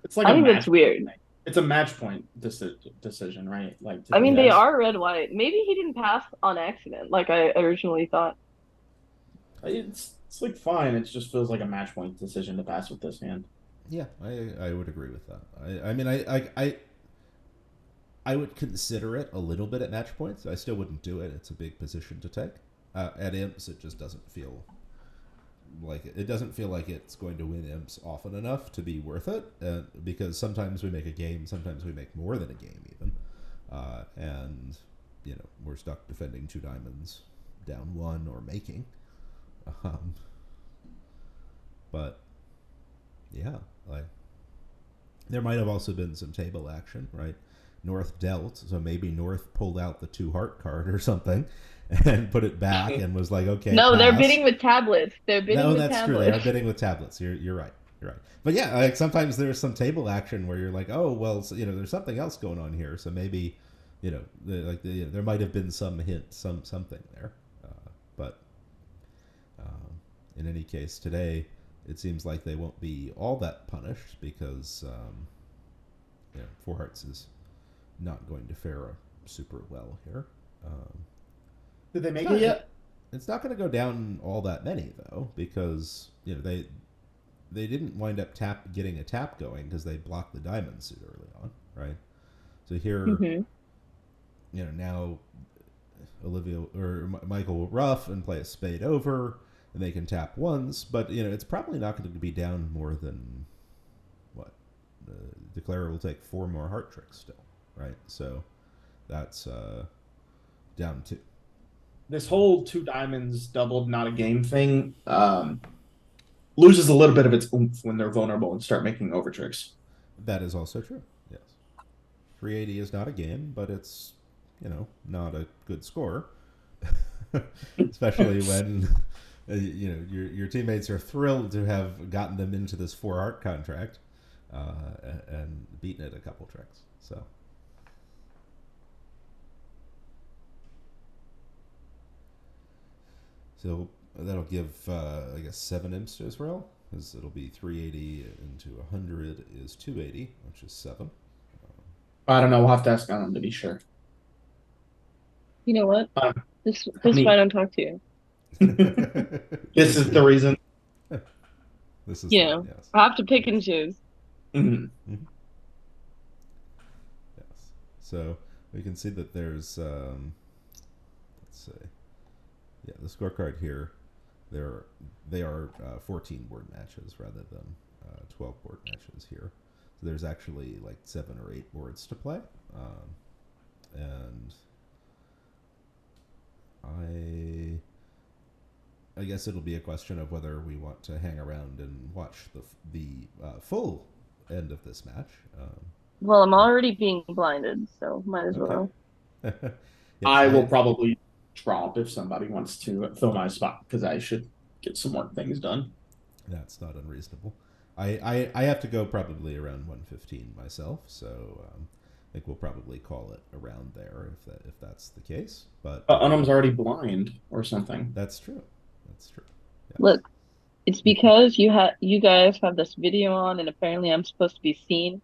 Speaker 3: it's like
Speaker 2: I
Speaker 3: a
Speaker 2: think
Speaker 3: match
Speaker 2: that's weird.
Speaker 3: It's a match point decision, right? Like
Speaker 2: I mean, they
Speaker 3: yes.
Speaker 2: are red white. Maybe he didn't pass on accident, like I originally thought.
Speaker 3: It's like fine. It just feels like a match point decision to pass with this hand.
Speaker 1: Yeah, I would agree with that. I mean, I would consider it a little bit at match points. I still wouldn't do it. It's a big position to take. At imps, it just doesn't feel like it. It doesn't feel like it's going to win imps often enough to be worth it. Because sometimes we make a game, sometimes we make more than a game even, and we're stuck defending 2 diamonds down 1 or making. But yeah, like there might have also been some table action, right? North dealt, so maybe North pulled out the 2 heart card or something and put it back and was like, okay.
Speaker 2: No,
Speaker 1: pass.
Speaker 2: they're bidding with tablets. They're bidding
Speaker 1: no,
Speaker 2: with
Speaker 1: that's
Speaker 2: tablets.
Speaker 1: true. They are bidding with tablets. You're right. You're right. But yeah, like sometimes there's some table action where you're like, oh well, so, there's something else going on here. So maybe there might have been some hint, something there. But in any case, today it seems like they won't be all that punished because 4 hearts is not going to fare super well here.
Speaker 3: Did they make it yet?
Speaker 1: It's not going to go down all that many though, because they didn't wind up getting a tap going because they blocked the diamond suit early on, right? So here, now Olivia or Michael will ruff and play a spade over, and they can tap once, but it's probably not going to be down more than what Declarer will take 4 more heart tricks still, right? So that's down 2.
Speaker 3: This whole 2 diamonds doubled not a game thing. loses a little bit of its oomph when they're vulnerable and start making over tricks.
Speaker 1: That is also true. Yes. 380 is not a game, but it's, not a good score. Especially when your teammates are thrilled to have gotten them into this 4 art contract and beaten it a couple tricks. So that'll give, I guess, 7 imps to Israel, because it'll be 380 into 100 is 280, which is 7.
Speaker 3: I don't know. We'll have to ask Anam to be sure.
Speaker 2: You know what? This is why I don't talk to you.
Speaker 3: This is the reason.
Speaker 1: This is
Speaker 2: yes. I have to pick and choose.
Speaker 3: Mm-hmm.
Speaker 1: Mm-hmm. Yes. So we can see that there's, let's see. Yeah, the scorecard here, they are 14 board matches rather than 12 board matches here. So there's actually like 7 or 8 boards to play, and I guess it'll be a question of whether we want to hang around and watch the full end of this match.
Speaker 2: Well, I'm already being blinded, so might as well.
Speaker 1: Yes,
Speaker 3: I will probably drop if somebody wants to fill my spot, because I should get some more things done.
Speaker 1: That's not unreasonable. I have to go probably around 1:15 myself, so I think we'll probably call it around there if that's the case. But
Speaker 3: Anam's already blind or something.
Speaker 1: That's true. That's true. Yes.
Speaker 2: Look, it's because you guys have this video on, and apparently I'm supposed to be seen.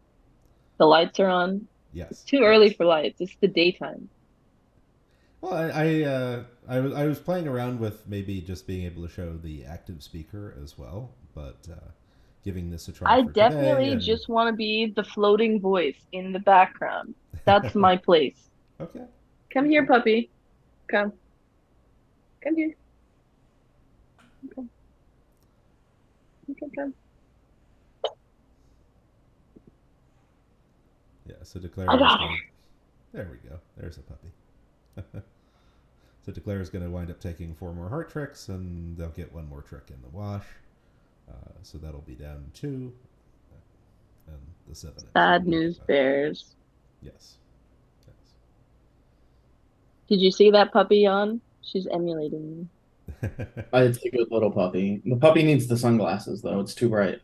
Speaker 2: The lights are on.
Speaker 1: Yes.
Speaker 2: It's too early for lights. It's the daytime.
Speaker 1: Well, I was playing around with maybe just being able to show the active speaker as well, but giving this a try.
Speaker 2: I definitely just want to be the floating voice in the background. That's my place.
Speaker 1: Okay.
Speaker 2: Come here, puppy. Come here. Come.
Speaker 1: Yeah, so Declare. There we go. There's a puppy. So Declare is going to wind up taking 4 more heart tricks, and they'll get 1 more trick in the wash. So that'll be down 2, and the 7.
Speaker 2: Sad news bears.
Speaker 1: Yes.
Speaker 2: Did you see that puppy on? She's emulating me.
Speaker 3: It's a good little puppy. The puppy needs the sunglasses, though. It's too bright.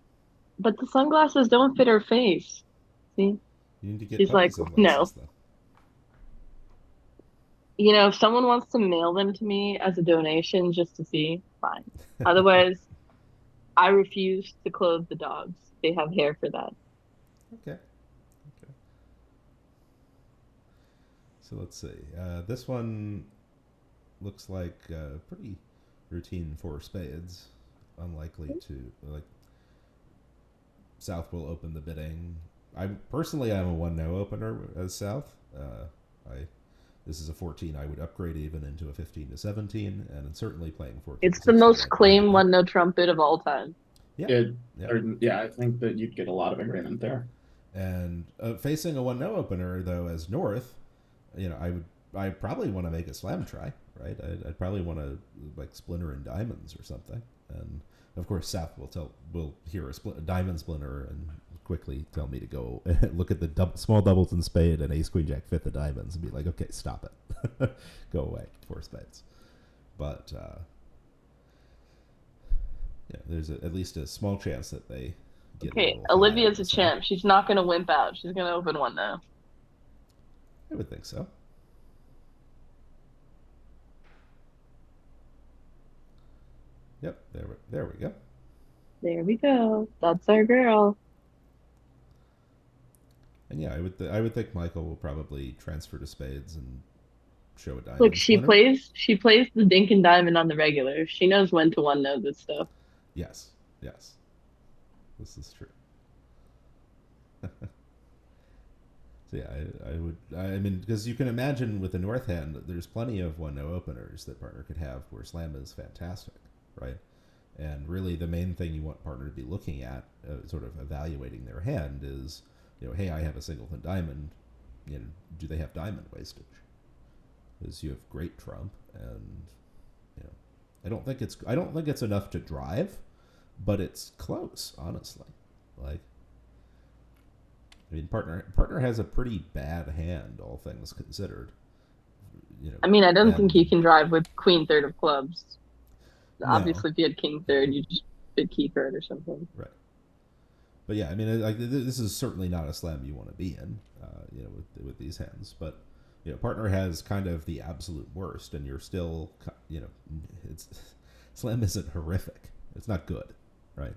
Speaker 2: But the sunglasses don't fit her face. See?
Speaker 1: You need to get
Speaker 2: She's like, no.
Speaker 1: Though.
Speaker 2: If someone wants to mail them to me as a donation just to see, fine. Otherwise, I refuse to clothe the dogs. They have hair for that.
Speaker 1: Okay. So let's see. This one looks like pretty routine for spades. Unlikely to South will open the bidding. I'm a 1-no opener as South. This is a 14. I would upgrade even into a 15 to 17, and I'm certainly playing 14.
Speaker 2: It's the most claim 1-no trumpet of all time.
Speaker 3: Yeah. I think that you'd get a lot of agreement there.
Speaker 1: And facing a 1-no opener though as North, I probably want to make a slam try, right? I'd probably want to splinter in diamonds or something, and of course South will hear a diamond splinter and quickly tell me to go look at the small doubles and spade and ace queen jack 5th of diamonds and be like, okay, stop it, go away, 4 spades. But there's at least a small chance that they get.
Speaker 2: Okay, Olivia's a champ. She's not going to wimp out. She's going to open 1-no.
Speaker 1: I would think so. Yep, there we go.
Speaker 2: There we go. That's our girl.
Speaker 1: And yeah, I would think Michael will probably transfer to spades and show a diamond.
Speaker 2: Look, she plays the dink and diamond on the regular. She knows when to 1-no this stuff.
Speaker 1: Yes. This is true. So yeah, I mean, because you can imagine with the North hand, there's plenty of 1-no openers that partner could have where slam is fantastic, right? And really the main thing you want partner to be looking at, sort of evaluating their hand is, hey, I have a singleton diamond, do they have diamond wastage? Because you have great trump, and I don't think it's enough to drive, but it's close, honestly. Like, I mean, partner has a pretty bad hand, all things considered. You know,
Speaker 2: I mean, I don't think he
Speaker 1: and
Speaker 2: can drive with queen third of clubs.
Speaker 1: no,
Speaker 2: Obviously, if you had king third, you just big key third or something.
Speaker 1: right. But yeah, I mean, like this is certainly not a slam you want to be in, with these hands. But partner has kind of the absolute worst, and you're still, it's slam isn't horrific. It's not good, right?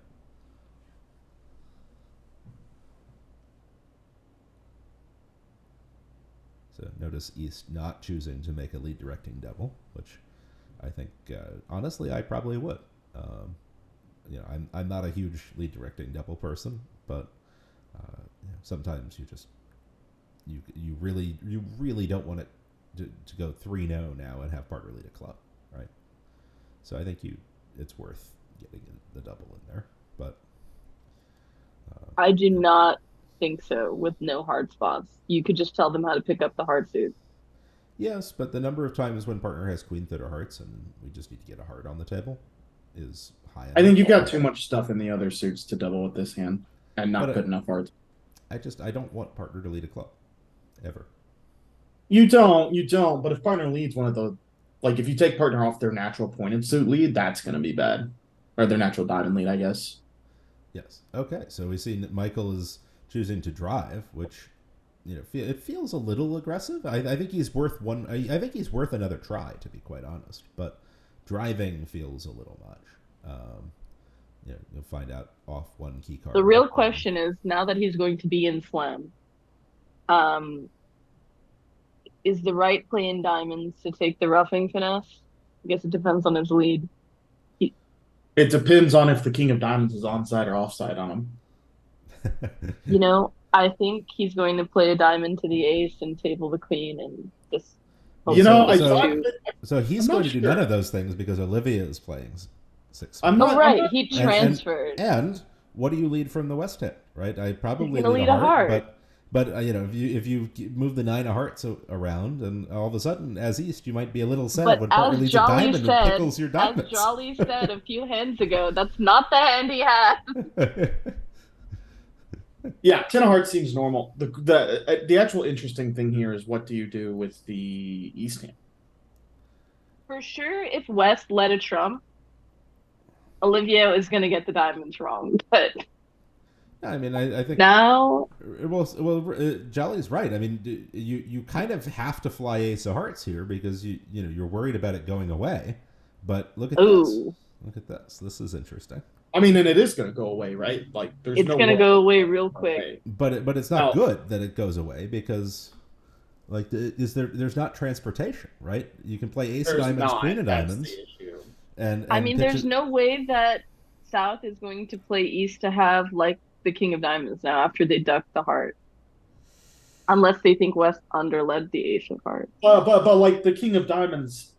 Speaker 1: So notice East not choosing to make a lead directing double, which I think, honestly, I probably would. I'm not a huge lead directing double person, but sometimes you really don't want it to go 3-0 now and have partner lead a club, right? So I think it's worth getting the double in there, but
Speaker 2: I do not think so with no hard spots. You could just tell them how to pick up the hard suit.
Speaker 1: Yes, but the number of times when partner has queen third of hearts and we just need to get a heart on the table is high enough.
Speaker 3: I think you've got too much stuff in the other suits to double with this hand, and not good enough hearts.
Speaker 1: I don't want partner to lead a club, ever.
Speaker 3: You don't. But if partner leads one of the, like if you take partner off their natural pointed suit lead, that's going to be bad, or their natural diamond lead, I guess.
Speaker 1: Yes. Okay. So we see that Michael is choosing to drive, which it feels a little aggressive. I think he's worth one. I think he's worth another try, to be quite honest. But driving feels a little much. You'll find out off one key card.
Speaker 2: The real question is, now that he's going to be in slam, is the right play in diamonds to take the roughing finesse? I guess it depends on his lead.
Speaker 3: It depends on if the king of diamonds is onside or offside on him.
Speaker 2: I think he's going to play a diamond to the ace and table the queen and just.
Speaker 1: So he's going to do none of those things because Olivia is playing 6.
Speaker 2: He transferred.
Speaker 1: And what do you lead from the West hit, right? I probably
Speaker 2: lead a heart.
Speaker 1: But if you move the 9 of hearts around, and all of a sudden, as East, you might be a little sad when partner leads a diamond and pickles your diamonds.
Speaker 2: As Jolly said a few hands ago, that's not the hand he had.
Speaker 3: Yeah, 10 of hearts seems normal. The actual interesting thing here is, what do you do with the East hand?
Speaker 2: For sure, if West led a trump, Olivia is going to get the diamonds wrong, but.
Speaker 1: I mean, I think
Speaker 2: now.
Speaker 1: Well, Jolly's right. I mean, you kind of have to fly ace of hearts here because you're worried about it going away. But look at this. Look at this. This is interesting.
Speaker 3: I mean, and it is going to go away, right? Like,
Speaker 2: it's going to go away real quick.
Speaker 1: But it's not good that it goes away because, like, there's not transportation, right? You can play ace of diamonds, queen of diamonds, and
Speaker 2: I mean, there's no way that South is going to play East to have like the king of diamonds now after they duck the heart, unless they think West underled the ace of hearts.
Speaker 3: But like the king of diamonds,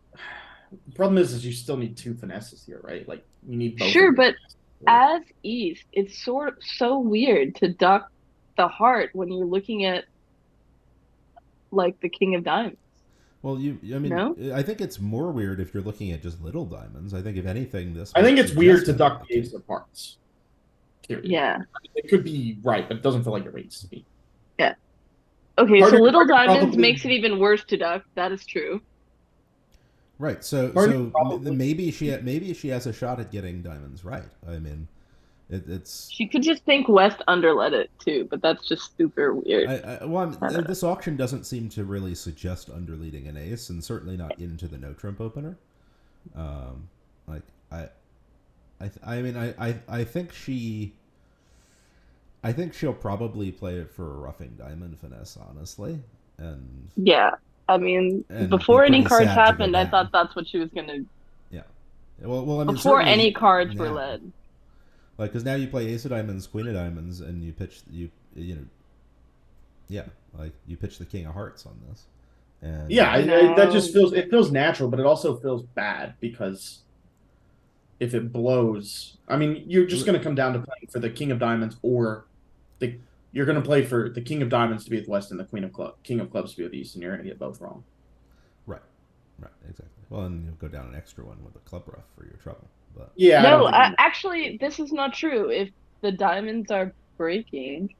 Speaker 3: the problem is you still need 2 finesses here, right? Like you need both.
Speaker 2: Sure, but as East, it's so weird to duck the heart when you're looking at like the king of diamonds.
Speaker 1: Well, I think it's more weird if you're looking at just little diamonds. I think if anything,
Speaker 3: I think it's weird to duck the ace of hearts. Period.
Speaker 2: Yeah.
Speaker 3: It could be right, but it doesn't feel like it needs to be.
Speaker 2: Yeah. Okay, so little diamonds makes it even worse to duck. That is true.
Speaker 1: Right. So maybe she has a shot at getting diamonds right. I mean, it's.
Speaker 2: She could just think West underlet it too, but that's just super weird.
Speaker 1: This auction doesn't seem to really suggest underleading an ace, and certainly not into the no trump opener. I think she'll probably play it for a roughing diamond finesse, honestly, and
Speaker 2: yeah. I mean, before any cards happened, I thought that's what she was gonna.
Speaker 1: Yeah. Well, I mean,
Speaker 2: before any cards were led.
Speaker 1: Like, because now you play ace of diamonds, queen of diamonds, and you pitch like you pitch the king of hearts on this. And
Speaker 3: that just feels natural, but it also feels bad because if it blows, I mean, you're just going to come down to playing for the king of diamonds, or you're going to play for the king of diamonds to be with West and the king of clubs to be with East, and you're going to get both wrong.
Speaker 1: Right, exactly. Well, and you'll go down an extra one with a club rough for your trouble. But
Speaker 3: Yeah, I don't
Speaker 2: No,
Speaker 3: think I'm
Speaker 2: actually, this is not true. If the diamonds are breaking,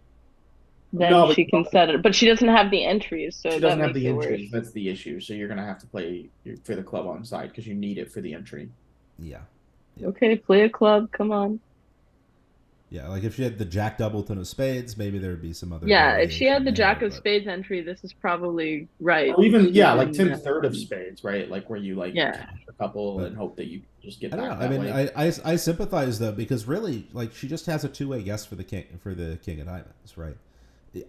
Speaker 2: then
Speaker 3: no, but
Speaker 2: she can set it. But she doesn't have the entries, so
Speaker 3: she
Speaker 2: that
Speaker 3: doesn't have
Speaker 2: makes
Speaker 3: the
Speaker 2: it worse.
Speaker 3: entries. That's the issue. So you're gonna have to play for the club on side because you need it for the entry.
Speaker 1: yeah, yeah,
Speaker 2: Okay, play a club. Come on.
Speaker 1: yeah. Like if she had the Jack Doubleton of spades, maybe there would be some other
Speaker 2: Yeah, if she had
Speaker 1: variation
Speaker 2: the Jack
Speaker 1: there.
Speaker 2: of
Speaker 1: But
Speaker 2: Spades entry, this is probably right.
Speaker 3: Or even
Speaker 2: She
Speaker 3: yeah, like
Speaker 2: can,
Speaker 3: 10 third of spades, right? Like where you like
Speaker 2: yeah.
Speaker 3: cash a couple
Speaker 1: but
Speaker 3: and hope that you just get
Speaker 1: I don't know.
Speaker 3: back
Speaker 1: I
Speaker 3: that
Speaker 1: mean,
Speaker 3: way.
Speaker 1: I sympathize though because really, like she just has a two-way guess for the king of diamonds, right?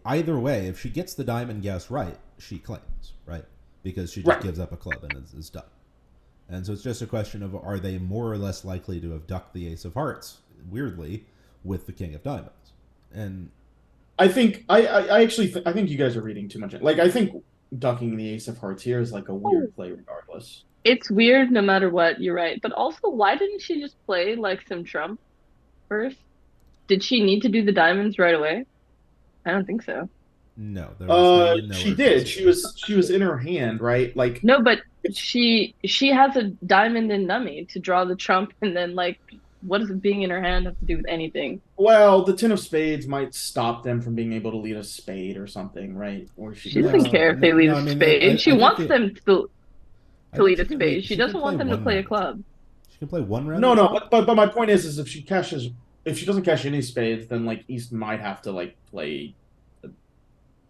Speaker 1: Either way, if she gets the diamond guess right, she claims, right? Because she just
Speaker 3: Right.
Speaker 1: gives up a club and is done. And so it's just a question of are they more or less likely to have ducked the ace of hearts, weirdly, with the king of diamonds? And
Speaker 3: I think I actually I think you guys are reading too much. Like I think ducking the ace of hearts here is like a weird play regardless.
Speaker 2: It's weird no matter what, you're right. But also, why didn't she just play like some Trump first? Did she need to do the diamonds right away? I don't think so.
Speaker 1: no, there were no
Speaker 3: She did.
Speaker 1: urgency there.
Speaker 3: She was in her hand, right? Like
Speaker 2: No, but
Speaker 3: it's
Speaker 2: she has a diamond and dummy to draw the Trump, and then like, what does it being in her hand have to do with anything?
Speaker 3: well, the 10 of spades might stop them from being able to lead a spade or something, right? Or she
Speaker 2: She
Speaker 3: could
Speaker 2: doesn't
Speaker 3: have
Speaker 1: No,
Speaker 2: care if
Speaker 1: no,
Speaker 2: they lead
Speaker 1: no.
Speaker 2: a
Speaker 1: I mean,
Speaker 2: spade. She
Speaker 1: I think
Speaker 2: wants them
Speaker 1: I
Speaker 2: to
Speaker 1: think
Speaker 2: lead a spade. She
Speaker 1: she can
Speaker 2: doesn't
Speaker 1: play
Speaker 2: want them to
Speaker 1: one
Speaker 2: play a
Speaker 1: round of
Speaker 2: club.
Speaker 1: She can play one round
Speaker 3: No,
Speaker 1: of
Speaker 3: no,
Speaker 1: Trump.
Speaker 3: but my point is if she cashes, if she doesn't cash any spades, then like East might have to like play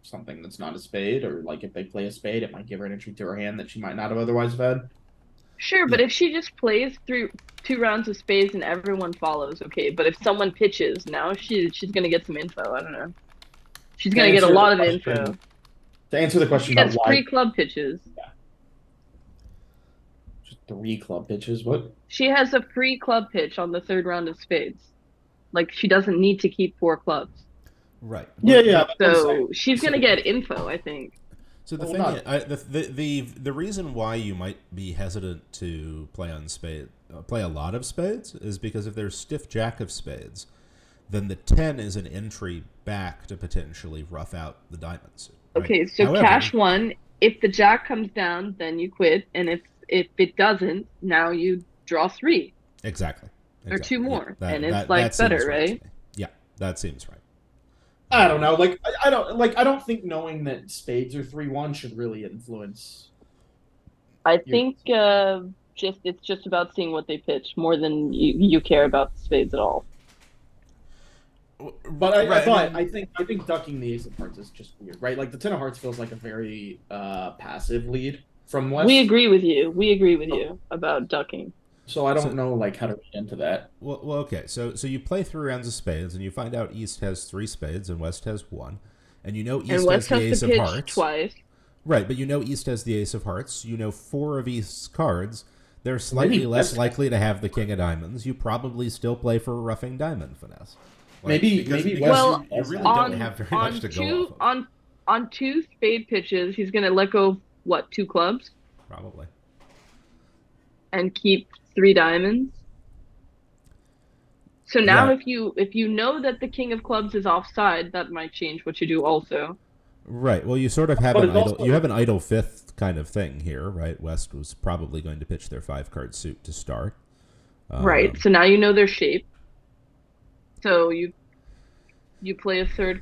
Speaker 3: something that's not a spade, or like if they play a spade, it might give her an entry to her hand that she might not have otherwise have had.
Speaker 2: Sure, but
Speaker 1: Yeah,
Speaker 2: if she just plays through 2 rounds of spades and everyone follows, okay. But if someone pitches, now she's gonna get some info. I don't know. She's
Speaker 3: To
Speaker 2: gonna get a
Speaker 3: answer the
Speaker 2: lot of
Speaker 3: question,
Speaker 2: info.
Speaker 3: to answer the question
Speaker 2: She
Speaker 3: about
Speaker 2: has
Speaker 3: why
Speaker 2: free club pitches.
Speaker 3: just 3 club pitches, what?
Speaker 2: She has a free club pitch on the 3rd round of spades. Like she doesn't need to keep 4 clubs.
Speaker 1: right.
Speaker 3: Yeah,
Speaker 1: But
Speaker 3: yeah,
Speaker 1: but
Speaker 3: that's what I'm saying.
Speaker 2: So she's gonna
Speaker 3: So,
Speaker 2: get info, I think.
Speaker 1: so the
Speaker 3: well,
Speaker 1: thing
Speaker 3: not
Speaker 1: is, the reason why you might be hesitant to play a lot of spades is because if there's stiff Jack of spades, then the 10 is an entry back to potentially rough out the diamond suit. Right.
Speaker 2: Okay, so
Speaker 1: However,
Speaker 2: cash one. If the jack comes down, then you quit, and if it doesn't, now you draw 3
Speaker 1: exactly,
Speaker 2: or 2
Speaker 1: Yeah,
Speaker 2: more, and it's
Speaker 1: that
Speaker 2: like better,
Speaker 1: seems right to
Speaker 2: right?
Speaker 1: me. Yeah, that seems right.
Speaker 3: I don't know. Like I don't think knowing that spades are 3-1 should really influence
Speaker 2: I
Speaker 3: your.
Speaker 2: think just it's just about seeing what they pitch more than you care about the spades at all.
Speaker 1: Right.
Speaker 3: I think ducking the ace of hearts is just weird, right? Like the 10 of hearts feels like a very passive lead from
Speaker 2: We
Speaker 3: West.
Speaker 2: agree with you. We agree with you about ducking.
Speaker 3: So I don't
Speaker 1: So
Speaker 3: know like how to read into that.
Speaker 1: well, okay. So you play 3 rounds of spades, and you find out East has 3 spades and West has 1, and you know
Speaker 2: And
Speaker 1: East has
Speaker 2: West
Speaker 1: the
Speaker 2: has to
Speaker 1: ace of
Speaker 2: pitch
Speaker 1: hearts.
Speaker 2: twice.
Speaker 1: Right, but you know East has the ace of hearts. You know 4 of East's cards. They're
Speaker 3: Maybe
Speaker 1: slightly less
Speaker 3: West-
Speaker 1: likely to have the king of diamonds. You probably still play for a roughing diamond finesse.
Speaker 3: Maybe
Speaker 1: because
Speaker 3: West-
Speaker 2: Well,
Speaker 1: you really
Speaker 2: on
Speaker 1: don't have very
Speaker 2: on
Speaker 1: much to go
Speaker 2: two
Speaker 1: off of.
Speaker 2: on 2 spade pitches, he's gonna let go of what, 2 clubs
Speaker 1: Probably.
Speaker 2: and keep 3 diamonds. So now
Speaker 1: Yeah.
Speaker 2: if you know that the king of clubs is offside, that might change what you do also.
Speaker 1: Right. Well, you sort of have
Speaker 3: But
Speaker 1: an
Speaker 3: it's
Speaker 1: idle.
Speaker 3: also-
Speaker 1: You have an idle fifth kind of thing here, right? West was probably going to pitch their 5 card suit to start.
Speaker 2: Right. So now you know their shape. So you play a third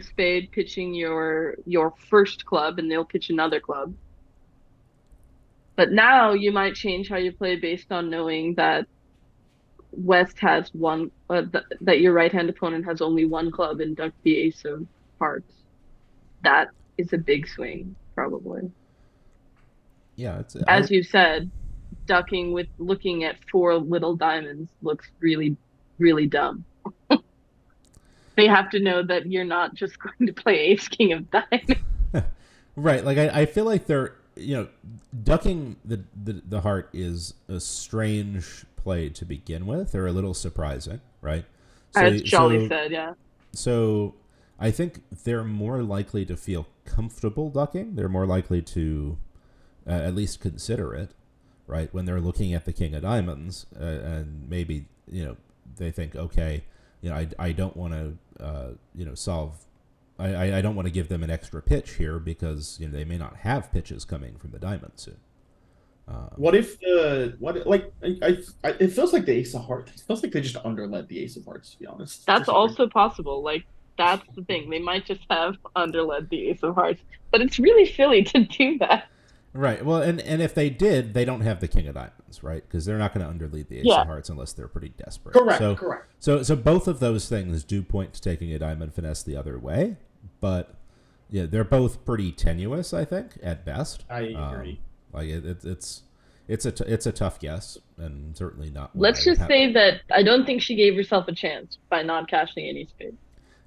Speaker 2: spade pitching your first club, and they'll pitch another club. But now you might change how you play based on knowing that West has one, that your right hand opponent has only 1 club and duck the ace of hearts. That is a big swing, probably.
Speaker 1: Yeah. It's
Speaker 2: As you said, ducking with looking at 4 little diamonds looks really, really dumb. They have to know that you're not just going to play ace king of diamonds.
Speaker 1: right. Like I feel like they're ducking the heart is a strange play to begin with, or a little surprising, right?
Speaker 2: As Jolly said, yeah.
Speaker 1: So I think they're more likely to feel comfortable ducking. They're more likely to at least consider it, right? When they're looking at the king of diamonds, and maybe they think, okay, I don't want to solve. I don't want to give them an extra pitch here because they may not have pitches coming from the diamond suit.
Speaker 3: What if the what like it feels like the ace of hearts. It feels like they just underled the ace of hearts, to be honest, for
Speaker 2: That's
Speaker 3: some reason.
Speaker 2: also possible. Like that's the thing. They might just have underled the Ace of Hearts, but it's really silly to do that.
Speaker 1: Right. Well, and if they did, they don't have the king of diamonds, right? Because they're not going to underlead the ace
Speaker 2: Yeah.
Speaker 1: of hearts unless they're pretty desperate.
Speaker 3: Correct,
Speaker 1: So,
Speaker 3: correct.
Speaker 1: so both of those things do point to taking a diamond finesse the other way, but yeah, they're both pretty tenuous, I think, at best.
Speaker 3: I agree.
Speaker 1: Like it's a tough guess, and certainly not one
Speaker 2: Let's
Speaker 1: I would
Speaker 2: just
Speaker 1: have.
Speaker 2: say that I don't think she gave herself a chance by not cashing any spades.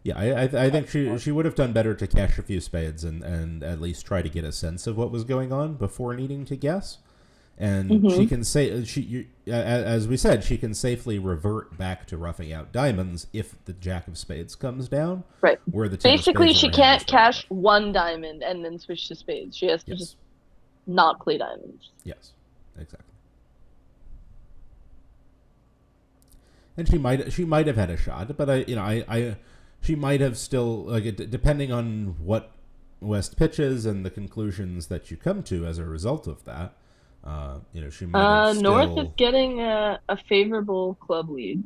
Speaker 1: Yeah, I think she would have done better to cash a few spades and at least try to get a sense of what was going on before needing to guess. And she
Speaker 2: Hmm.
Speaker 1: can say as we said, she can safely revert back to roughing out diamonds if the jack of spades comes down,
Speaker 2: Right.
Speaker 1: where the ten of
Speaker 2: Basically,
Speaker 1: spades
Speaker 2: she
Speaker 1: in her hand is
Speaker 2: can't
Speaker 1: better.
Speaker 2: cash one diamond and then switch to spades. She has to just
Speaker 1: Yes,
Speaker 2: not play diamonds.
Speaker 1: yes, exactly. And she might have had a shot, but I she might have still depending on what West pitches and the conclusions that you come to as a result of that. She might have
Speaker 2: North is
Speaker 1: still
Speaker 2: getting a favorable club lead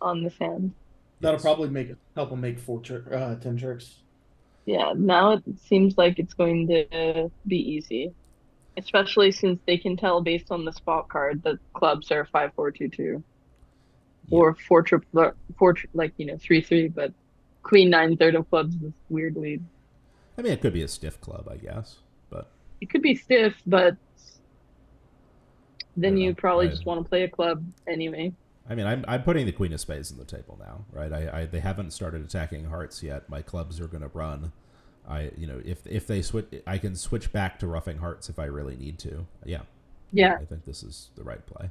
Speaker 2: on this hand.
Speaker 3: That'll
Speaker 1: yes.
Speaker 3: probably help them make 10 tricks.
Speaker 2: Yeah, now it seems like it's going to be easy, especially since they can tell based on the spot card that clubs are 5-4-2-2
Speaker 1: Yeah.
Speaker 2: or four triple four like 3-3, but queen nine third of clubs is weird lead.
Speaker 1: I mean, it could be a stiff club, I guess, but
Speaker 2: It could be stiff, but
Speaker 1: I
Speaker 2: then
Speaker 1: don't
Speaker 2: you
Speaker 1: know.
Speaker 2: probably just want to play a club anyway.
Speaker 1: I mean, I'm putting the queen of spades on the table now, right? They haven't started attacking hearts yet. My clubs are going to run. If they switch, I can switch back to roughing hearts if I really need to. Yeah,
Speaker 2: Yeah,
Speaker 1: I think this is the right play.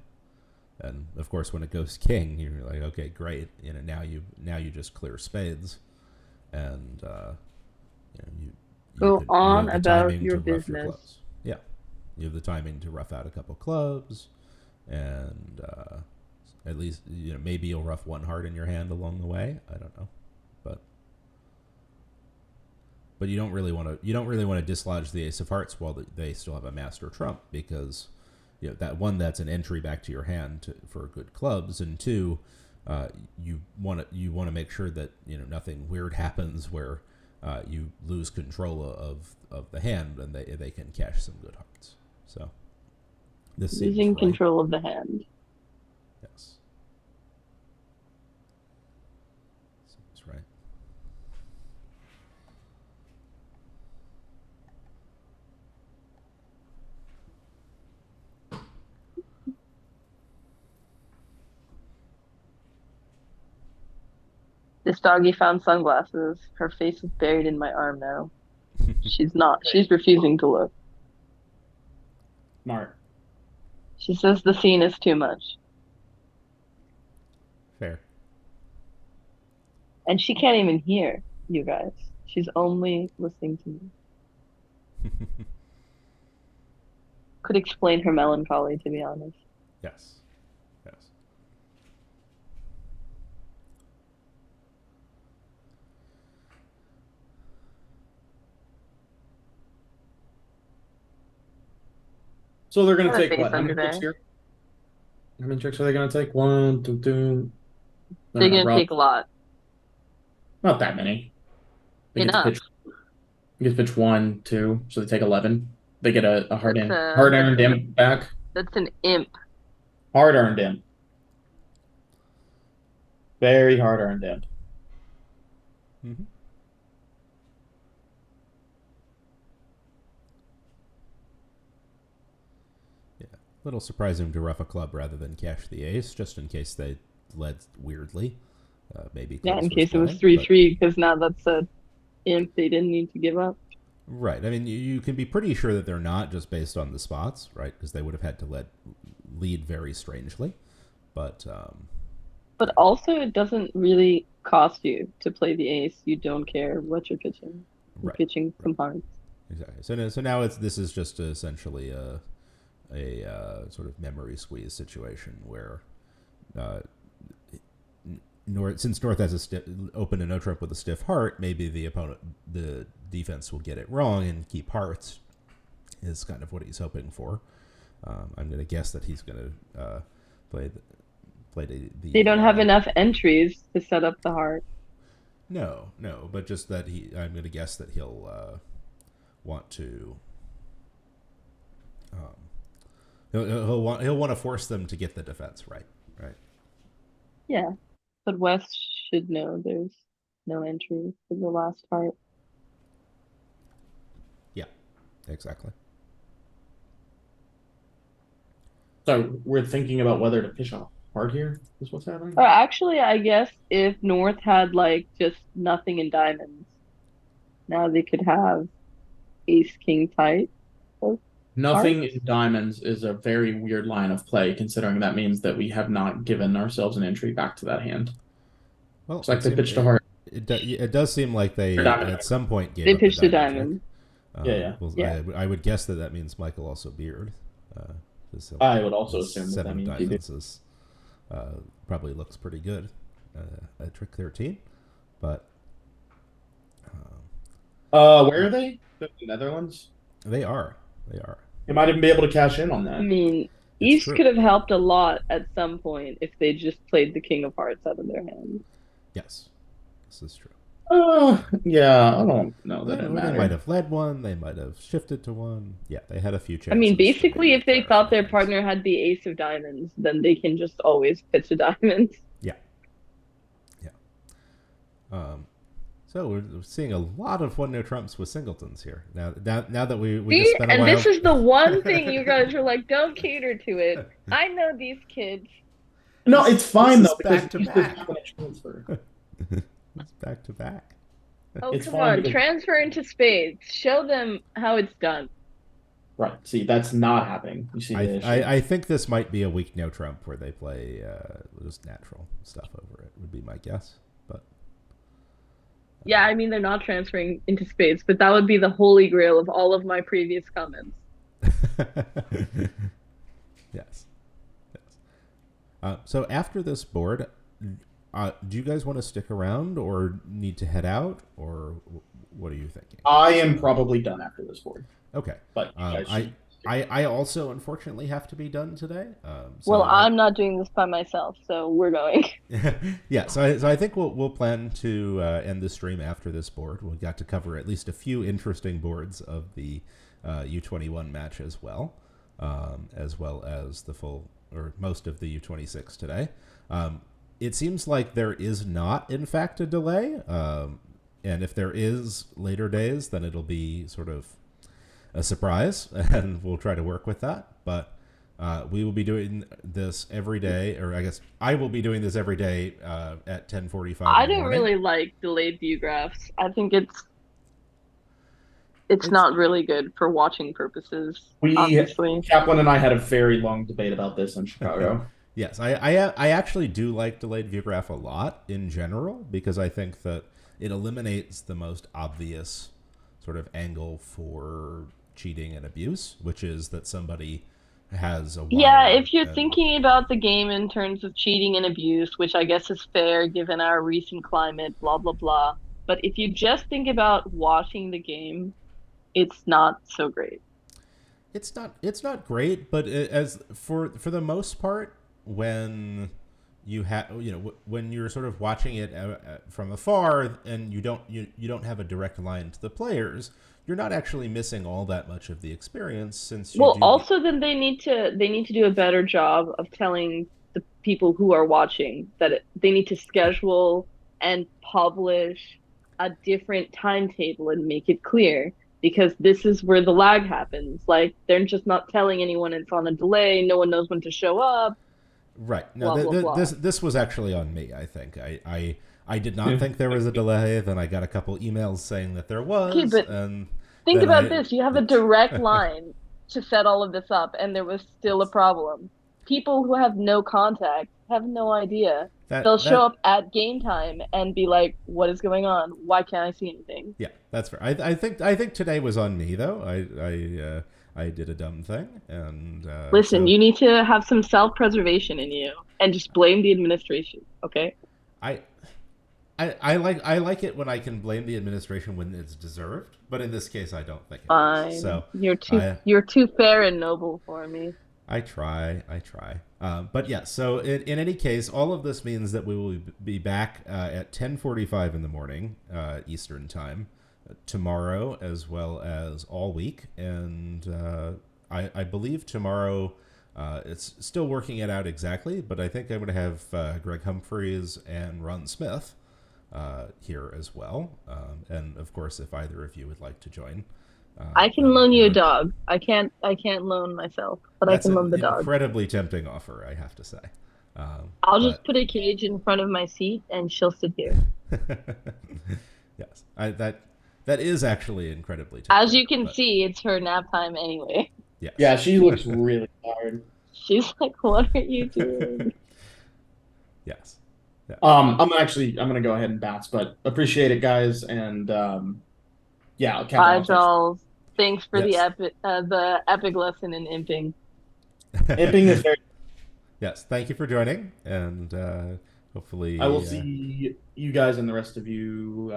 Speaker 1: And of course, when it goes king, you're like, okay, great. Now you just clear spades, and
Speaker 2: go
Speaker 1: you
Speaker 2: on
Speaker 1: have the
Speaker 2: about
Speaker 1: timing
Speaker 2: your
Speaker 1: to rough your
Speaker 2: business.
Speaker 1: clubs. Yeah, you have the timing to rough out a couple clubs, and at least maybe you'll rough one heart in your hand along the way. I don't know, but you don't really want to dislodge the ace of hearts while they still have a master trump, because that's an entry back to your hand for good clubs, and two, you want to make sure that nothing weird happens where you lose control of the hand and they can cash some good hearts. So this seems
Speaker 2: Losing
Speaker 1: right.
Speaker 2: control of the hand.
Speaker 1: Yes, seems right.
Speaker 2: This doggy found sunglasses. Her face is buried in my arm now. She's not. She's refusing to look.
Speaker 3: Smart.
Speaker 2: She says the scene is too much.
Speaker 1: Fair.
Speaker 2: And she can't even hear you guys. She's only listening to me. Could explain her melancholy, to be honest.
Speaker 1: Yes. Yes.
Speaker 3: So they're gonna
Speaker 2: Got a
Speaker 3: take
Speaker 2: face
Speaker 3: what? How
Speaker 2: under
Speaker 3: many tricks
Speaker 2: there.
Speaker 3: here? How many tricks are they gonna take? One, two, two.
Speaker 2: They're gonna
Speaker 3: Rough.
Speaker 2: take a lot.
Speaker 3: Not that many. They get to
Speaker 2: Enough.
Speaker 3: pitch. They get to pitch 1, 2, so they take 11. They get a hard
Speaker 2: That's
Speaker 3: earned imp back.
Speaker 2: That's an imp.
Speaker 3: Hard earned imp. Very hard earned imp.
Speaker 1: Mm-hmm. Yeah, a little surprising to rough a club rather than cash the ace, just in case they led weirdly. Maybe
Speaker 2: Yeah, in
Speaker 1: clubs were
Speaker 2: case it was
Speaker 1: splitting, but-
Speaker 2: 3-3, because now that's a imp they didn't need to give up.
Speaker 1: Right. I mean, you can be pretty sure that they're not, just based on the spots, right? Because they would have had to lead very strangely. But
Speaker 2: also, it doesn't really cost you to play the ace. You don't care what you're pitching. You're
Speaker 1: right,
Speaker 2: pitching some hearts.
Speaker 1: exactly. So now this is just essentially a sort of memory squeeze situation where since North has open a no trump with a stiff heart, maybe the defense will get it wrong and keep hearts is kind of what he's hoping for. I'm going to guess that he's going to play the
Speaker 2: They don't have enough entries to set up the heart.
Speaker 1: No, but just that I'm going to guess that he'll want to. He'll want to force them to get the defense right.
Speaker 2: Yeah, but West should know there's no entry for the last heart.
Speaker 1: Yeah, exactly.
Speaker 3: So we're thinking about whether to fish on hard here. Is what's happening?
Speaker 2: Or actually, I guess if North had like just nothing in diamonds, now they could have ace king tight.
Speaker 3: Nothing
Speaker 2: Hearts?
Speaker 3: in diamonds is a very weird line of play, considering that means that we have not given ourselves an entry back to that hand.
Speaker 1: Well,
Speaker 3: It's like they pitched a heart.
Speaker 1: It does seem like they
Speaker 3: Diamond.
Speaker 1: at some point gave
Speaker 2: They
Speaker 1: up
Speaker 2: pitched
Speaker 1: the
Speaker 2: a diamond.
Speaker 3: Yeah.
Speaker 1: Well,
Speaker 2: Yeah.
Speaker 1: I would guess that means Michael also beard.
Speaker 3: I would also assume that
Speaker 1: seven
Speaker 3: means
Speaker 1: diamonds is probably looks pretty good at trick 13, but
Speaker 3: where are they? The Netherlands.
Speaker 1: they are.
Speaker 3: You might even be able to cash in on
Speaker 2: I
Speaker 3: that.
Speaker 2: mean,
Speaker 1: It's
Speaker 2: East
Speaker 1: true.
Speaker 2: could have helped a lot at some point if they just played the king of hearts out of their hand.
Speaker 1: Yes, this is true.
Speaker 3: Yeah, I don't know that it
Speaker 1: They
Speaker 3: matters.
Speaker 1: might have led one. They might have shifted to one. Yeah, they had a few chances.
Speaker 2: I mean,
Speaker 1: to
Speaker 2: basically,
Speaker 1: maybe
Speaker 2: if they
Speaker 1: clarify
Speaker 2: thought their
Speaker 1: things.
Speaker 2: partner had the ace of diamonds, then they can just always pitch a diamond.
Speaker 1: Yeah. So we're seeing a lot of 1-no trumps with singletons here. Now that we just
Speaker 2: See?
Speaker 1: spent a
Speaker 2: And
Speaker 1: while.
Speaker 2: this is the one thing you guys are like, don't cater to it. I know these kids.
Speaker 3: No, it's fine
Speaker 1: this
Speaker 3: though
Speaker 1: is
Speaker 3: because
Speaker 1: back to
Speaker 3: East is
Speaker 1: back.
Speaker 3: not going to transfer.
Speaker 1: It's back to back.
Speaker 2: Oh,
Speaker 3: It's
Speaker 2: come
Speaker 3: fine
Speaker 2: on.
Speaker 3: because-
Speaker 2: Transfer into spades. Show them how it's done.
Speaker 3: Right. See, that's not happening. You see the issue.
Speaker 1: I think this might be a weak no trump where they play just natural stuff over it. Would be my guess, but
Speaker 2: Yeah, I mean, they're not transferring into spades, but that would be the holy grail of all of my previous comments.
Speaker 1: yes. So after this board, do you guys want to stick around or need to head out, or what are you thinking?
Speaker 3: I am probably done after this board,
Speaker 1: Okay.
Speaker 3: but you guys should-
Speaker 1: I also unfortunately have to be done today. So
Speaker 2: Well, I'm not doing this by myself, so we're going.
Speaker 1: yeah, so I think we'll plan to end the stream after this board. We got to cover at least a few interesting boards of the U21 match as well as the full or most of the U26 today. It seems like there is not, in fact, a delay, and if there is later days, then it'll be sort of a surprise, and we'll try to work with that. But we will be doing this every day, or I guess I will be doing this every day at 10:45.
Speaker 2: I don't really like delayed view graphs. I think it's not really good for watching purposes, obviously.
Speaker 3: Kaplan and I had a very long debate about this in Chicago.
Speaker 1: Yes, I actually do like delayed view graph a lot in general because I think that it eliminates the most obvious sort of angle for cheating and abuse, which is that somebody has a wire.
Speaker 2: Yeah, if you're thinking about the game in terms of cheating and abuse, which I guess is fair given our recent climate, blah, blah, blah. But if you just think about watching the game, it's not so great.
Speaker 1: It's not great, but as for the most part, when you have when you're sort of watching it from afar and you don't have a direct line to the players, you're not actually missing all that much of the experience since
Speaker 2: also then they need to do a better job of telling the people who are watching that they need to schedule and publish a different timetable and make it clear, because this is where the lag happens. Like, they're just not telling anyone it's on a delay, no one knows when to show up.
Speaker 1: Right. No,
Speaker 2: blah, blah, blah.
Speaker 1: This was actually on me, I think. I did not think there was a delay. Then I got a couple emails saying that there was.
Speaker 2: Okay, but
Speaker 1: and
Speaker 2: think about this. You have a direct line to set all of this up, and there was still a problem. People who have no contact have no idea. They'll show up at game time and be like, what is going on? Why can't I see anything?
Speaker 1: Yeah, that's fair. I think today was on me, though. I did a dumb thing, and
Speaker 2: listen, you need to have some self-preservation in you and just blame the administration, okay?
Speaker 1: I like it when I can blame the administration when it's deserved, but in this case, I don't think it
Speaker 2: Fine.
Speaker 1: is. So
Speaker 2: you're too fair and noble for me.
Speaker 1: I try. But yeah, so in any case, all of this means that we will be back at 10:45 in the morning Eastern time tomorrow, as well as all week. And I believe tomorrow, it's still working it out exactly, but I think I'm going to have Greg Humphreys and Ron Smith here as well. And of course, if either of you would like to join.
Speaker 2: I can loan you a dog. I can't loan myself, but I
Speaker 1: That's
Speaker 2: can loan
Speaker 1: an
Speaker 2: the dog.
Speaker 1: incredibly tempting offer, I have to say.
Speaker 2: I'll just put a cage in front of my seat and she'll sit here.
Speaker 1: Yes, that is actually incredibly tempting.
Speaker 2: As you can see, it's her nap time anyway.
Speaker 1: Yes.
Speaker 3: Yeah, she looks really tired.
Speaker 2: She's like, "What are you doing?"
Speaker 1: Yes. Yeah.
Speaker 3: I'm gonna go ahead and bounce, but appreciate it, guys, and yeah, I'll
Speaker 2: Bye, Charles. Thanks for
Speaker 1: Yes.
Speaker 2: the epic lesson in imping.
Speaker 3: Imping is very.
Speaker 1: Yes, thank you for joining, and hopefully
Speaker 3: I will see you guys and the rest of you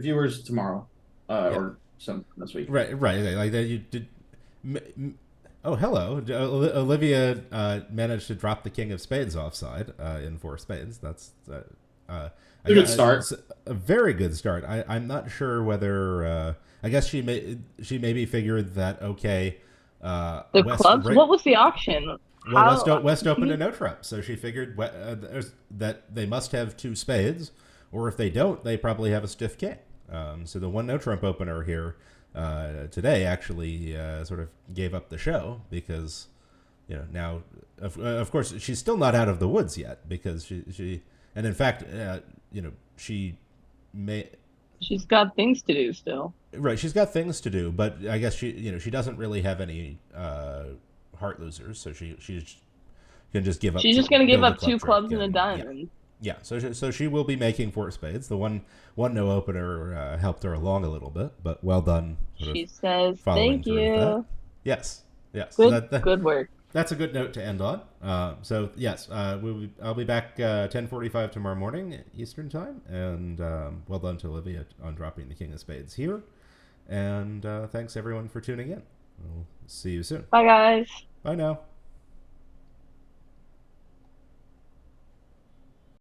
Speaker 3: viewers tomorrow, or some this week.
Speaker 1: Right. Like that. You did. Oh, hello, Olivia managed to drop the King of Spades offside in 4 spades. That's
Speaker 3: a good start.
Speaker 1: A very good start. I'm not sure whether I guess she maybe figured that okay.
Speaker 2: The clubs. What was the auction?
Speaker 1: Well, West opened a no trump, so she figured that they must have 2 spades, or if they don't, they probably have a stiff king. So the one no trump opener here today actually sort of gave up the show because now of course she's still not out of the woods yet because she and in fact
Speaker 2: she's got things to do still.
Speaker 1: Right, she's got things to do, but I guess she doesn't really have any heart losers, so she's can just give up.
Speaker 2: She's just going to give up 2 clubs and a diamond.
Speaker 1: Yeah, so she will be making 4 spades. The one no opener helped her along a little bit, but well done.
Speaker 2: She says, "Thank you."
Speaker 1: Yes.
Speaker 2: Good, good work.
Speaker 1: That's a good note to end on. So yes, I'll be back 10:45 tomorrow morning Eastern time, and well done to Olivia on dropping the King of Spades here. And thanks everyone for tuning in. We'll see you soon.
Speaker 2: Bye guys.
Speaker 1: Bye now.